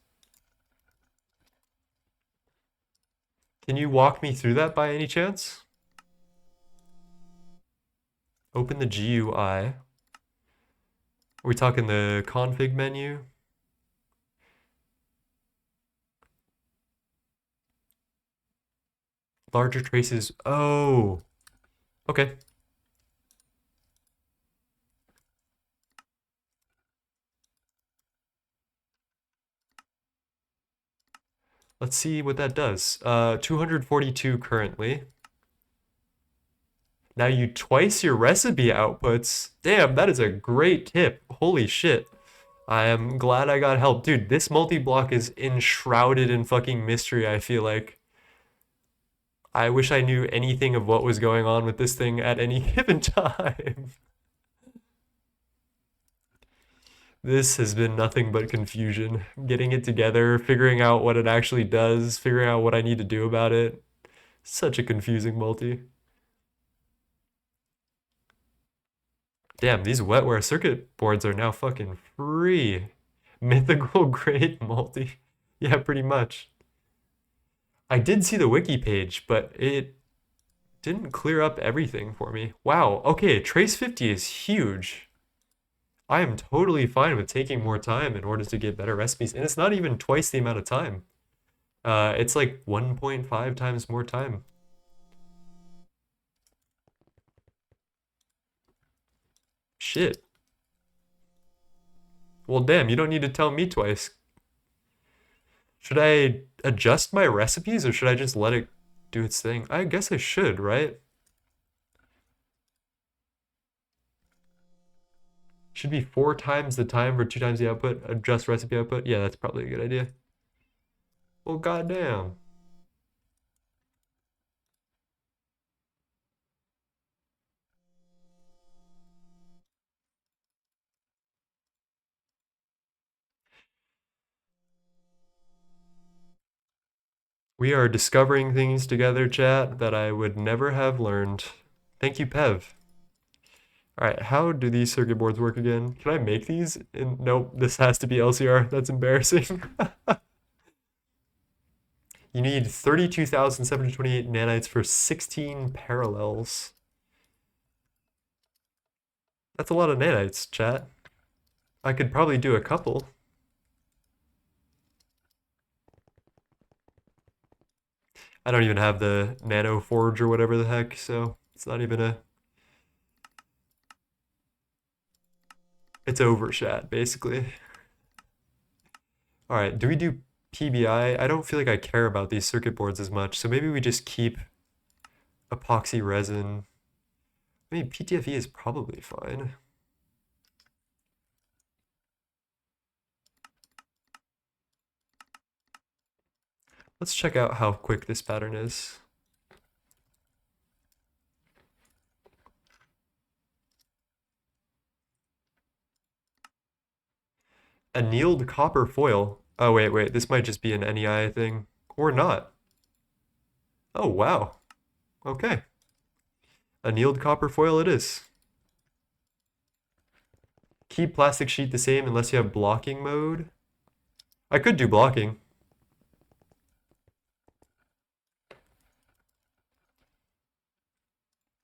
Can you walk me through that by any chance? Open the GUI. Are we talking the config menu? Larger traces. Oh, okay. Let's see what that does. 242 currently. Now you twice your recipe outputs. Damn, that is a great tip. Holy shit. I am glad I got help. Dude, this multi-block is enshrouded in fucking mystery, I feel like. I wish I knew anything of what was going on with this thing at any given time. This has been nothing but confusion. Getting it together, figuring out what it actually does, figuring out what I need to do about it. Such a confusing multi. Damn, these wetware circuit boards are now fucking free. Mythical grade multi. Yeah, pretty much. I did see the wiki page, but it didn't clear up everything for me. Wow, okay, trace 50 is huge. I am totally fine with taking more time in order to get better recipes, and it's not even twice the amount of time. It's like 1.5 times more time. Shit. Well, damn, you don't need to tell me twice. Should I adjust my recipes or should I just let it do its thing? I guess I should, right? Should be 4 times the time for 2 times the output. Adjust recipe output. Yeah, that's probably a good idea. Well, goddamn. We are discovering things together, chat, that I would never have learned. Thank you, Pev. All right, how do these circuit boards work again? Can I make these? Nope, this has to be LCR. That's embarrassing. You need 32,728 nanites for 16 parallels. That's a lot of nanites, chat. I could probably do a couple. I don't even have the nano forge or whatever the heck, so it's not even a... It's over, chat, basically. All right, do we do PBI? I don't feel like I care about these circuit boards as much, so maybe we just keep epoxy resin. I mean, PTFE is probably fine. Let's check out how quick this pattern is. Annealed copper foil. Oh, wait, this might just be an NEI thing. Or not. Oh, wow. Okay. Annealed copper foil it is. Keep plastic sheet the same unless you have blocking mode. I could do blocking.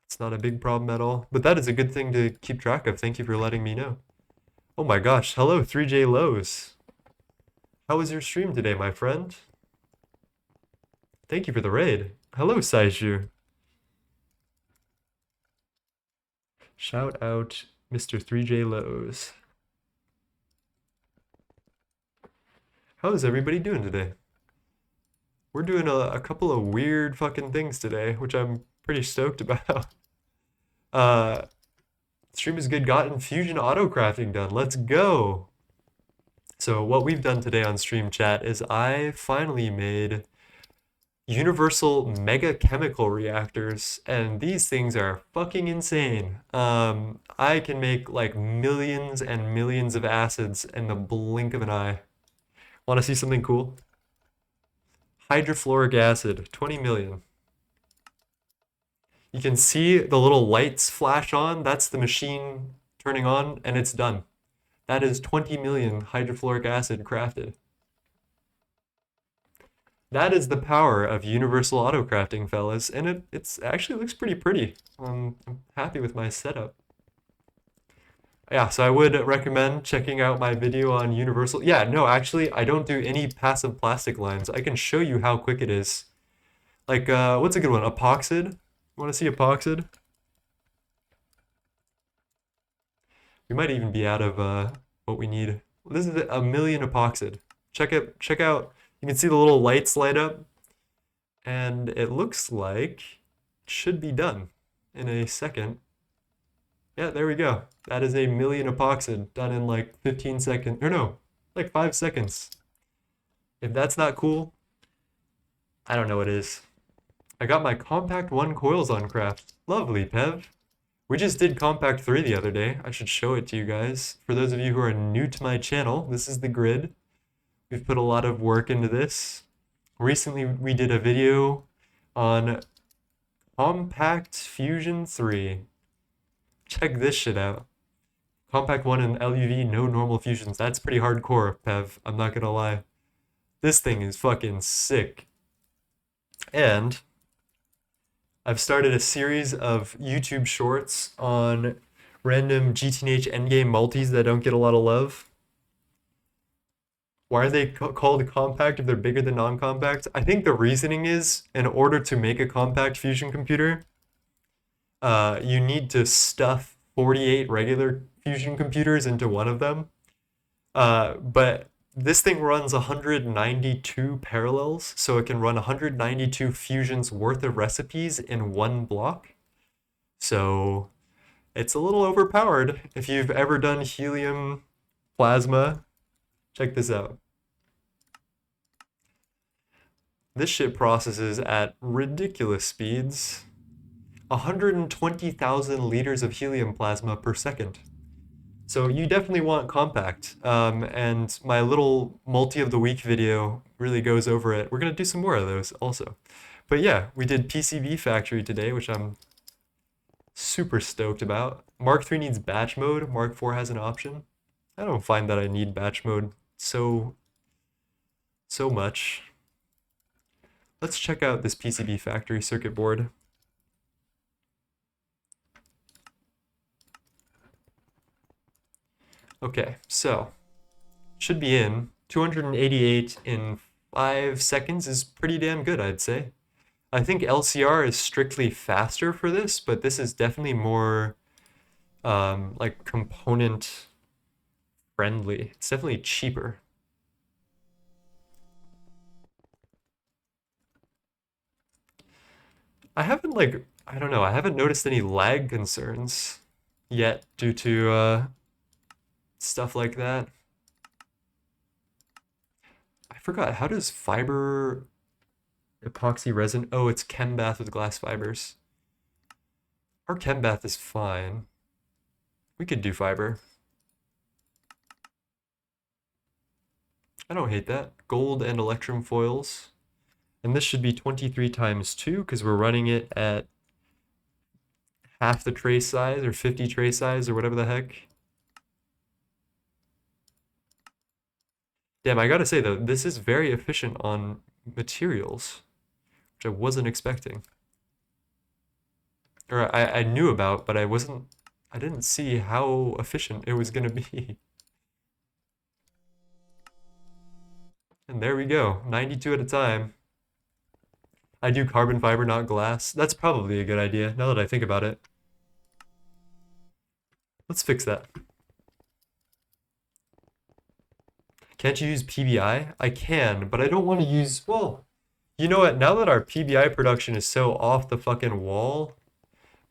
It's not a big problem at all. But that is a good thing to keep track of. Thank you for letting me know. Oh my gosh. Hello, 3J Lowe's. How was your stream today, my friend? Thank you for the raid. Hello, Saiju. Shout out Mr. 3J Lowe's. How is everybody doing today? We're doing a couple of weird fucking things today, which I'm pretty stoked about. Stream is good, gotten fusion auto crafting done. Let's go. So what we've done today on stream chat is I finally made universal mega chemical reactors, and these things are fucking insane. I can make like millions and millions of acids in the blink of an eye. Want to see something cool? Hydrofluoric acid, 20 million. You can see the little lights flash on. That's the machine turning on, and it's done. That is 20 million hydrofluoric acid crafted. That is the power of universal auto crafting, fellas, and it actually looks pretty pretty. I'm happy with my setup. Yeah, so I would recommend checking out my video on universal. Yeah, no, actually, I don't do any passive plastic lines. I can show you how quick it is. Like, what's a good one? Epoxid? Want to see epoxid? We might even be out of what we need. This is a million epoxid. Check out. You can see the little lights light up, and it looks like it should be done in a second. Yeah, there we go. That is a million epoxid done in like 15 seconds. Or no, like 5 seconds. If that's not cool, I don't know what is. I got my Compact 1 coils on craft. Lovely, Pev. We just did Compact 3 the other day. I should show it to you guys. For those of you who are new to my channel, this is the grid. We've put a lot of work into this. Recently, we did a video on Compact Fusion 3. Check this shit out. Compact 1 and LUV, no normal fusions. That's pretty hardcore, Pev. I'm not gonna lie. This thing is fucking sick. And I've started a series of YouTube shorts on random GTNH endgame multis that don't get a lot of love. Why are they called compact if they're bigger than non-compact? I think the reasoning is, in order to make a compact fusion computer, you need to stuff 48 regular fusion computers into one of them. But this thing runs 192 parallels, so it can run 192 fusions worth of recipes in one block. So it's a little overpowered. If you've ever done helium plasma, check this out. This shit processes at ridiculous speeds. 120,000 liters of helium plasma per second. So you definitely want compact. And my little multi of the week video really goes over it. We're gonna do some more of those also. But yeah, we did PCB factory today, which I'm super stoked about. Mark III needs batch mode. Mark IV has an option. I don't find that I need batch mode so much. Let's check out this PCB factory circuit board. Okay, so should be in 288 in 5 seconds is pretty damn good, I'd say. I think LCR is strictly faster for this, but this is definitely more like component friendly. It's definitely cheaper. I haven't I don't know, I haven't noticed any lag concerns yet due to stuff like that. I forgot, how does fiber epoxy resin? Oh, it's chem bath with glass fibers. Our chem bath is fine. We could do fiber. I don't hate that. Gold and electrum foils. And this should be 23 times 2 because we're running it at half the tray size or 50 tray size or whatever the heck. Damn, I gotta say though, this is very efficient on materials, which I wasn't expecting. Or I knew about, but I didn't see how efficient it was gonna be. And there we go, 92 at a time. I do carbon fiber, not glass. That's probably a good idea, now that I think about it. Let's fix that. Can't you use PBI? I can, but I don't want to use, well, you know what? Now that our PBI production is so off the fucking wall,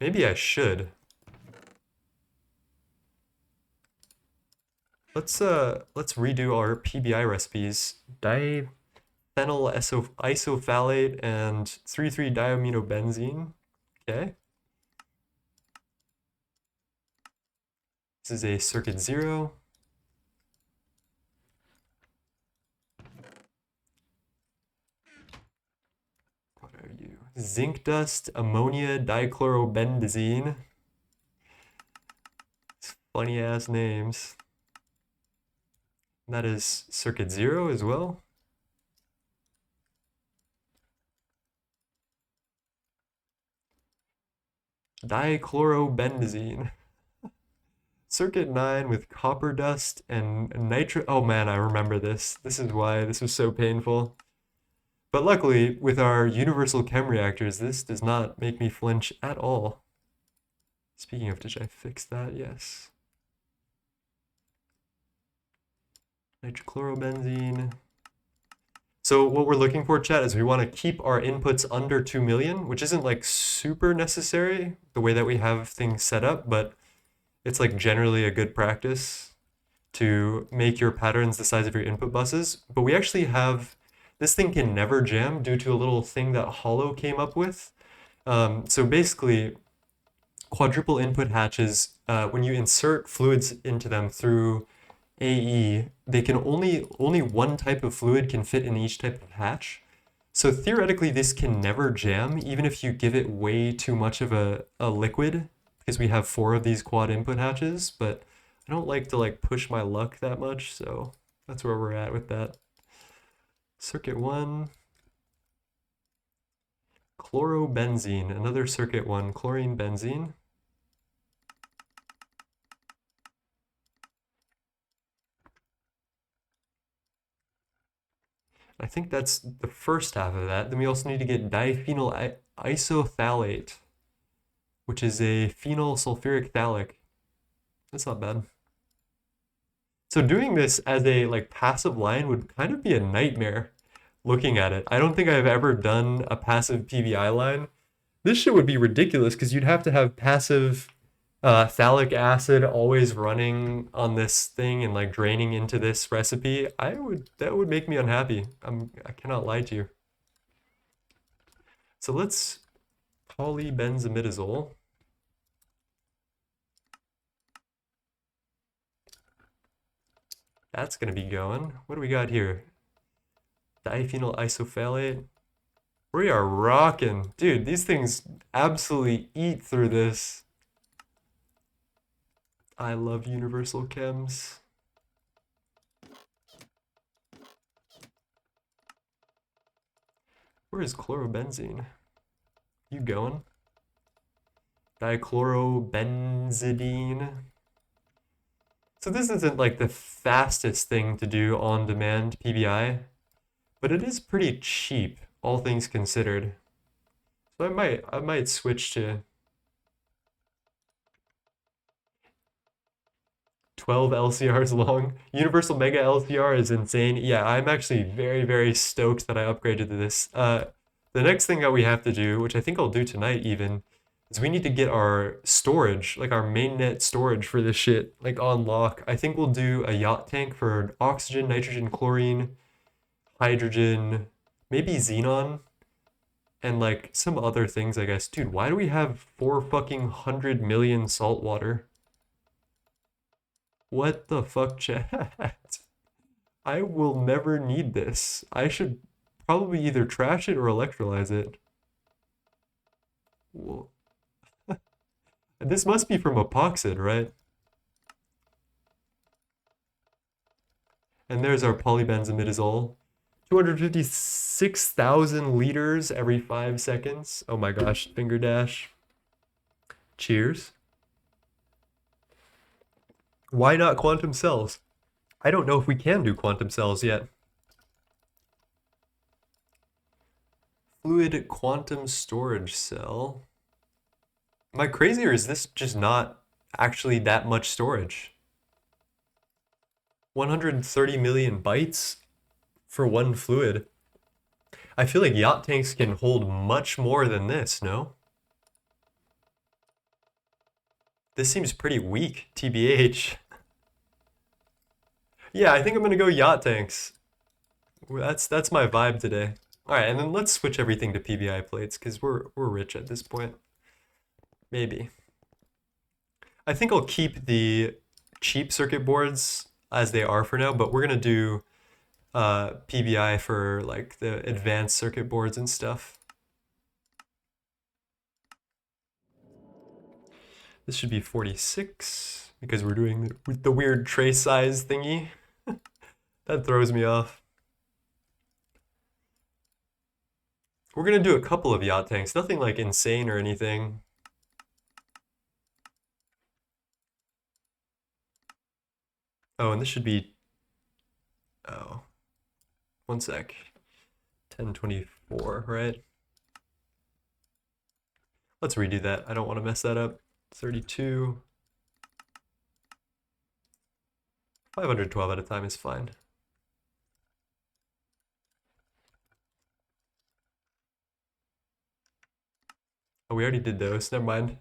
maybe I should. let's redo our PBI recipes. Diphenyl isophthalate and 3,3-diaminobenzene. Okay. This is a circuit 0. What are you? Zinc dust, ammonia dichlorobenzene. Funny ass names. And that is circuit 0 as well. Dichlorobenzene. Circuit 9 with copper dust and nitro. Oh man, I remember this. This is why this was so painful. But luckily, with our universal chem reactors, this does not make me flinch at all. Speaking of, did I fix that? Yes. Nitrochlorobenzene. So what we're looking for, chat, is we want to keep our inputs under 2 million, which isn't like super necessary the way that we have things set up, but it's like generally a good practice to make your patterns the size of your input buses. But we actually have, this thing can never jam due to a little thing that Hollow came up with. So basically, quadruple input hatches, when you insert fluids into them through AE, they can only one type of fluid can fit in each type of hatch. So theoretically, this can never jam, even if you give it way too much of a liquid, because we have 4 of these quad input hatches, but I don't like to like push my luck that much, so that's where we're at with that. Circuit 1. Chlorobenzene, another circuit 1, chlorine benzene. I think that's the first half of that. Then we also need to get diphenyl isophthalate, which is a phenyl sulfuric phthalic. That's not bad. So doing this as a like passive line would kind of be a nightmare looking at it. I don't think I've ever done a passive PBI line. This shit would be ridiculous because you'd have to have passive phthalic acid always running on this thing and like draining into this recipe. That would make me unhappy. I cannot lie to you. So let's polybenzimidazole. That's gonna be going. What do we got here? Diphenyl isophthalate. We are rocking. Dude, these things absolutely eat through this. I love universal chems. Where is chlorobenzene? You going? Dichlorobenzidine. So this isn't like the fastest thing to do on demand PBI, but it is pretty cheap, all things considered. So I might switch to 12 LCRs long. Universal Mega LCR is insane. Yeah, I'm actually very, very stoked that I upgraded to this. The next thing that we have to do, which I think I'll do tonight even, is we need to get our storage, like our mainnet storage for this shit, like on lock. I think we'll do a yacht tank for oxygen, nitrogen, chlorine, hydrogen, maybe xenon, and like some other things, I guess. Dude, why do we have 400 million salt water? What the fuck, chat? I will never need this. I should probably either trash it or electrolyze it. Whoa. This must be from epoxid, right? And there's our polybenzimidazole. 256,000 liters every 5 seconds. Oh my gosh, finger dash. Cheers. Why not quantum cells? I don't know if we can do quantum cells yet. Fluid quantum storage cell. Am I crazy, or is this just not actually that much storage? 130 million bytes for one fluid. I feel like yacht tanks can hold much more than this, no? This seems pretty weak, TBH. Yeah, I think I'm gonna go yacht tanks. That's my vibe today. All right, and then let's switch everything to PBI plates because we're rich at this point. Maybe. I think I'll keep the cheap circuit boards as they are for now, but we're gonna do PBI for like the advanced circuit boards and stuff. This should be 46 because we're doing the weird trace size thingy. That throws me off. We're gonna do a couple of yacht tanks, nothing like insane or anything. Oh, and this should be, oh, one sec. 1024, right? Let's redo that. I don't want to mess that up. 32. 512 at a time is fine. Oh, we already did those. Never mind.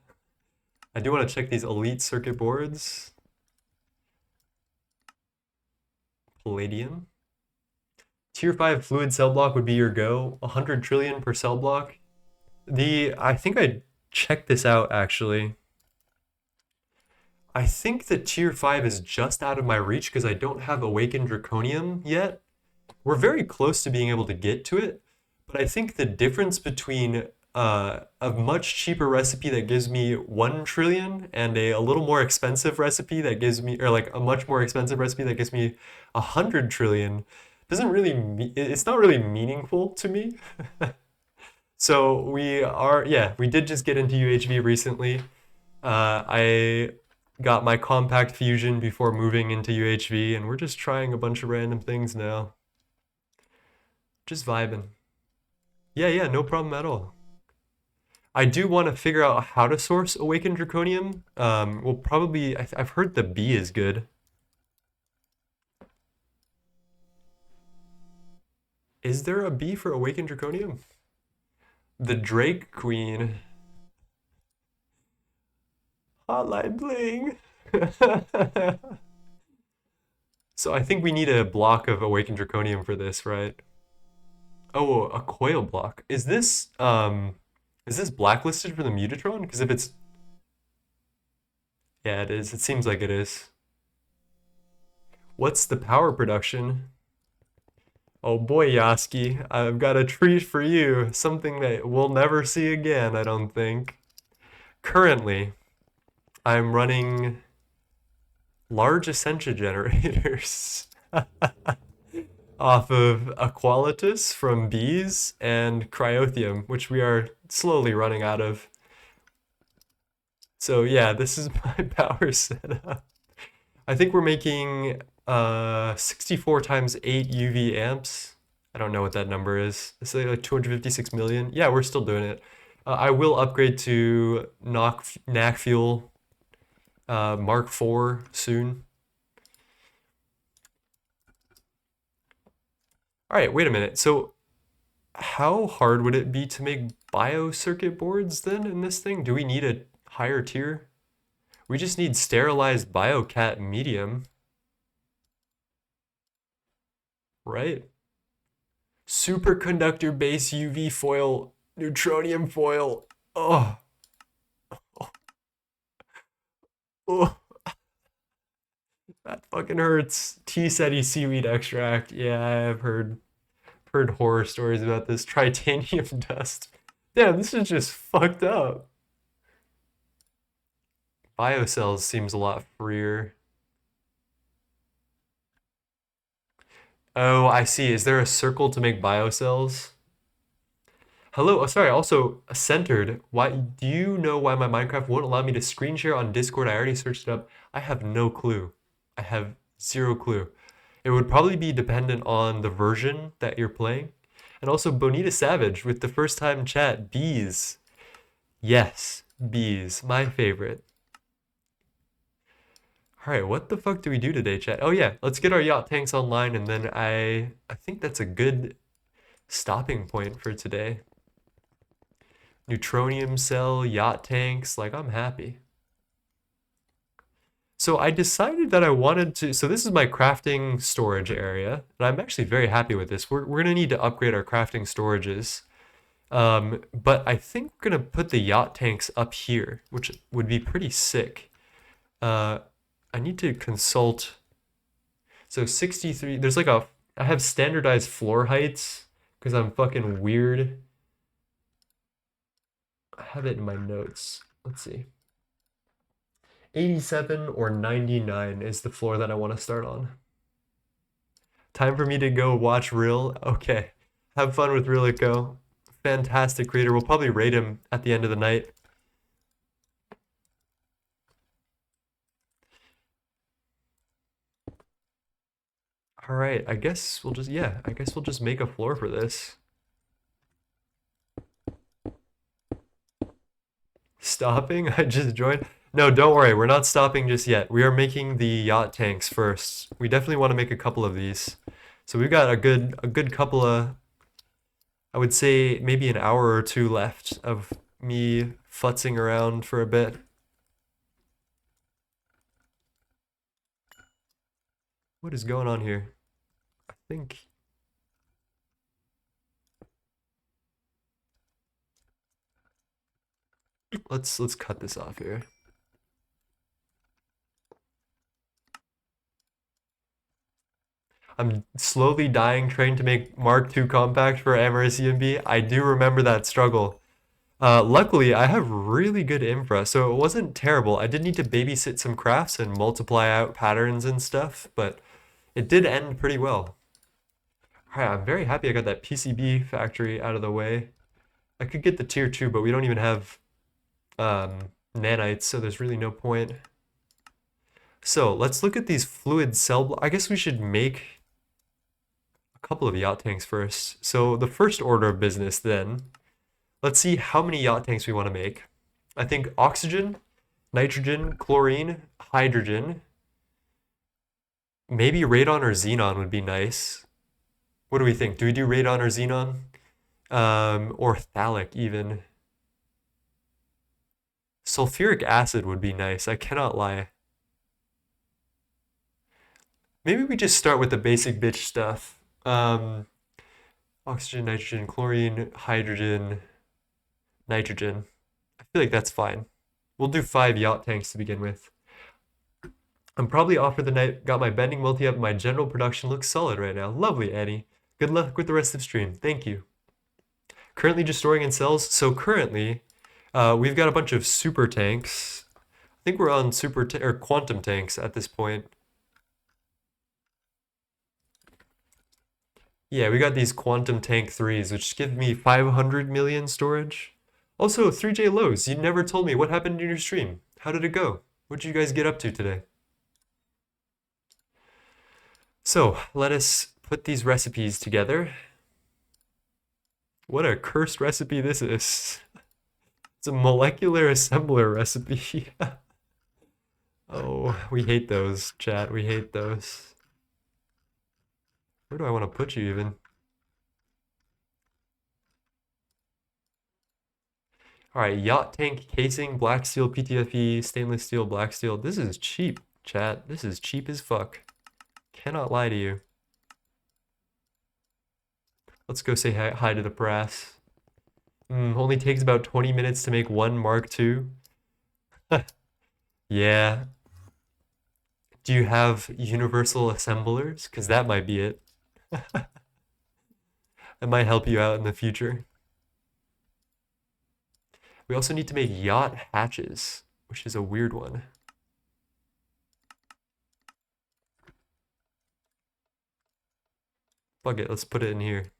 I do want to check these elite circuit boards. Palladium. Tier 5 fluid cell block would be your go. 100 trillion per cell block. I think I checked this out actually. I think that tier 5 is just out of my reach because I don't have awakened draconium yet. We're very close to being able to get to it, but I think the difference between a much cheaper recipe that gives me 1 trillion and a little more expensive recipe that gives me, or like a much more expensive recipe that gives me 100 trillion doesn't really, it's not really meaningful to me. So we did just get into UHV recently. I got my compact fusion before moving into UHV, and we're just trying a bunch of random things now. Just vibing. Yeah, no problem at all. I do want to figure out how to source Awakened Draconium. We'll probably, I've heard the B is good. Is there a B for Awakened Draconium? The Drake Queen. Hotline bling. So I think we need a block of Awakened Draconium for this, right? Oh, a coil block. Is this blacklisted for the Mutatron? Because if it's, yeah, it is. It seems like it is. What's the power production? Oh boy, Yaski, I've got a treat for you. Something that we'll never see again, I don't think. Currently, I'm running large Essentia generators off of Aqualitus from Bees and Cryothium, which we are slowly running out of. So yeah, this is my power setup. I think we're making 64 times 8 UV amps. I don't know what that number is. It's like 256 million. Yeah, we're still doing it. I will upgrade to NAC Fuel Mark IV soon. All right, wait a minute. So how hard would it be to make bio circuit boards then in this thing? Do we need a higher tier? We just need sterilized biocat medium, right? Superconductor base UV foil, neutronium foil. Oh, oh, that fucking hurts. Tea seti seaweed extract. Yeah, I've heard horror stories about this. Tritanium dust. Damn, this is just fucked up. Biocells seems a lot freer. Oh, I see. Is there a circle to make biocells? Hello, oh, sorry, also centered. Why do you know why my Minecraft won't allow me to screen share on Discord? I already searched it up. I have no clue. I have zero clue. It would probably be dependent on the version that you're playing. And also Bonita Savage with the first time chat, bees. Yes, bees, my favorite. All right, what the fuck do we do today, chat? Oh yeah, let's get our yacht tanks online, and then I think that's a good stopping point for today. Neutronium cell, yacht tanks, like I'm happy. So I decided that I wanted to, so this is my crafting storage area, and I'm actually very happy with this. We're gonna need to upgrade our crafting storages. But I think we're gonna put the yacht tanks up here, which would be pretty sick. Uh, I need to consult. So 63, there's like I have standardized floor heights because I'm fucking weird. I have it in my notes. Let's see. 87 or 99 is the floor that I want to start on. Time for me to go watch Real. Okay. Have fun with Realico. Fantastic creator. We'll probably rate him at the end of the night. All right, I guess we'll just, yeah, I guess we'll just make a floor for this. Stopping? I just joined. No, don't worry, we're not stopping just yet. We are making the yacht tanks first. We definitely want to make a couple of these. So we've got a good couple of, I would say maybe an hour or two left of me futzing around for a bit. What is going on here? I think let's cut this off here. I'm slowly dying trying to make Mark II compact for MRCMB. I do remember that struggle. Luckily, I have really good infra, so it wasn't terrible. I did need to babysit some crafts and multiply out patterns and stuff, but it did end pretty well. Alright, I'm very happy I got that PCB factory out of the way. I could get the tier 2, but we don't even have nanites, so there's really no point. So let's look at these fluid cell. I guess we should make a couple of yacht tanks first. So the first order of business then, let's see how many yacht tanks we want to make. I think oxygen, nitrogen, chlorine, hydrogen, maybe radon or xenon would be nice. What do we think? Do we do radon or xenon? Or phthalic even. Sulfuric acid would be nice, I cannot lie. Maybe we just start with the basic bitch stuff. Oxygen, nitrogen, chlorine, hydrogen, nitrogen. I feel like that's fine. We'll do 5 yacht tanks to begin with. I'm probably off for the night. Got my bending multi up. My general production looks solid right now. Lovely, Annie. Good luck with the rest of the stream. Thank you. Currently just storing in cells. So currently, we've got a bunch of super tanks. I think we're on or quantum tanks at this point. Yeah, we got these quantum tank 3s, which give me 500 million storage. Also, 3J Lows, you never told me what happened in your stream. How did it go? What did you guys get up to today? So, let us put these recipes together. What a cursed recipe this is. It's a molecular assembler recipe. Oh, we hate those, chat. We hate those. Where do I want to put you even? Alright, yacht tank casing, black steel PTFE, stainless steel, black steel. This is cheap, chat. This is cheap as fuck. Cannot lie to you. Let's go say hi to the brass. Only takes about 20 minutes to make one Mark II. Yeah. Do you have universal assemblers? Because that might be it. That might help you out in the future. We also need to make yacht hatches, which is a weird one. Fuck it, let's put it in here.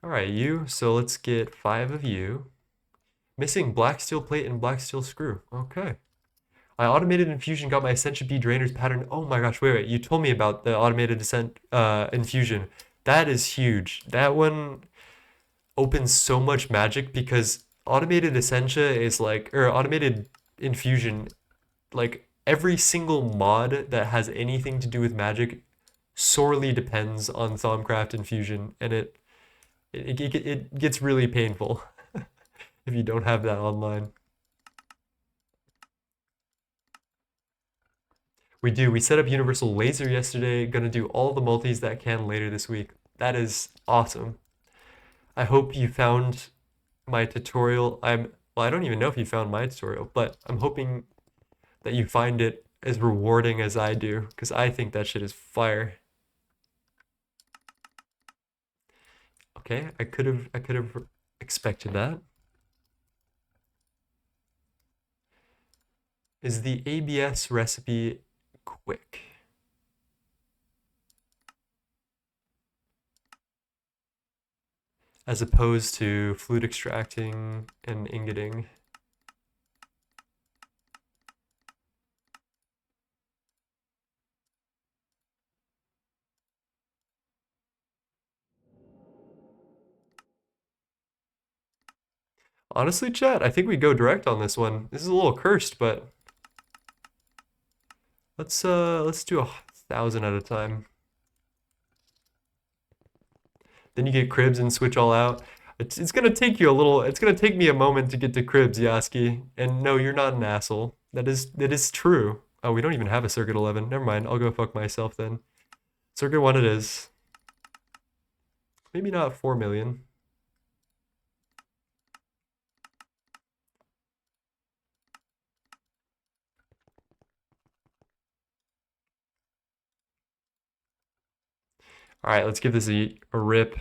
Alright, you. So let's get 5 of you. Missing black steel plate and black steel screw. Okay. I automated infusion, got my Ascension B drainer's pattern. Oh my gosh, wait. You told me about the automated infusion. That is huge. That one opens so much magic because automated Essentia is like, or automated infusion, like every single mod that has anything to do with magic sorely depends on Thaumcraft infusion, and it gets really painful if you don't have that online. We do. We set up Universal Laser yesterday. Gonna do all the multis that can later this week. That is awesome. I hope you found my tutorial. Well, I don't even know if you found my tutorial, but I'm hoping that you find it as rewarding as I do, because I think that shit is fire. Okay, I could have expected that. Is the ABS recipe quick? As opposed to fluid extracting and ingoting. Honestly, chat, I think we go direct on this one. This is a little cursed, but let's do 1,000 at a time. Then you get cribs and switch all out. It's gonna take you a little. It's gonna take me a moment to get to cribs, Yaski. And no, you're not an asshole. That is true. Oh, we don't even have a circuit 11. Never mind. I'll go fuck myself then. Circuit 1 it is. Maybe not 4 million. All right, let's give this a rip.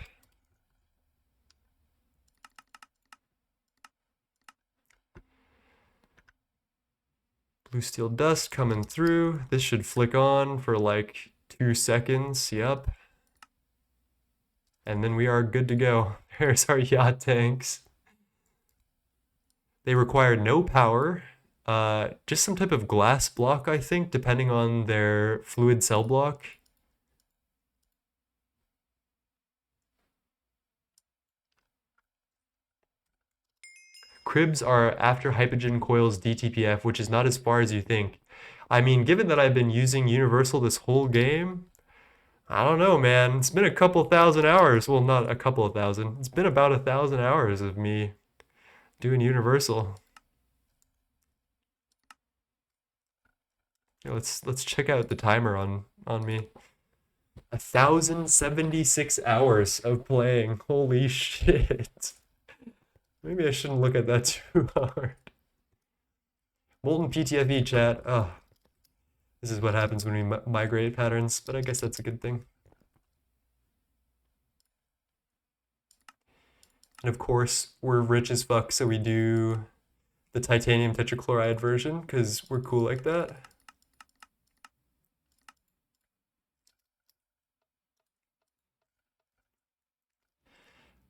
Blue steel dust coming through. This should flick on for like 2 seconds. Yep. And then we are good to go. There's our Yottanks. They require no power. Just some type of glass block, I think, depending on their fluid cell block. Cribs are after Hypogen Coil's DTPF, which is not as far as you think. I mean, given that I've been using Universal this whole game, I don't know, man. It's been a couple thousand hours. Well, not a couple of thousand. It's been about 1,000 hours of me doing Universal. Yeah, let's check out the timer on me. 1,076 hours of playing. Holy shit. Maybe I shouldn't look at that too hard. Molten PTFE chat. Oh, this is what happens when we migrate patterns, but I guess that's a good thing. And of course, we're rich as fuck, so we do the titanium tetrachloride version because we're cool like that.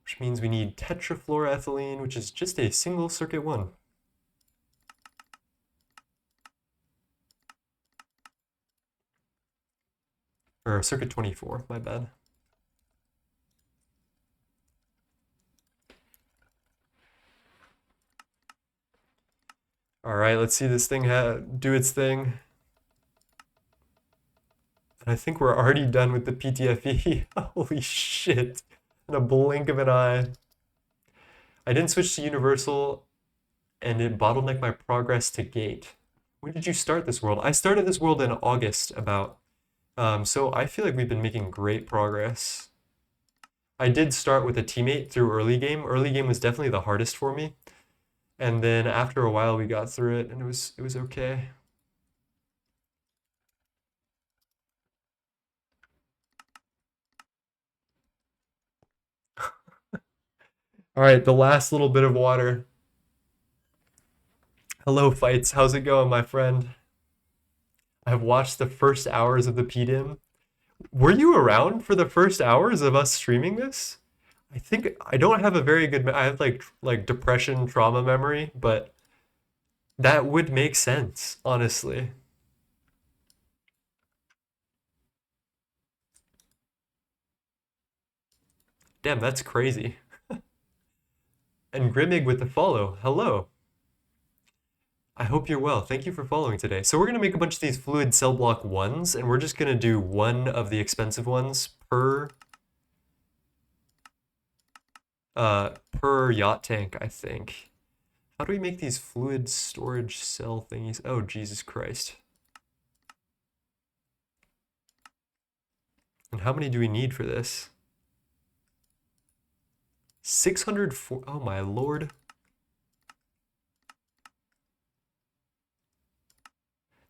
Which means we need tetrafluoroethylene, which is just a single circuit 1. Or circuit 24, my bad. All right, let's see this thing do its thing. And I think we're already done with the PTFE. Holy shit. In a blink of an eye. I didn't switch to Universal, and it bottlenecked my progress to gate. When did you start this world? I started this world in August about. So I feel like we've been making great progress. I did start with a teammate through early game. Early game was definitely the hardest for me. And then after a while we got through it and it was okay. All right, the last little bit of water. Hello, Fights. How's it going, my friend? I've watched the first hours of the PDIM. Were you around for the first hours of us streaming this? I think I don't have a very good. I have like depression trauma memory, but that would make sense, honestly. Damn, that's crazy. And Grimig with the follow. Hello. I hope you're well. Thank you for following today. So we're going to make a bunch of these fluid cell block 1s, and we're just going to do one of the expensive ones per yacht tank, I think. How do we make these fluid storage cell thingies? Oh, Jesus Christ. And how many do we need for this? 604. Oh my lord.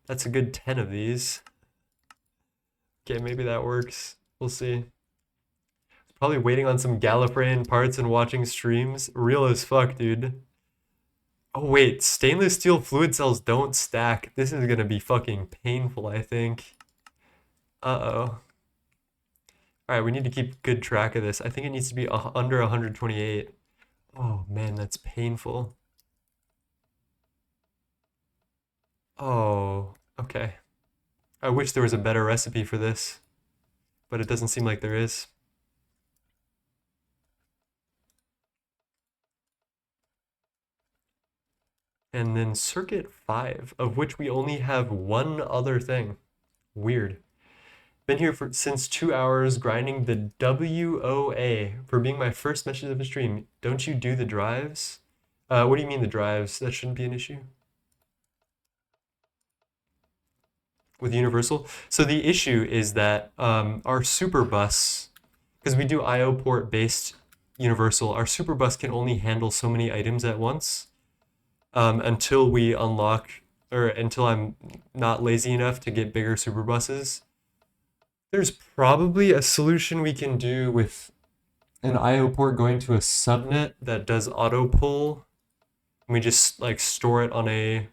That's a good 10 of these. Okay, maybe that works. We'll see. Probably waiting on some Gallifreyan parts and watching streams. Real as fuck, dude. Oh wait, stainless steel fluid cells don't stack. This is gonna be fucking painful, I think. Uh-oh. Alright, we need to keep good track of this. I think it needs to be under 128. Oh man, that's painful. Oh, okay. I wish there was a better recipe for this, but it doesn't seem like there is. And then circuit 5, of which we only have one other thing. Weird. Been here since 2 hours grinding the WOA for being my first message of a stream. Don't you do the drives? What do you mean the drives? That shouldn't be an issue. With Universal? So the issue is that our super bus, because we do IO port based Universal, our super bus can only handle so many items at once until we unlock, or until I'm not lazy enough to get bigger super buses. There's probably a solution we can do with an IO port going to a subnet that does auto pull. And we just like store it on a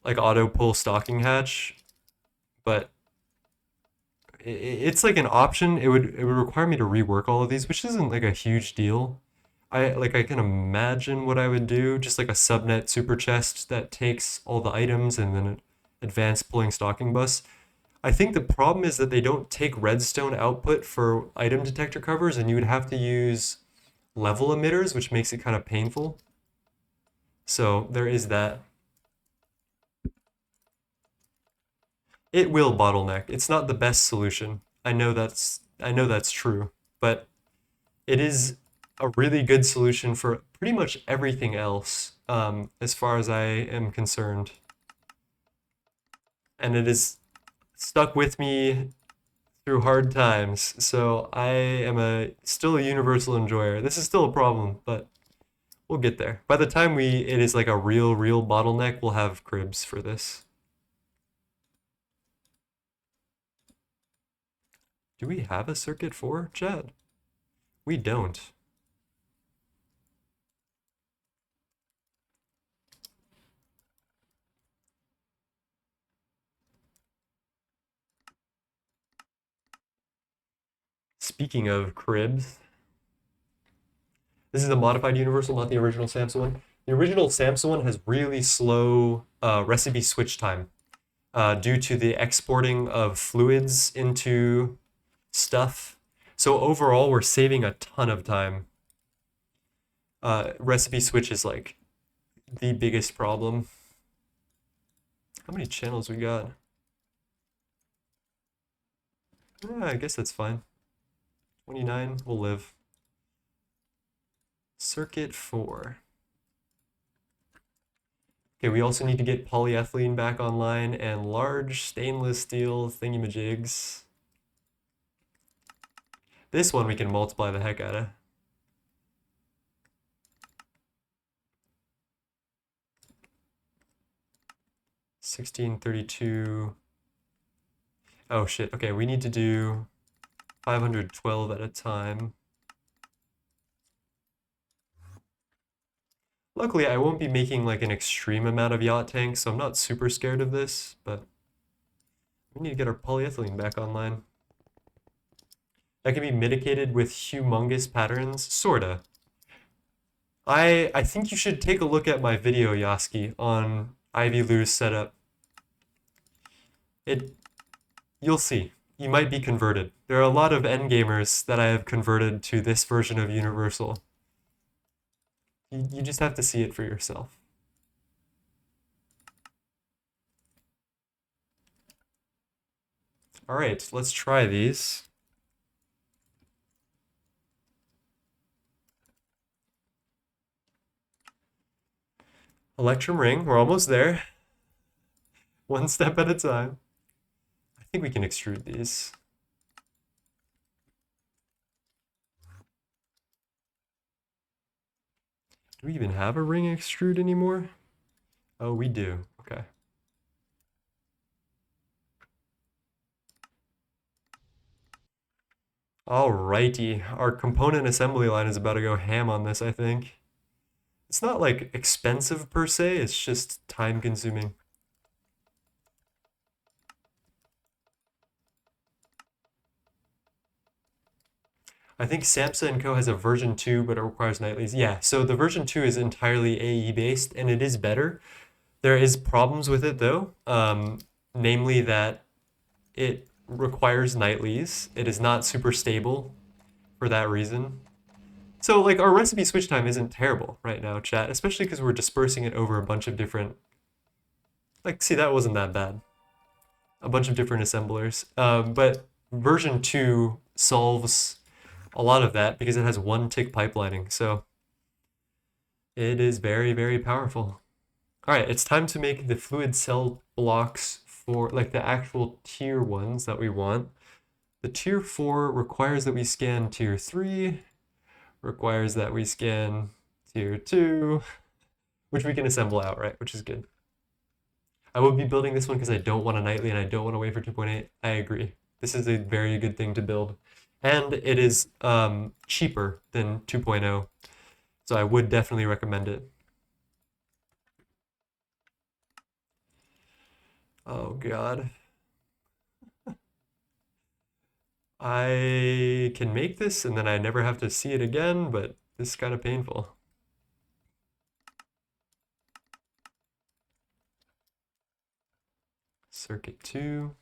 like auto pull stocking hatch, but it's like an option. It would require me to rework all of these, which isn't like a huge deal. I can imagine what I would do, just like a subnet super chest that takes all the items and then an advanced pulling stocking bus. I think the problem is that they don't take redstone output for item detector covers, and you would have to use level emitters, which makes it kind of painful. So there is that. It will bottleneck. It's not the best solution. I know that's true, but it is a really good solution for pretty much everything else, as far as I am concerned. And it is stuck with me through hard times, so I am still a universal enjoyer. This is still a problem, but we'll get there. By the time it is like a real bottleneck, we'll have cribs for this. Do we have a circuit for chat? We don't. Speaking of cribs, this is a modified universal, not the original Samsung one. The original Samsung one has really slow recipe switch time due to the exporting of fluids into stuff. So overall, we're saving a ton of time. Recipe switch is like the biggest problem. How many channels we got? I guess that's fine. 29, we'll live. Circuit 4. Okay, we also need to get polyethylene back online and large stainless steel thingamajigs. This one we can multiply the heck out of. $1632. Oh shit, okay, we need to do 512 at a time. Luckily, I won't be making like an extreme amount of Yottanks, so I'm not super scared of this, but we need to get our polyethylene back online. That can be mitigated with humongous patterns, sorta. I think you should take a look at my video, Yaski, on Ivy Lou's setup. You'll see. You might be converted. There are a lot of endgamers that I have converted to this version of Universal. You just have to see it for yourself. All right, let's try these. Electrum ring, we're almost there. One step at a time. I think we can extrude these. Do we even have a ring extrude anymore? Oh, we do. Okay. Alrighty, our component assembly line is about to go ham on this, I think. It's not like expensive per se, it's just time consuming. I think Samsa & Co. has a version 2, but it requires nightlies. Yeah, so the version 2 is entirely AE based, and it is better. There is problems with it though, namely that it requires nightlies. It is not super stable for that reason. So like our recipe switch time isn't terrible right now, chat, especially because we're dispersing it over a bunch of different, like, see, that wasn't that bad. A bunch of different assemblers. But version 2 solves a lot of that because it has one tick pipelining. So it is very, very powerful. All right, it's time to make the fluid cell blocks for like the actual tier ones that we want. The tier 4 requires that we scan tier 3, requires that we scan tier 2, which we can assemble outright, which is good. I would be building this one because I don't want a nightly and I don't want to wait for 2.8. I agree. This is a very good thing to build. And it is cheaper than 2.0. So I would definitely recommend it. Oh God. I can make this and then I never have to see it again, but this is kind of painful. Circuit 2.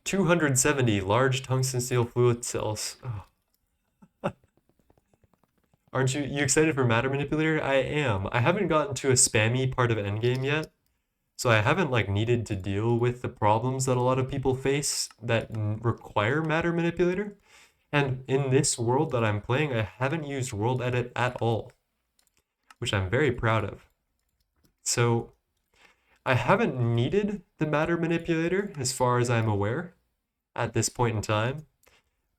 $270 large tungsten steel fluid cells. Oh. Aren't you excited for matter manipulator? I am. I haven't gotten to a spammy part of endgame yet, so I haven't like needed to deal with the problems that a lot of people face that require matter manipulator. And in this world that I'm playing, I haven't used world edit at all, which I'm very proud of. So I haven't needed the matter manipulator as far as I'm aware at this point in time.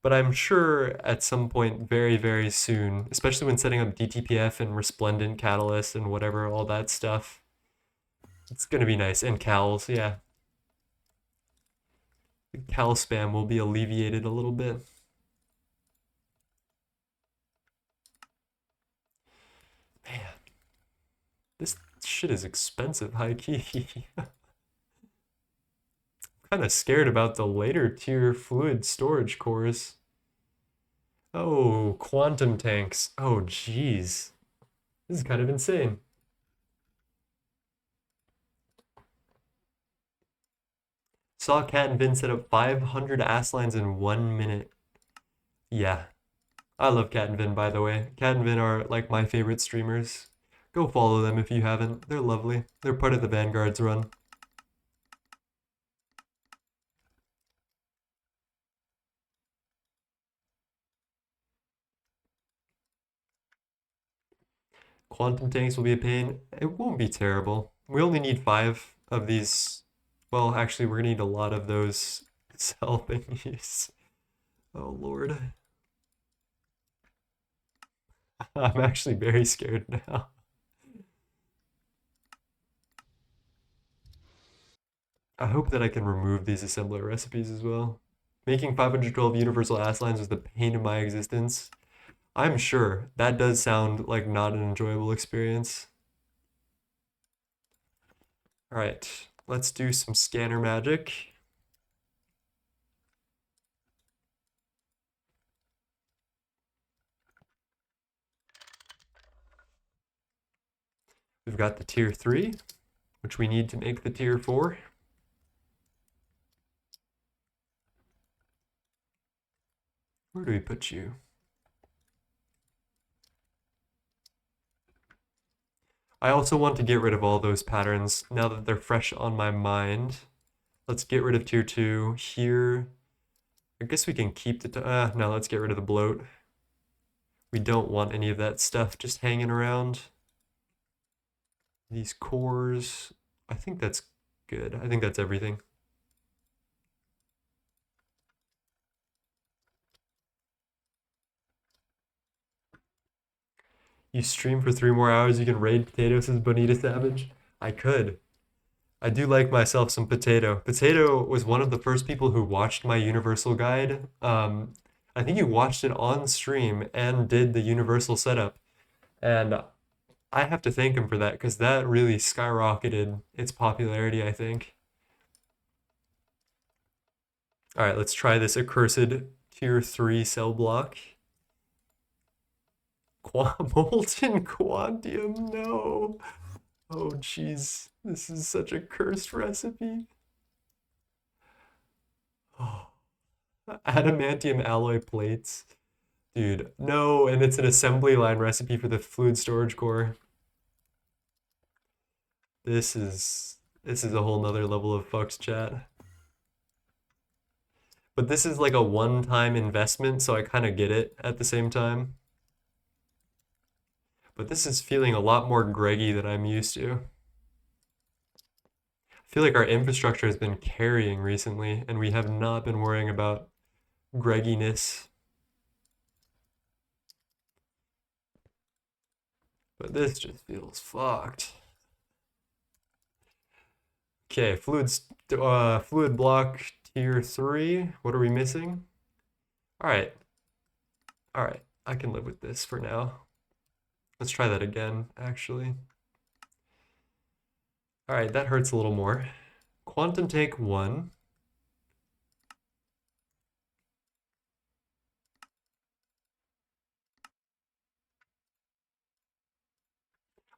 But I'm sure at some point very, very soon, especially when setting up DTPF and resplendent catalyst and whatever, all that stuff, it's going to be nice. And cals, yeah. The cal spam will be alleviated a little bit. Man, this shit is expensive, high key. Kind of scared about the later tier fluid storage cores. Oh, quantum tanks. Oh, jeez. This is kind of insane. Saw Cat and Vin set up 500 ass lines in 1 minute. Yeah. I love Cat and Vin, by the way. Cat and Vin are like my favorite streamers. Go follow them if you haven't. They're lovely. They're part of the Vanguard's run. Quantum tanks will be a pain. It won't be terrible. We only need 5 of these. Well, actually, we're gonna need a lot of those cell thingies. Oh, Lord. I'm actually very scared now. I hope that I can remove these assembler recipes as well. Making 512 universal ass lines was the pain of my existence. I'm sure that does sound like not an enjoyable experience. All right, let's do some scanner magic. We've got the tier 3, which we need to make the tier 4. Where do we put you? I also want to get rid of all those patterns now that they're fresh on my mind. Let's get rid of tier 2 here. I guess we can keep the, no, let's get rid of the bloat. We don't want any of that stuff just hanging around. These cores, I think that's good. I think that's everything. You stream for 3 more hours, you can raid potatoes as Bonita Savage. I could. I do like myself some Potato. Potato was one of the first people who watched my Universal guide. I think he watched it on stream and did the Universal setup. And I have to thank him for that because that really skyrocketed its popularity, I think. All right, let's try this accursed tier 3 cell block. Molten Quantium, no. Oh, jeez. This is such a cursed recipe. Oh, adamantium alloy plates. Dude, no, and it's an assembly line recipe for the fluid storage core. This is a whole nother level of fucked, chat. But this is like a one-time investment, so I kind of get it at the same time. But this is feeling a lot more Greggy than I'm used to. I feel like our infrastructure has been carrying recently, and we have not been worrying about Gregginess. But this just feels fucked. Okay, fluid block tier 3. What are we missing? All right. All right. I can live with this for now. Let's try that again, actually. All right, that hurts a little more. Quantum take 1.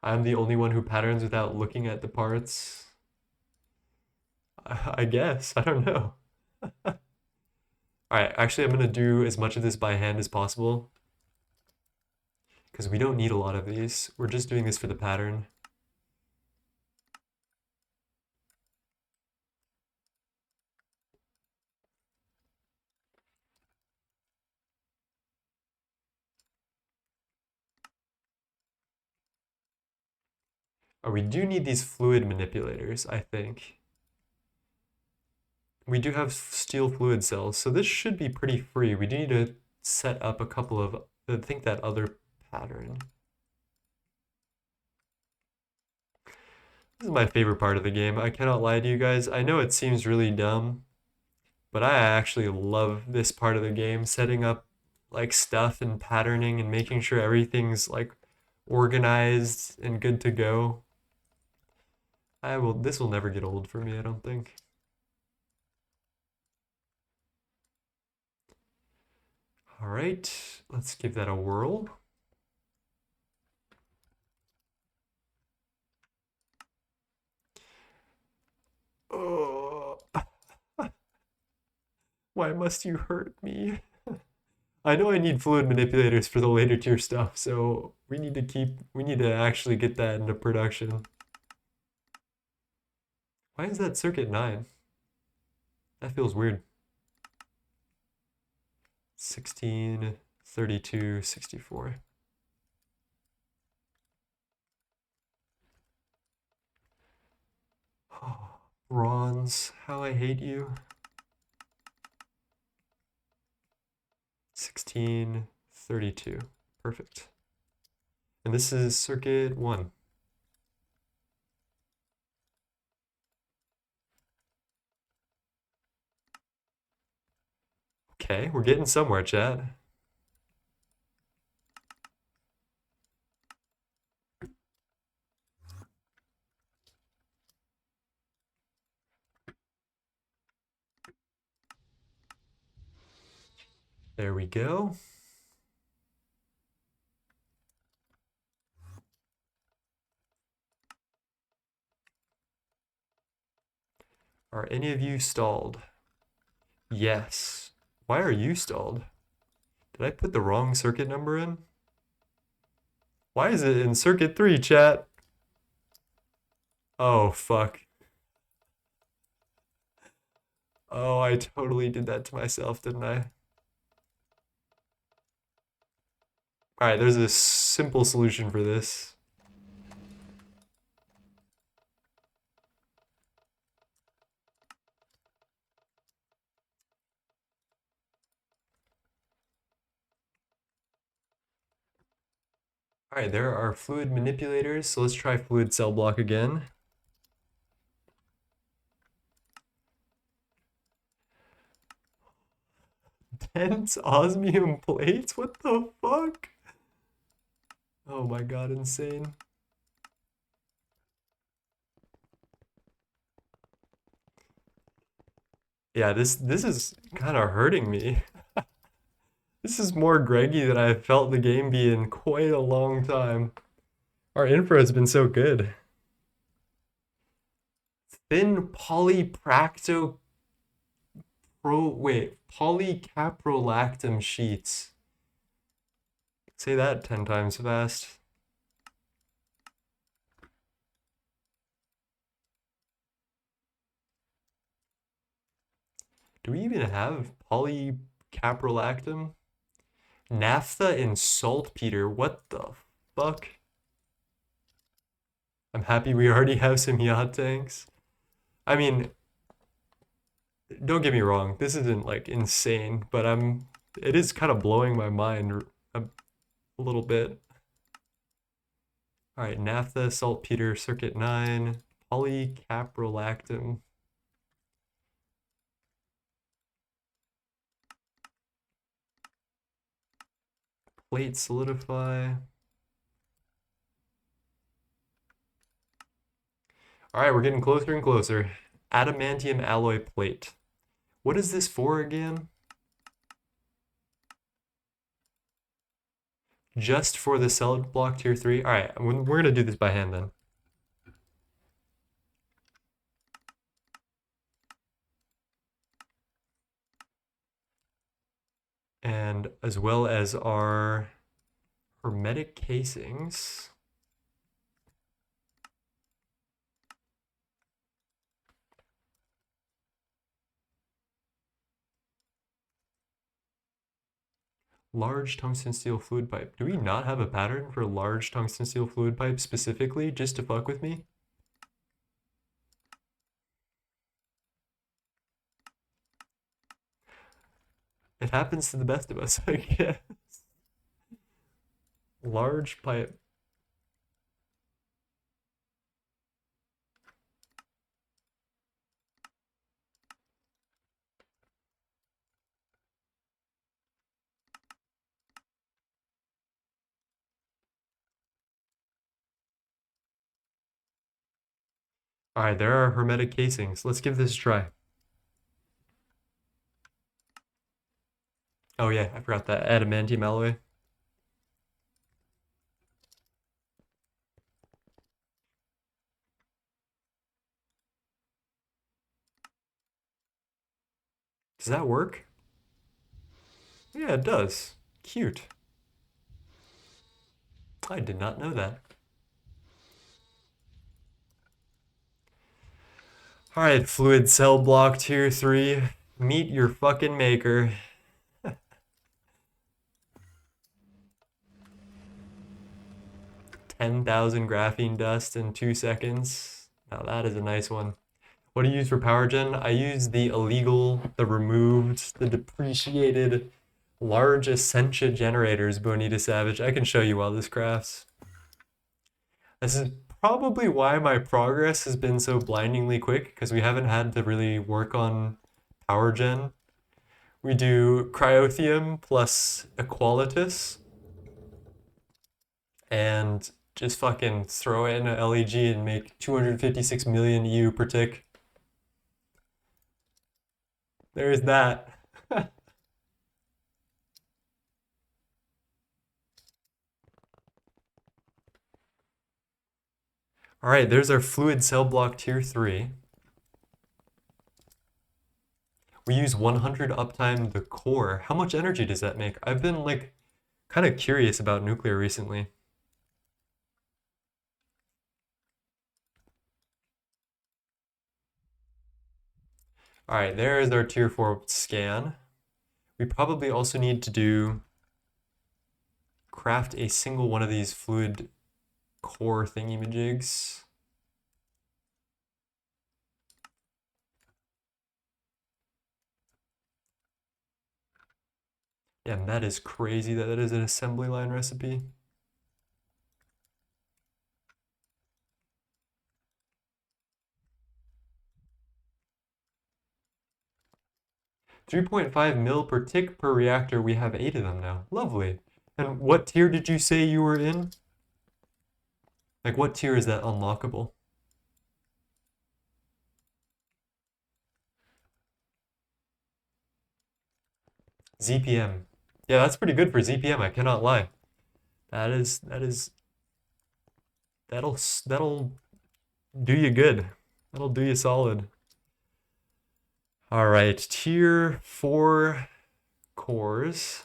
I'm the only one who patterns without looking at the parts. I guess. I don't know. All right, actually, I'm going to do as much of this by hand as possible because we don't need a lot of these. We're just doing this for the pattern. Oh, we do need these fluid manipulators, I think. We do have steel fluid cells, so this should be pretty free. We do need to set up a couple of, I think, that other pattern. This is my favorite part of the game. I cannot lie to you guys. I know it seems really dumb, but I actually love this part of the game, setting up like stuff and patterning and making sure everything's like organized and good to go. This will never get old for me, I don't think. All right, let's give that a whirl. Oh, why must you hurt me? I know I need fluid manipulators for the later tier stuff, so we need to actually get that into production. Why is that circuit 9? That feels weird. 16, 32, 64. Oh, bronze, how I hate you. 16, 32. Perfect. And this is circuit 1. Okay, we're getting somewhere, chat. There we go. Are any of you stalled? Yes. Why are you stalled? Did I put the wrong circuit number in? Why is it in circuit 3, chat? Oh, fuck. Oh, I totally did that to myself, didn't I? All right, there's a simple solution for this. All right, there are fluid manipulators, so let's try fluid cell block again. Dense osmium plates? What the fuck? Oh my god, insane. Yeah, this is kind of hurting me. This is more Greggy than I've felt the game be in quite a long time. Our info has been so good. Thin polypracto polycaprolactam sheets. Say that 10 times fast. Do we even have polycaprolactam? Naphtha and saltpeter. What the fuck? I'm happy we already have some Yottanks. I mean, don't get me wrong, this isn't like insane, but it is kind of blowing my mind a little bit. All right, naphtha, saltpeter, circuit 9, polycaprolactam. Plate solidify. All right, we're getting closer and closer. Adamantium alloy plate. What is this for again? Just for the cell block tier 3? All right, we're going to do this by hand then. And as well as our hermetic casings. Large tungsten steel fluid pipe. Do we not have a pattern for large tungsten steel fluid pipe specifically just to fuck with me? It happens to the best of us, I guess. Large pipe. All right, there are hermetic casings. Let's give this a try. Oh yeah, I forgot that adamantium alloy. Does that work? Yeah, it does. Cute. I did not know that. All right, fluid cell block tier 3. Meet your fucking maker. 10,000 graphene dust in 2 seconds. Now that is a nice one. What do you use for power gen? I use the illegal, the removed, the depreciated large Essentia generators, Bonita Savage. I can show you while this crafts. This is probably why my progress has been so blindingly quick, because we haven't had to really work on power gen. We do cryotheum plus equalitus and just fucking throw it in a LEG and make 256 million EU per tick. There's that. All right, there's our fluid cell block tier 3. We use 100 uptime the core. How much energy does that make? I've been like kind of curious about nuclear recently. All right, there is our tier 4 scan. We probably also need to craft a single one of these fluid core thingy-majigs. Yeah, that is crazy that that is an assembly line recipe. 3.5 mil per tick per reactor. We have 8 of them now. Lovely. And what tier did you say you were in? Like, what tier is that unlockable? ZPM. Yeah, that's pretty good for ZPM, I cannot lie. That'll do you good. That'll do you solid. All right, tier 4 cores.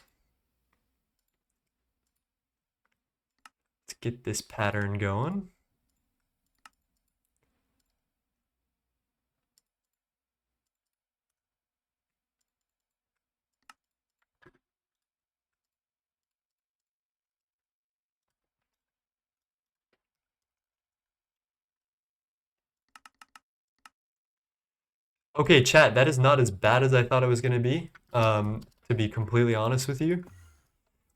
Let's get this pattern going. Okay, chat, that is not as bad as I thought it was going to be, to be completely honest with you.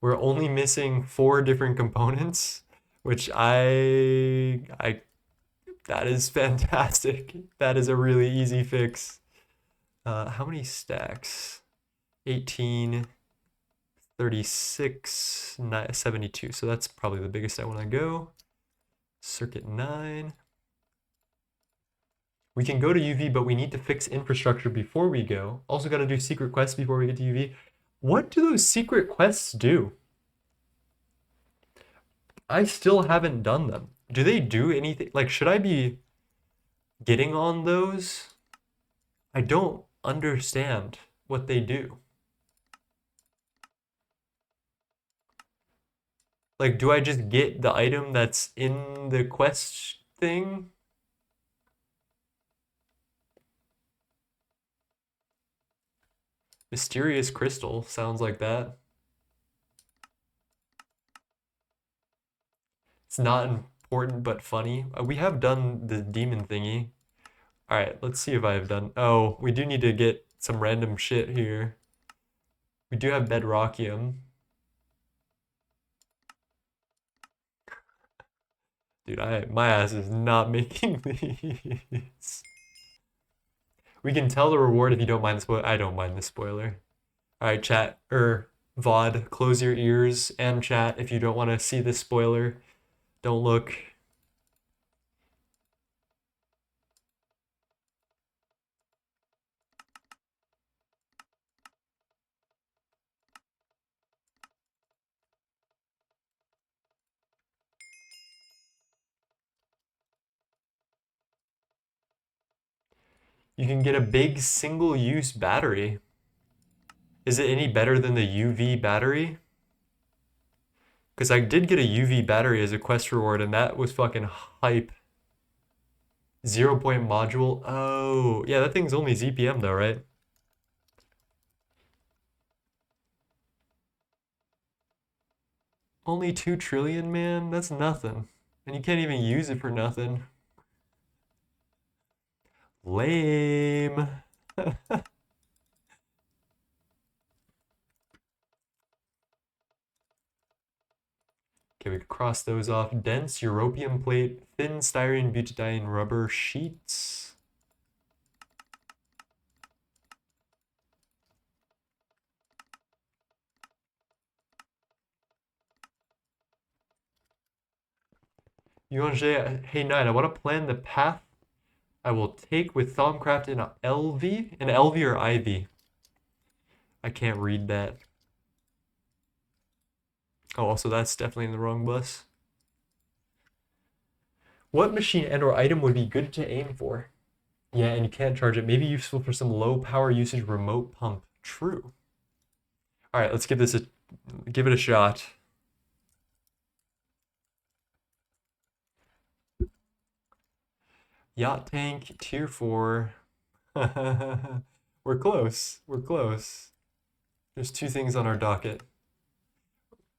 We're only missing 4 different components, which that is fantastic. That is a really easy fix. How many stacks? 18, 36, 72. So that's probably the biggest I want to go. Circuit 9. We can go to UV, but we need to fix infrastructure before we go. Also got to do secret quests before we get to UV. What do those secret quests do? I still haven't done them. Do they do anything? Like, should I be getting on those? I don't understand what they do. Like, do I just get the item that's in the quest thing? Mysterious crystal sounds like that. It's not important but funny. We have done the demon thingy. All right, let's see if I've done. Oh, we do need to get some random shit here. We do have bedrockium. Dude, my ass is not making these. We can tell the reward if you don't mind the spoiler. I don't mind the spoiler. All right, chat, VOD, close your ears, and chat if you don't want to see this spoiler. Don't look. You can get a big single-use battery. Is it any better than the UV battery? Because I did get a UV battery as a quest reward, and that was fucking hype. 0-point module. Oh, yeah, that thing's only ZPM though, right? Only 2 trillion, man? That's nothing. And you can't even use it for nothing. Lame. Okay, we could cross those off. Dense europium plate, thin styrene butadiene rubber sheets. Yuanjie, hey Nine, I want to plan the path I will take with Thaumcraft in an LV or IV. I can't read that. Oh, also that's definitely in the wrong bus. What machine and or item would be good to aim for? Yeah, and you can't charge it. Maybe useful for some low power usage remote pump. True. All right, let's give it a shot. Yacht tank tier 4. We're close. We're close. There's 2 things on our docket.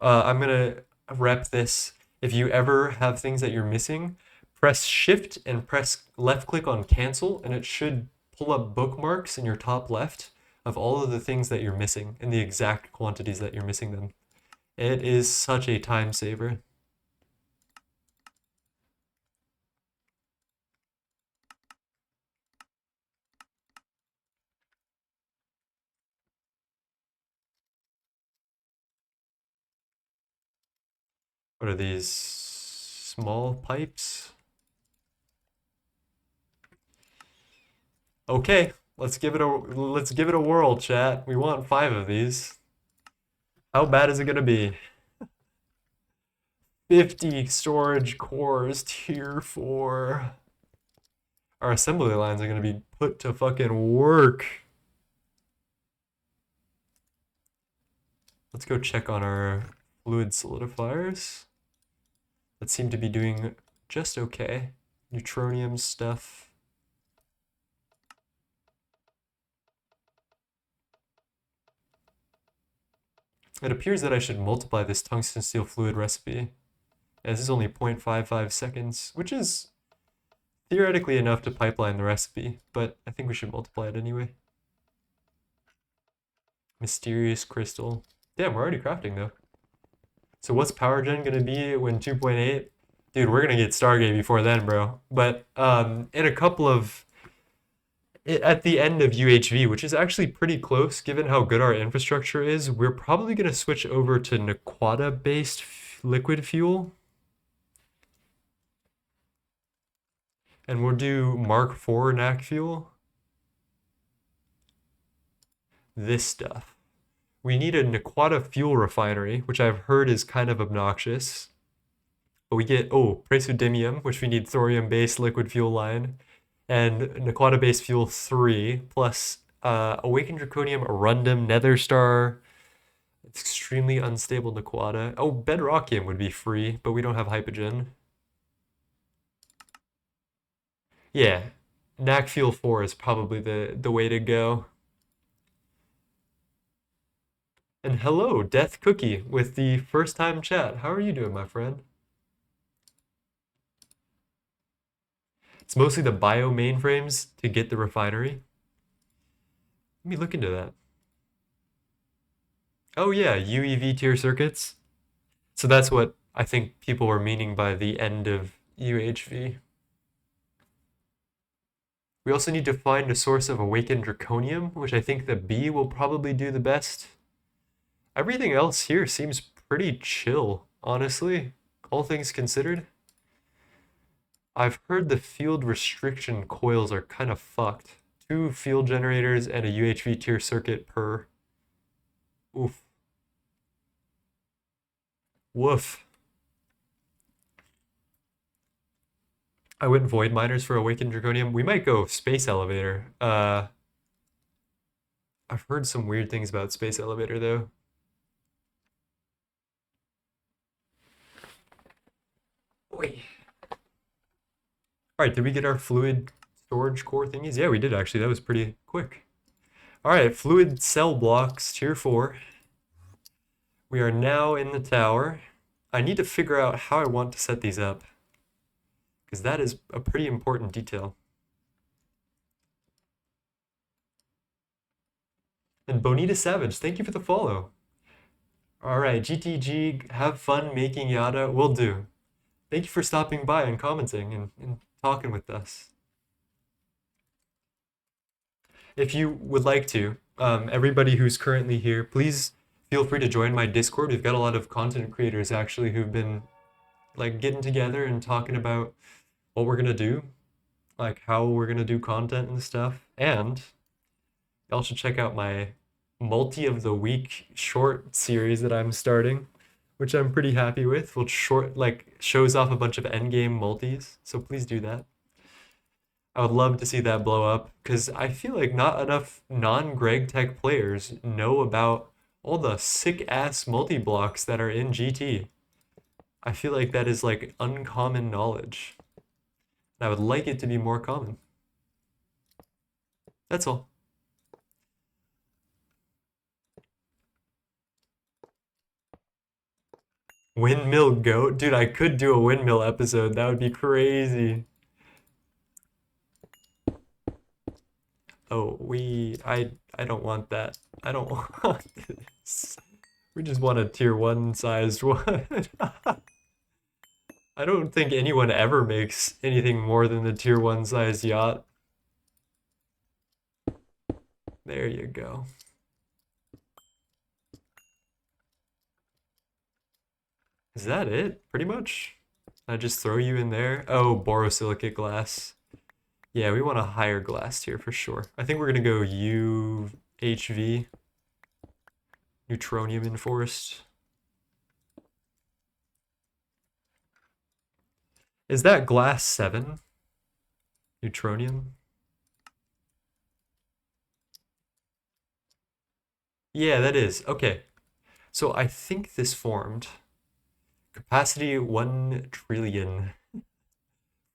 I'm gonna rep this. If you ever have things that you're missing, press shift and press left click on cancel, and it should pull up bookmarks in your top left of all of the things that you're missing and the exact quantities that you're missing them. It is such a time saver. What are these? Small pipes? Okay, let's give it a whirl, chat. We want 5 of these. How bad is it gonna be? 50 storage cores, tier 4. Our assembly lines are gonna be put to fucking work. Let's go check on our fluid solidifiers. That seem to be doing just okay. Neutronium stuff. It appears that I should multiply this tungsten steel fluid recipe. And this is only 0.55 seconds, which is theoretically enough to pipeline the recipe, but I think we should multiply it anyway. Mysterious crystal. Damn, we're already crafting though. So what's power gen gonna be when 2.8? Dude, we're gonna get Stargate before then, bro. But in a couple of at the end of UHV, which is actually pretty close given how good our infrastructure is, we're probably gonna switch over to Nequata-based liquid fuel. And we'll do Mark IV NAC fuel. This stuff. We need a Nequata fuel refinery, which I've heard is kind of obnoxious. But we get, praseodymium, which we need thorium-based liquid fuel line, and Nequata-based fuel 3, plus awakened draconium, arundum, nether star. It's extremely unstable Nequata. Oh, bedrockium would be free, but we don't have hypogen. Yeah, NAC fuel 4 is probably the way to go. And hello, Death Cookie, with the first time chat. How are you doing, my friend? It's mostly the bio mainframes to get the refinery. Let me look into that. Oh yeah, UEV tier circuits. So that's what I think people were meaning by the end of UHV. We also need to find a source of awakened draconium, which I think the B will probably do the best. Everything else here seems pretty chill, honestly, all things considered. I've heard the field restriction coils are kind of fucked. 2 field generators and a UHV tier circuit per. Oof. Woof. I went void miners for awakened draconium. We might go space elevator. I've heard some weird things about space elevator though. Oi. All right, did we get our fluid storage core thingies? Yeah, we did actually. That was pretty quick. All right, fluid cell blocks, tier 4. We are now in the tower. I need to figure out how I want to set these up, because that is a pretty important detail. And Bonita Savage, thank you for the follow. All right, GTG, have fun making Yada. Will do. Thank you for stopping by and commenting and talking with us. If you would like to, everybody who's currently here, please feel free to join my Discord. We've got a lot of content creators actually who've been like getting together and talking about what we're gonna do, like how we're gonna do content and stuff. And y'all should check out my multi of the week short series that I'm starting, which I'm pretty happy with. Which shows off a bunch of endgame multis, so please do that. I would love to see that blow up because I feel like not enough non-Gregtech players know about all the sick-ass multi-blocks that are in GT. I feel like that is like uncommon knowledge. And I would like it to be more common. That's all. Windmill goat? Dude, I could do a windmill episode. That would be crazy. Oh, I don't want that. I don't want this. We just want a tier 1 sized one. I don't think anyone ever makes anything more than the tier 1 sized yacht. There you go. Is that it? Pretty much? I just throw you in there? Oh, borosilicate glass. Yeah, we want a higher glass here for sure. I think we're gonna go UHV, neutronium enforced. Is that glass 7? Neutronium? Yeah, that is. Okay. So I think this formed capacity 1 trillion.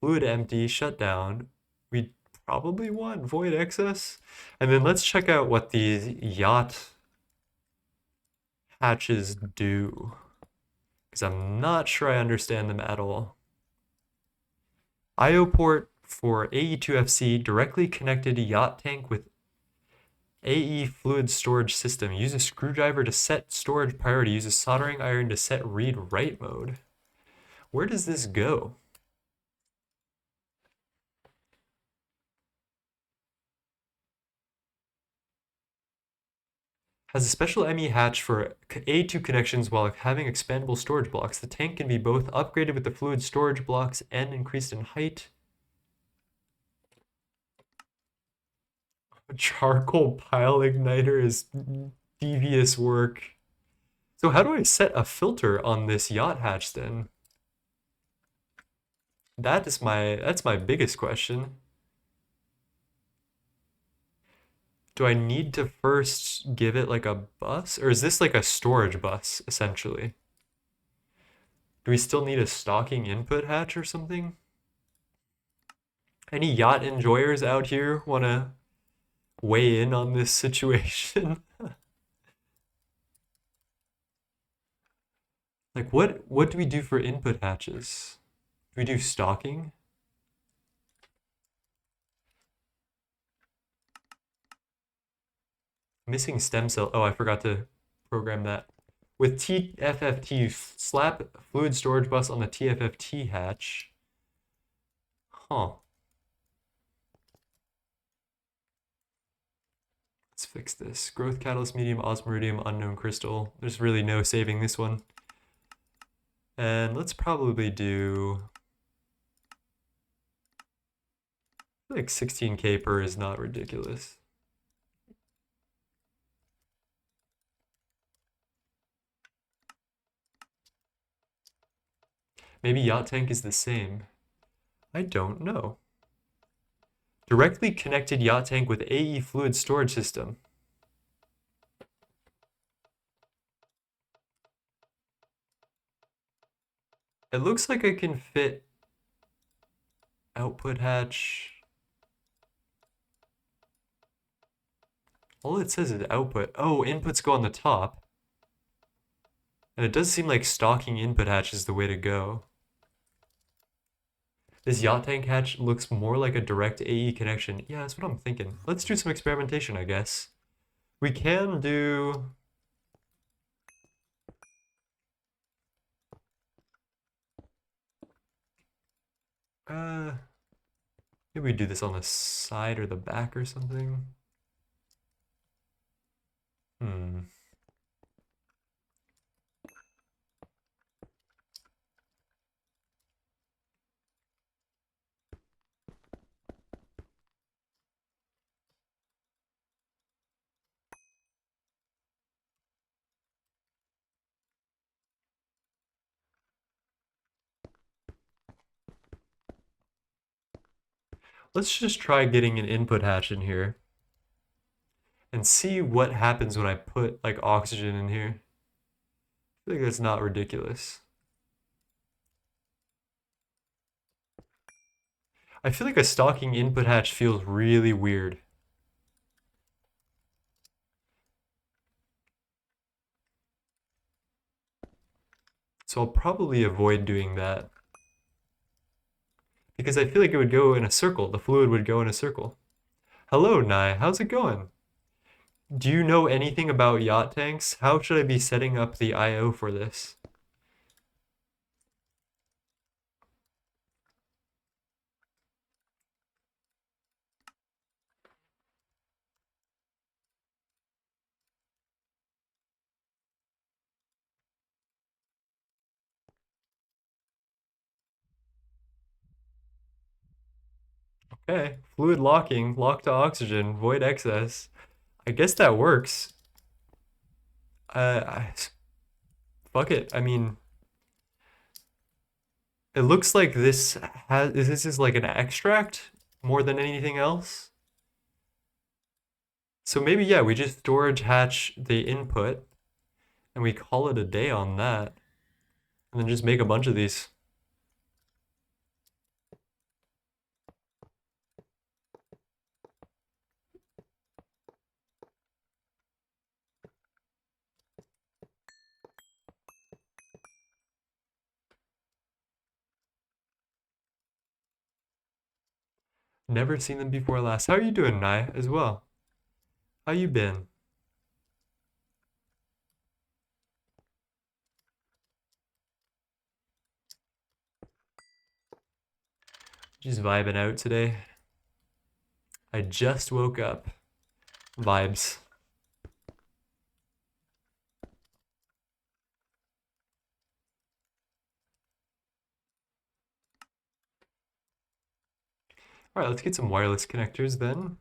Fluid empty, shut down. We probably want void excess. And then let's check out what these yacht hatches do. Because I'm not sure I understand them at all. IO port for AE2FC directly connected yacht tank with AE fluid storage system. Use a screwdriver to set storage priority. Use a soldering iron to set read write mode. Where does this go? Has a special ME hatch for A2 connections while having expandable storage blocks. The tank can be both upgraded with the fluid storage blocks and increased in height. A charcoal pile igniter is devious work. So how do I set a filter on this yacht hatch then? That's my biggest question. Do I need to first give it like a bus? Or is this like a storage bus, essentially? Do we still need a stocking input hatch or something? Any yacht enjoyers out here want to weigh in on this situation? Like what do we do for input hatches? Do we do stocking? Missing stem cell. Oh, I forgot to program that. With TFFT, you slap fluid storage bus on the TFFT hatch. Huh. Let's fix this. Growth catalyst, medium, osmiridium, unknown crystal. There's really no saving this one. And let's probably do like 16K per is not ridiculous. Maybe Yacht Tank is the same. I don't know. Directly connected Yacht Tank with AE fluid storage system. It looks like I can fit output hatch. All it says is output. Oh, inputs go on the top. And it does seem like stocking input hatch is the way to go. This yacht tank hatch looks more like a direct AE connection. Yeah, that's what I'm thinking. Let's do some experimentation, I guess. We can do... maybe we do this on the side or the back or something. Let's just try getting an input hatch in here and see what happens when I put like oxygen in here. I think that's not ridiculous. I feel like a stocking input hatch feels really weird. So I'll probably avoid doing that. Because I feel like it would go in a circle. The fluid would go in a circle. Hello, Nai. How's it going? Do you know anything about yacht tanks? How should I be setting up the I/O for this? Okay, fluid locking, lock to oxygen, void excess. I guess that works. Uh, fuck it. I mean, it looks like this is like an extract more than anything else. So maybe, yeah, we just storage hatch the input and we call it a day on that. And then just make a bunch of these. Never seen them before last. How are you doing, Nye, as well? How you been? Just vibing out today. I just woke up. Vibes. All right, let's get some wireless connectors then.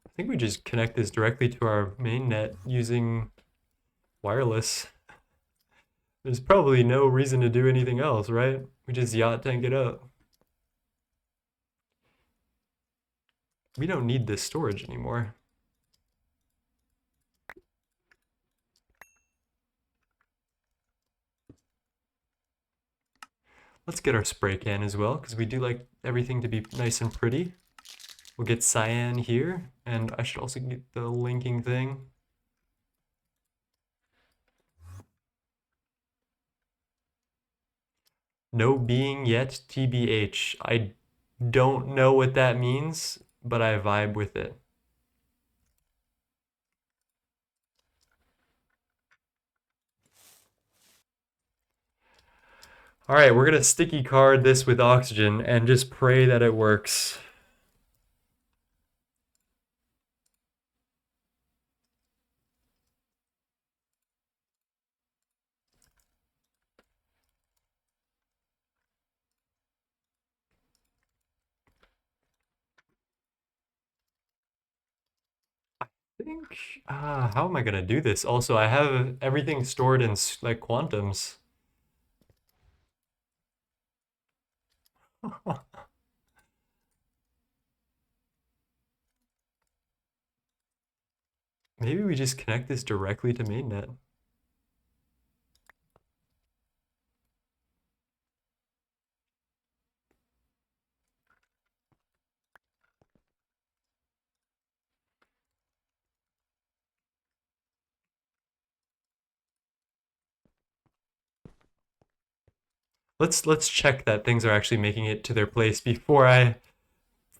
I think we just connect this directly to our main net using wireless. There's probably no reason to do anything else, right? We just yacht tank it up. We don't need this storage anymore. Let's get our spray can as well, because we do like everything to be nice and pretty. We'll get cyan here, and I should also get the linking thing. No being yet, TBH. I don't know what that means, but I vibe with it. All right, we're gonna sticky card this with oxygen and just pray that it works. I think, how am I gonna do this? Also, I have everything stored in like quantums. Maybe we just connect this directly to mainnet. Let's check that things are actually making it to their place before I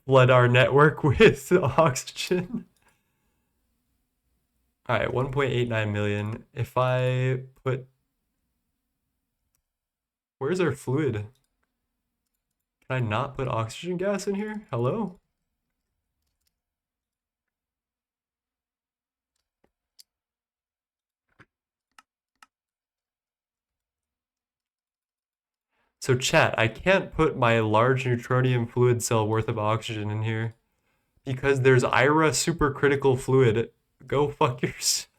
flood our network with oxygen. All right, 1.89 million. If I put, where's our fluid? Can I not put oxygen gas in here? Hello? So chat, I can't put my large neutronium fluid cell worth of oxygen in here because there's IRA supercritical fluid. Go fuck yourself.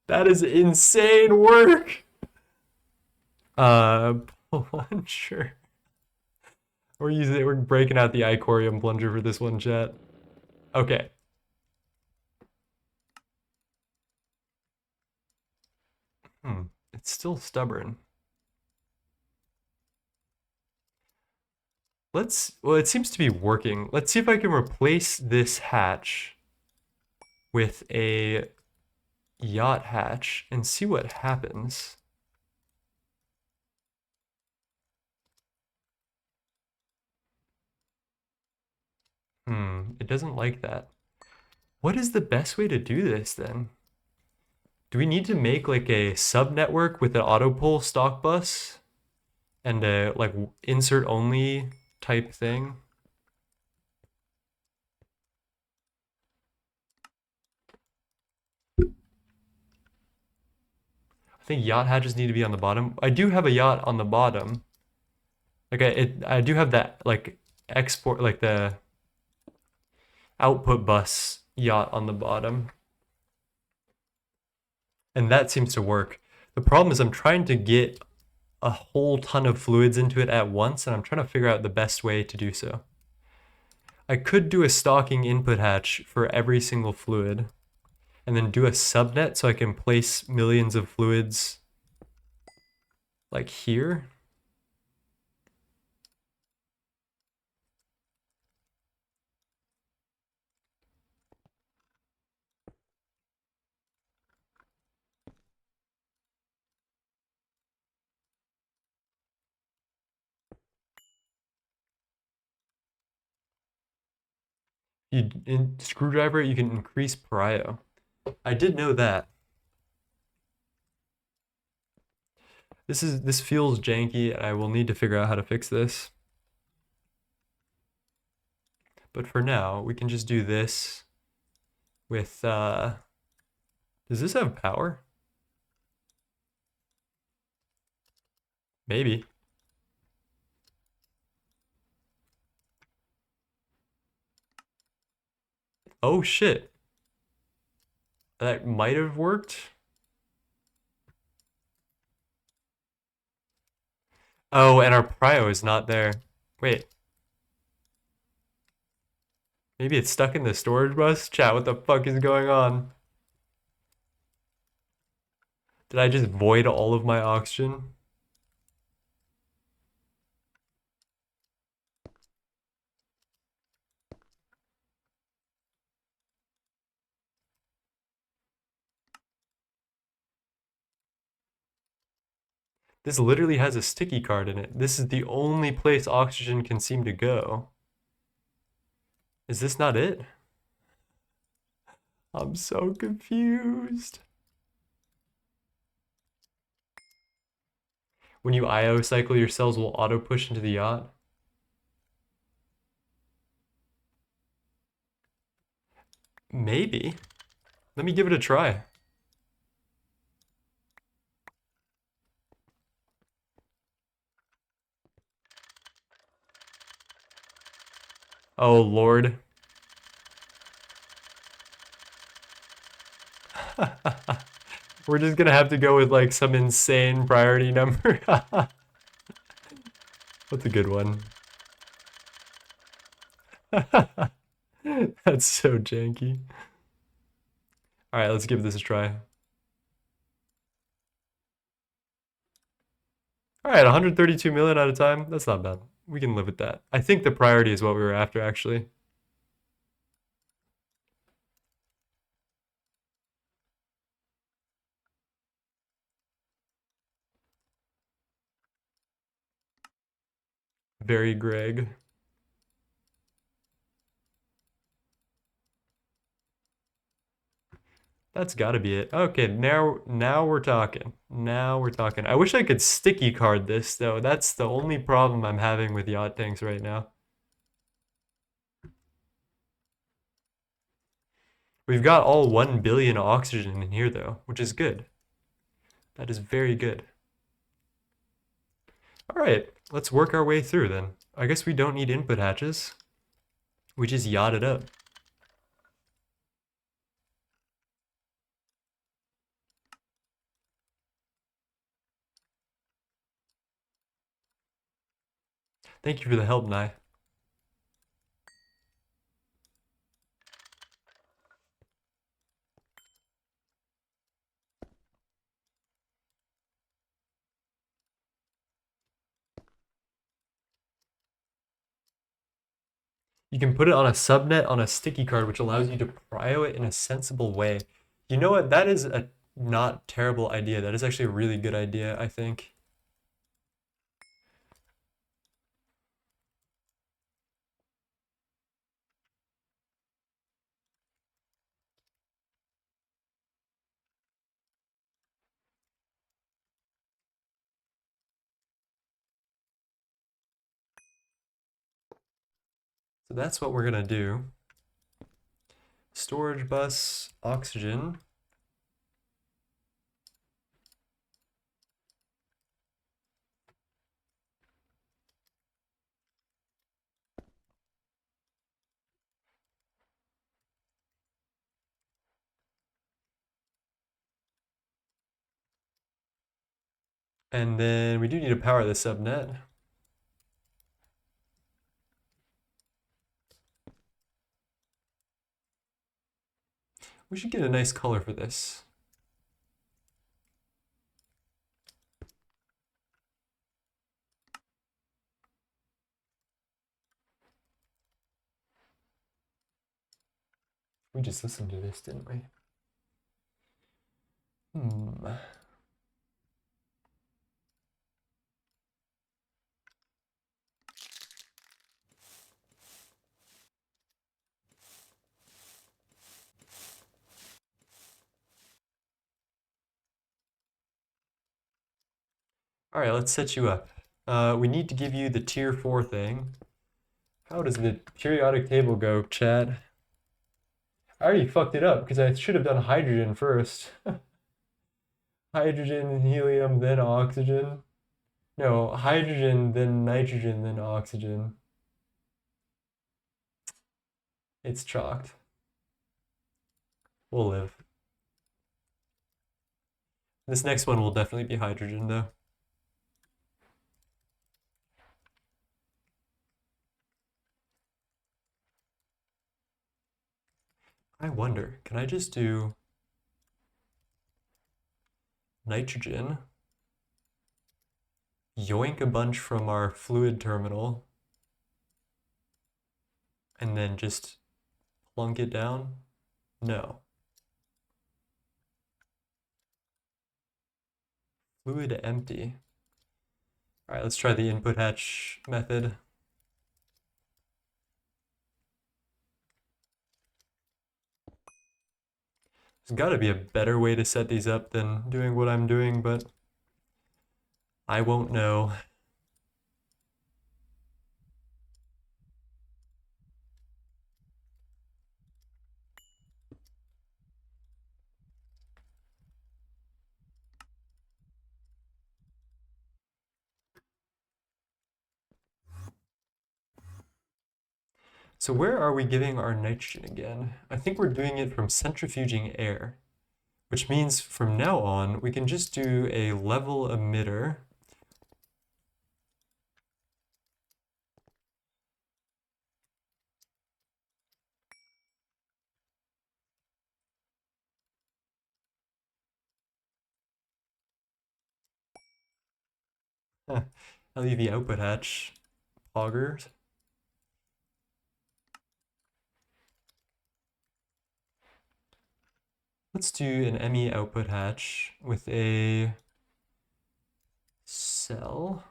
That is insane work. Plunger. We're breaking out the icorium plunger for this one, chat. Okay. It's still stubborn. Well, it seems to be working. Let's see if I can replace this hatch with a yacht hatch and see what happens. It doesn't like that. What is the best way to do this then? Do we need to make like a sub-network with an auto-pull stock bus and a like insert only type thing? I think yacht hatches need to be on the bottom. I do have a yacht on the bottom. Like I do have that like export, like the output bus yacht on the bottom. And that seems to work. The problem is I'm trying to get a whole ton of fluids into it at once, and I'm trying to figure out the best way to do so. I could do a stocking input hatch for every single fluid, and then do a subnet so I can place millions of fluids like here. In screwdriver, you can increase prio. I did know that. This feels janky, and I will need to figure out how to fix this. But for now, we can just do this with, does this have power? Maybe. Oh shit. That might have worked. Oh, and our prio is not there. Wait. Maybe it's stuck in the storage bus? Chat, what the fuck is going on? Did I just void all of my oxygen? This literally has a sticky card in it. This is the only place oxygen can seem to go. Is this not it? I'm so confused. When you IO cycle, your cells will auto push into the yacht. Maybe. Let me give it a try. Oh, Lord. We're just gonna have to go with like some insane priority number. What's a good one? That's so janky. All right, let's give this a try. All right, 132 million at a time. That's not bad. We can live with that. I think the priority is what we were after, actually. Very Greg. That's got to be it. Okay, now we're talking. Now we're talking. I wish I could sticky card this though. That's the only problem I'm having with Yottanks right now. We've got all 1 billion oxygen in here though, which is good. That is very good. All right, let's work our way through then. I guess we don't need input hatches. We just yacht it up. Thank you for the help, Nye. You can put it on a subnet on a sticky card, which allows you to prio it in a sensible way. You know what? That is a not terrible idea. That is actually a really good idea, I think. So that's what we're gonna do. Storage bus, oxygen. And then we do need to power the subnet. We should get a nice color for this. We just listened to this, didn't we? All right, let's set you up. We need to give you the tier 4 thing. How does the periodic table go, chat? I already fucked it up because I should have done hydrogen first. Hydrogen, helium, then oxygen. No, hydrogen, then nitrogen, then oxygen. It's chalked. We'll live. This next one will definitely be hydrogen, though. I wonder, can I just do nitrogen, yoink a bunch from our fluid terminal, and then just plunk it down? No. Fluid empty. All right, let's try the input hatch method. There's got to be a better way to set these up than doing what I'm doing, but I won't know. So where are we giving our nitrogen again? I think we're doing it from centrifuging air, which means from now on, we can just do a level emitter. LEV output hatch, poggers. Let's do an ME output hatch with a cell.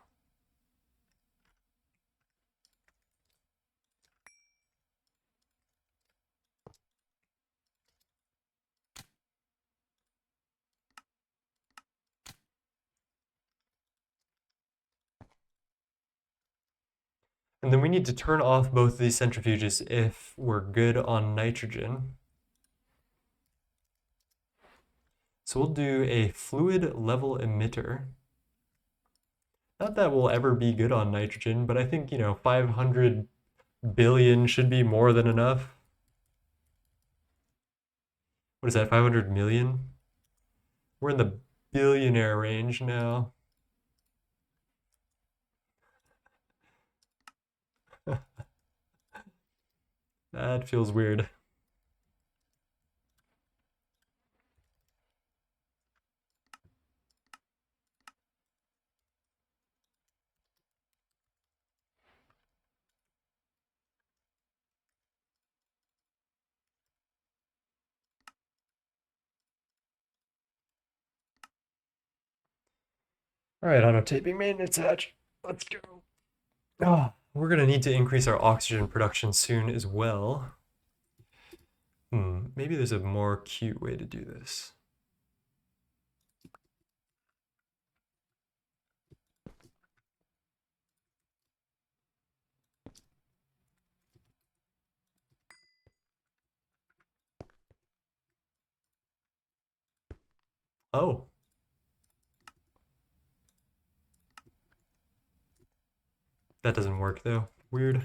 And then we need to turn off both these centrifuges if we're good on nitrogen. So we'll do a fluid level emitter. Not that we'll ever be good on nitrogen, but I think, 500 billion should be more than enough. What is that, 500 million? We're in the billionaire range now. That feels weird. All right, auto-taping maintenance hatch. Let's go. Oh, we're gonna need to increase our oxygen production soon as well. Maybe there's a more cute way to do this. Oh. That doesn't work though. Weird.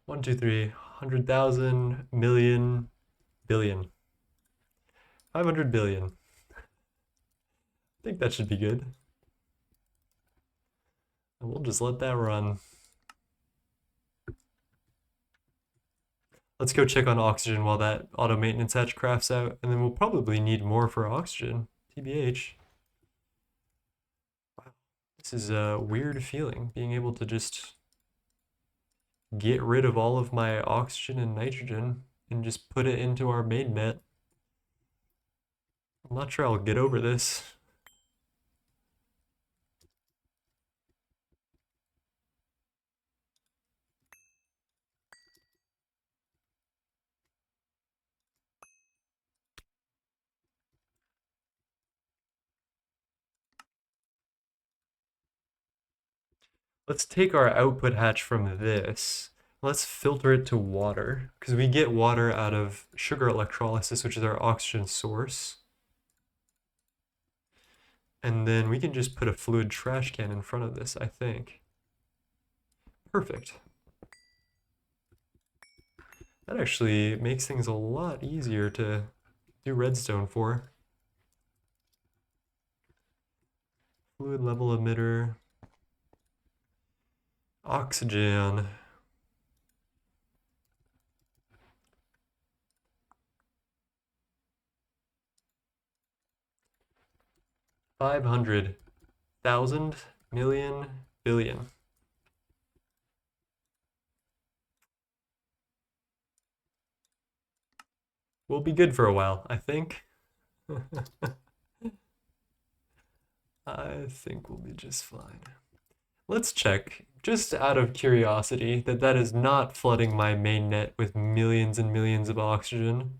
1, 2, 3, 100,000, million, billion. 500 billion. I think that should be good. And we'll just let that run. Let's go check on oxygen while that auto maintenance hatch crafts out, and then we'll probably need more for oxygen, TBH. Wow. This is a weird feeling, being able to just get rid of all of my oxygen and nitrogen and just put it into our main net. I'm not sure I'll get over this. Let's take our output hatch from this. Let's filter it to water, because we get water out of sugar electrolysis, which is our oxygen source. And then we can just put a fluid trash can in front of this, I think. Perfect. That actually makes things a lot easier to do redstone for. Fluid level emitter. Oxygen. $500,000 million billion. We'll be good for a while, I think. I think we'll be just fine. Let's check, just out of curiosity, that that is not flooding my main net with millions and millions of oxygen.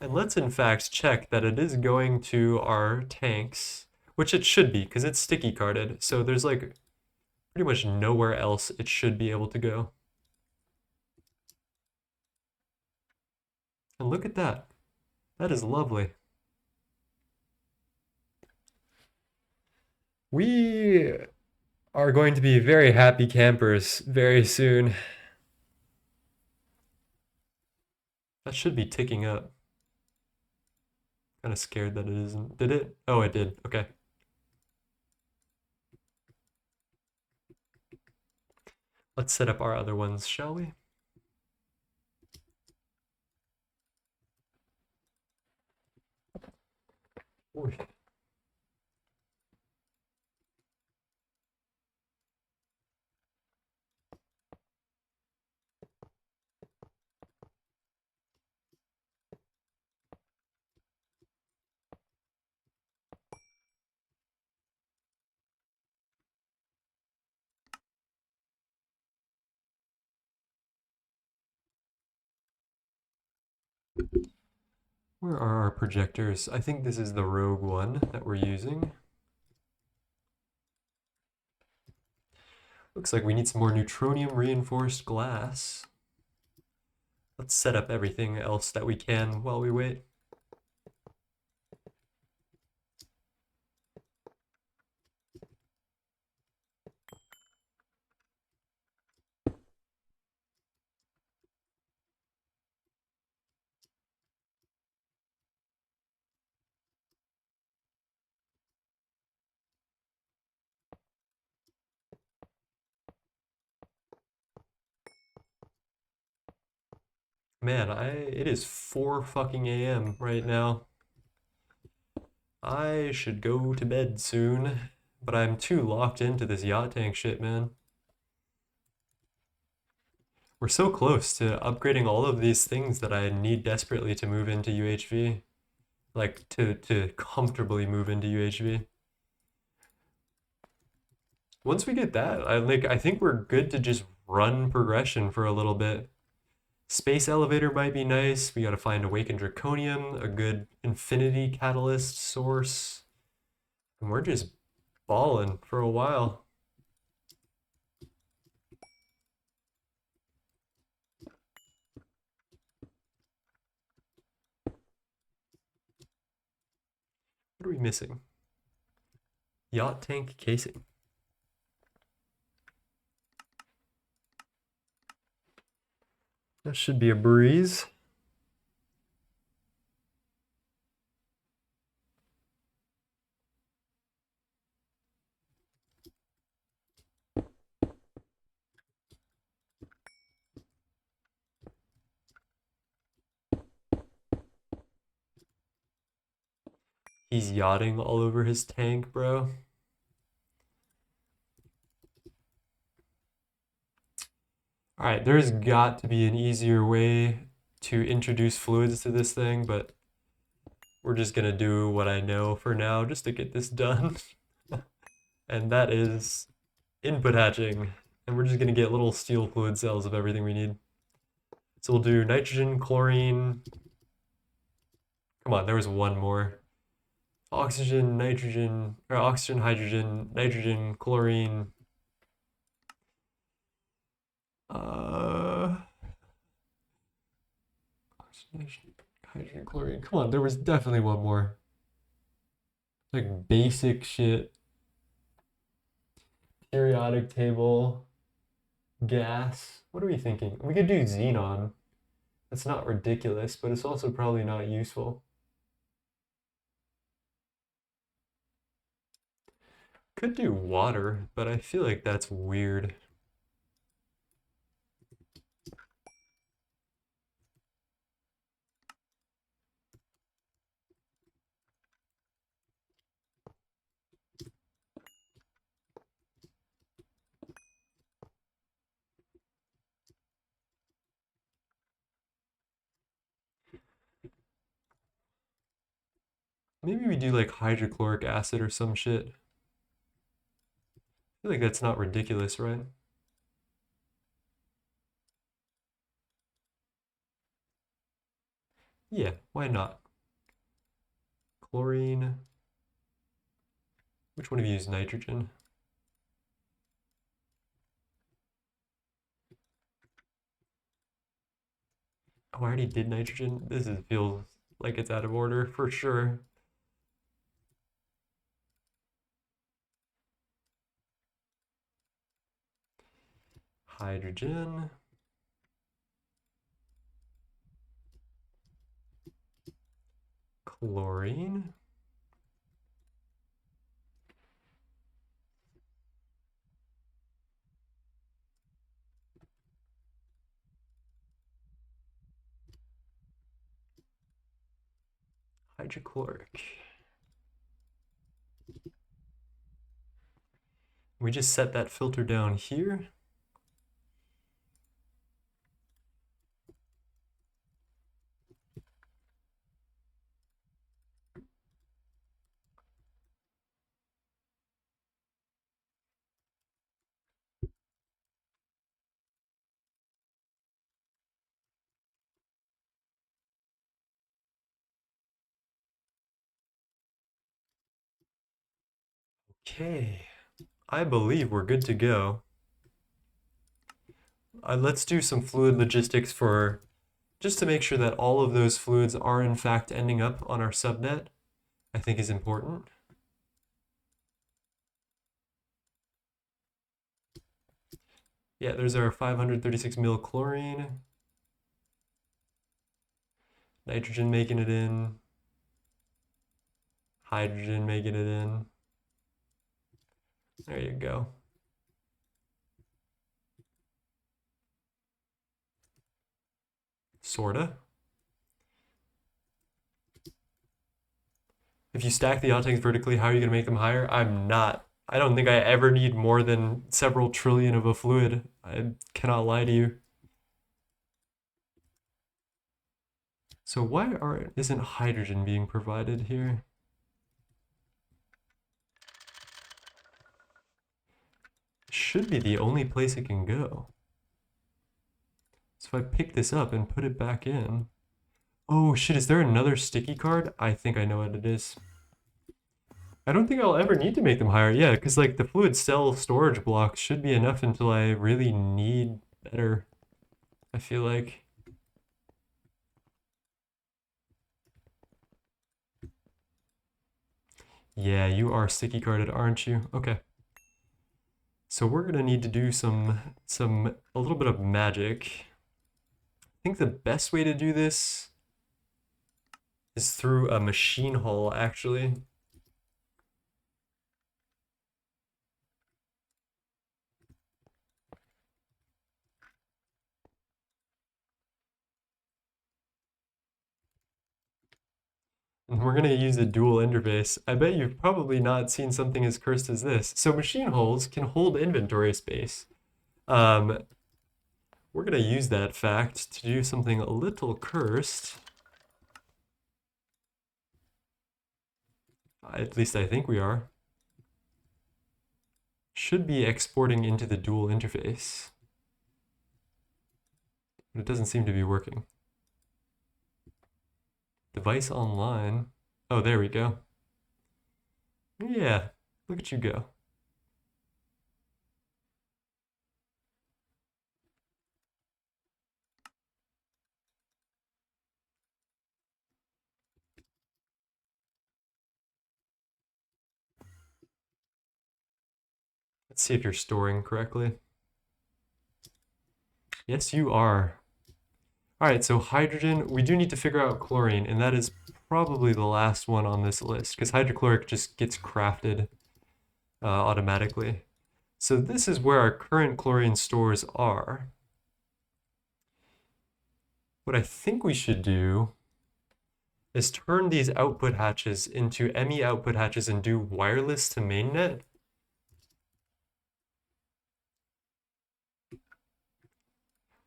And let's in fact check that it is going to our tanks, which it should be, because it's sticky carded, so there's like pretty much nowhere else it should be able to go. And look at that. That is lovely. We are going to be very happy campers very soon. That should be ticking up. Kind of scared that it isn't. Did it? Oh, it did. Okay. Let's set up our other ones, shall we? Ooh. Where are our projectors? I think this is the rogue one that we're using. Looks like we need some more neutronium reinforced glass. Let's set up everything else that we can while we wait. Man, it is 4 fucking a.m. right now. I should go to bed soon, but I'm too locked into this yacht tank shit, man. We're so close to upgrading all of these things that I need desperately to move into UHV. Like, to comfortably move into UHV. Once we get that, I think we're good to just run progression for a little bit. Space elevator might be nice. We gotta find awakened draconium, a good infinity catalyst source. And we're just balling for a while. What are we missing? Yacht tank casing. That should be a breeze. He's yachting all over his tank, bro. All right, there's got to be an easier way to introduce fluids to this thing, but we're just gonna do what I know for now just to get this done. And that is input hatching. And we're just gonna get little steel fluid cells of everything we need. So we'll do nitrogen, chlorine. Come on, there was one more. Oxygen, nitrogen, or oxygen, hydrogen, nitrogen, chlorine. Oxygen, hydrogen, chlorine. Come on, there was definitely one more. Like basic shit. Periodic table. Gas. What are we thinking? We could do xenon. That's not ridiculous, but it's also probably not useful. Could do water, but I feel like that's weird. Maybe we do like hydrochloric acid or some shit. I feel like that's not ridiculous, right? Yeah, why not? Chlorine. Which one of you is nitrogen? Oh, I already did nitrogen. Feels like it's out of order for sure. Hydrogen. Chlorine. Hydrochloric. We just set that filter down here. Okay, I believe we're good to go. Let's do some fluid logistics for just to make sure that all of those fluids are in fact ending up on our subnet, I think is important. Yeah, there's our 536 mil chlorine. Nitrogen making it in. Hydrogen making it in. There you go. Sorta. If you stack the Yottanks vertically, how are you going to make them higher? I don't think I ever need more than several trillion of a fluid. I cannot lie to you. So isn't hydrogen being provided here? Should be the only place it can go. So if I pick this up and put it back in. Oh shit, is there another sticky card? I think I know what it is. I don't think I'll ever need to make them higher. Yeah, because like the fluid cell storage blocks should be enough until I really need better, I feel like. Yeah, you are sticky carded, aren't you? Okay. So we're gonna need to do a little bit of magic think the best way to do this is through a machine hull, actually. And we're going to use a dual interface. I bet you've probably not seen something as cursed as this. So machine hulls can hold inventory space. We're going to use that fact to do something a little cursed. At least I think we are. Should be exporting into the dual interface. But it doesn't seem to be working. Device online. Oh, there we go. Yeah, look at you go. Let's see if you're storing correctly. Yes, you are. All right, so hydrogen, we do need to figure out chlorine, and that is probably the last one on this list, because hydrochloric just gets crafted automatically. So this is where our current chlorine stores are. What I think we should do is turn these output hatches into ME output hatches and do wireless to mainnet.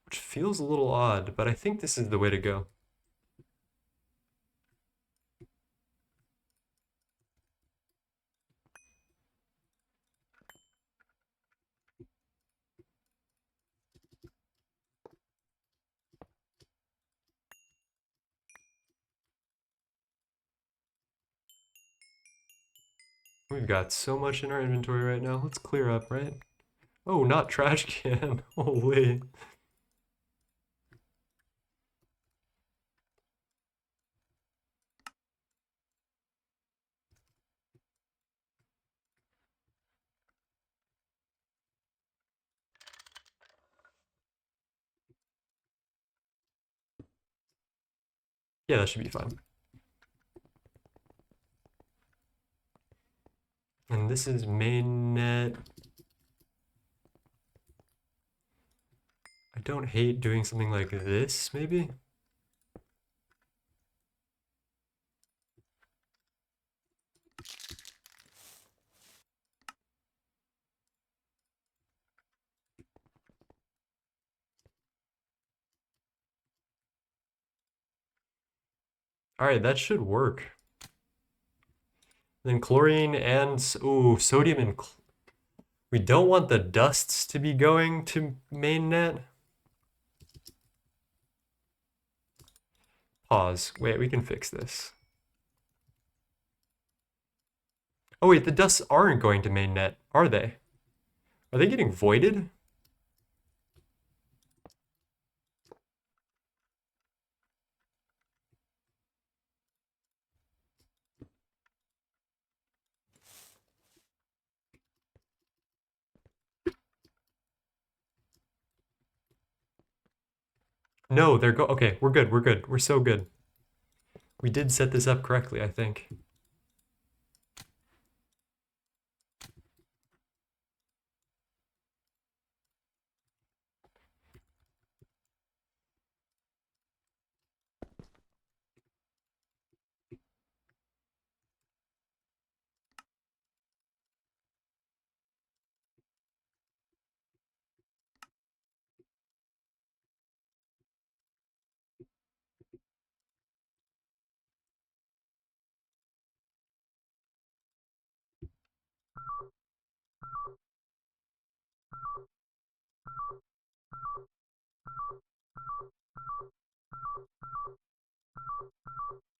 Which feels a little odd, but I think this is the way to go. We've got so much in our inventory right now. Let's clear up, right? Oh, not trash can. Holy. Yeah, that should be fine. And this is mainnet. I don't hate doing something like this, maybe? All right, that should work. Then chlorine and, ooh, sodium and, we don't want the dusts to be going to mainnet. Pause. Wait, we can fix this. Oh wait, the dusts aren't going to mainnet, are they? Are they getting voided? No, they're okay, we're good, we're good. We're so good. We did set this up correctly, I think.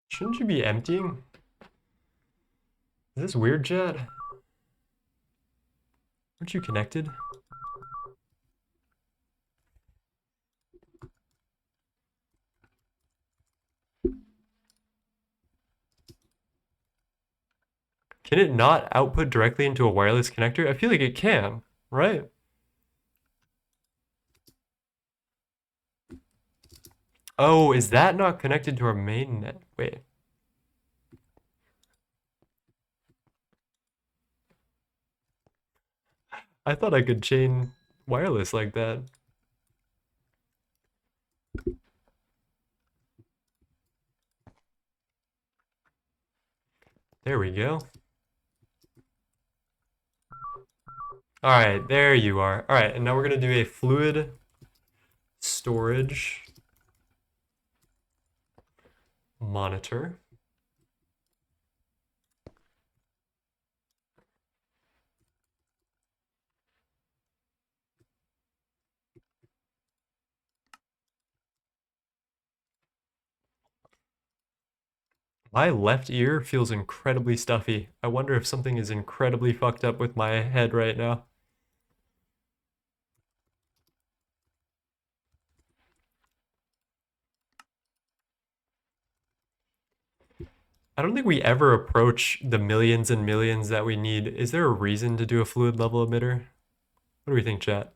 Shouldn't you be emptying? Is this weird, Jet? Aren't you connected? Can it not output directly into a wireless connector? I feel like it can, right? Oh, is that not connected to our main net? Wait. I thought I could chain wireless like that. There we go. All right, there you are. All right, and now we're gonna do a fluid storage monitor. My left ear feels incredibly stuffy. I wonder if something is incredibly fucked up with my head right now. I don't think we ever approach the millions and millions that we need. Is there a reason to do a fluid level emitter? What do we think, chat?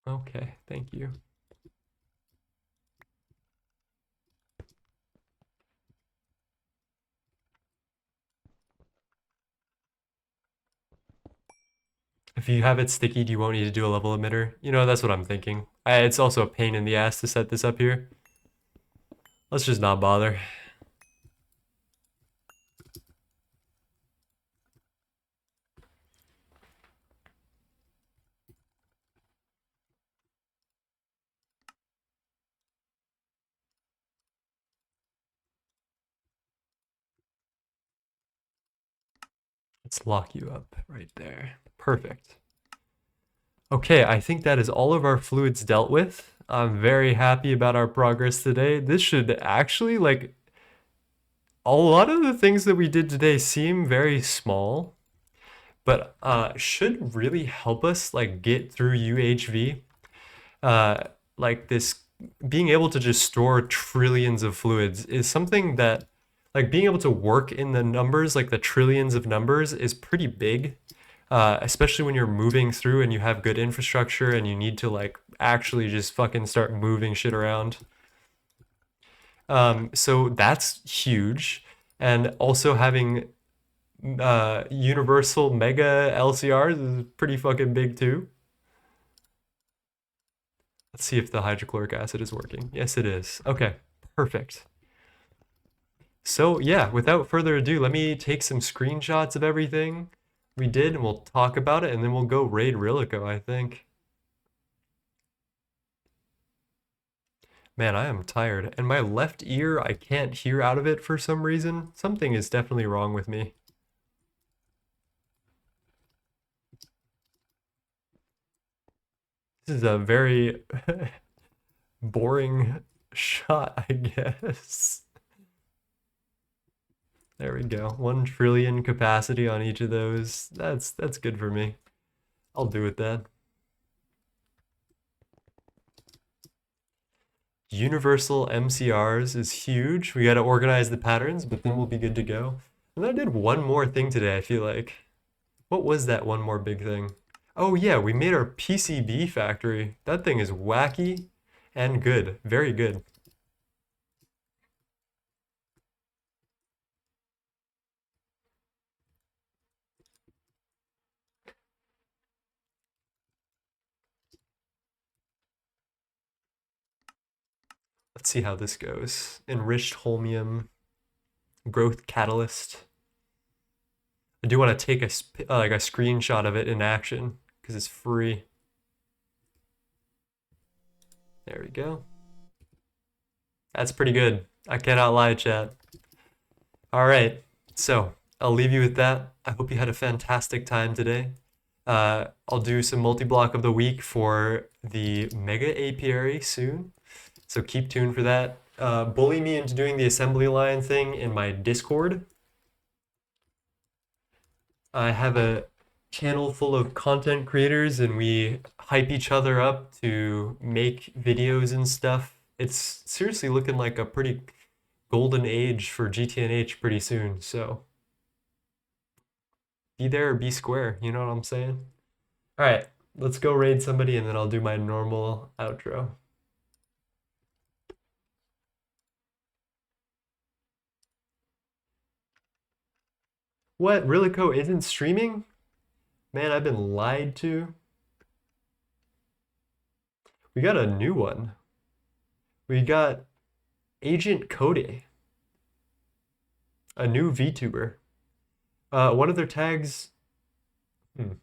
Okay, thank you. If you have it sticky, do you won't need to do a level emitter? You know, that's what I'm thinking. It's also a pain in the ass to set this up here. Let's just not bother. Let's lock you up right there. Perfect. Okay, I think that is all of our fluids dealt with. I'm very happy about our progress today. This should actually, like, a lot of the things that we did today seem very small, but should really help us, like, get through UHV. Uh, like, this being able to just store trillions of fluids is something that, like, being able to work in the numbers, like the trillions of numbers, is pretty big. Especially when you're moving through and you have good infrastructure and you need to like actually just fucking start moving shit around. So that's huge. And also having universal mega LCRs is pretty fucking big too. Let's see if the hydrochloric acid is working. Yes, it is. Okay, perfect. So yeah, without further ado, let me take some screenshots of everything we did and we'll talk about it and then we'll go raid Rilico, I think. Man, I am tired. And my left ear, I can't hear out of it for some reason. Something is definitely wrong with me. This is a very boring shot, I guess. There we go. 1 trillion capacity on each of those. That's good for me. I'll do with that. Universal MCRs is huge. We got to organize the patterns, but then we'll be good to go. And I did one more thing today, I feel like. What was that one more big thing? Oh yeah, we made our PCB factory. That thing is wacky and good. Very good. Let's see how this goes. Enriched holmium, growth catalyst. I do want to take like a screenshot of it in action because it's free. There we go. That's pretty good. I cannot lie, chat. All right, so I'll leave you with that. I hope you had a fantastic time today. I'll do some multi-block of the week for the mega apiary soon, so keep tuned for that. bully me into doing the assembly line thing in my Discord. I have a channel full of content creators and we hype each other up to make videos and stuff. It's seriously looking like a pretty golden age for GTNH pretty soon, so be there or be square, you know what I'm saying? All right, let's go raid somebody and then I'll do my normal outro. What? Rilico isn't streaming? Man, I've been lied to. We got a new one. We got Agent Code, a new VTuber. One of their tags. Hmm.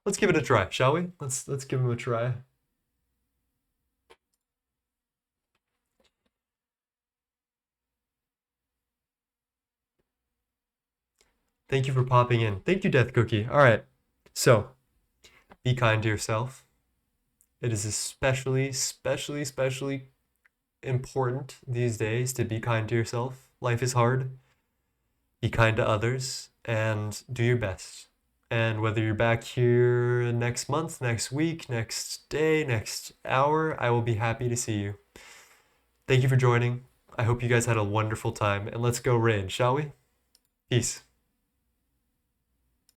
Let's give it a try, shall we? Let's give him a try. Thank you for popping in. Thank you, Death Cookie. All right. So, be kind to yourself. It is especially important these days to be kind to yourself. Life is hard. Be kind to others and do your best. And whether you're back here next month, next week, next day, next hour, I will be happy to see you. Thank you for joining. I hope you guys had a wonderful time, and let's go raid, shall we? Peace.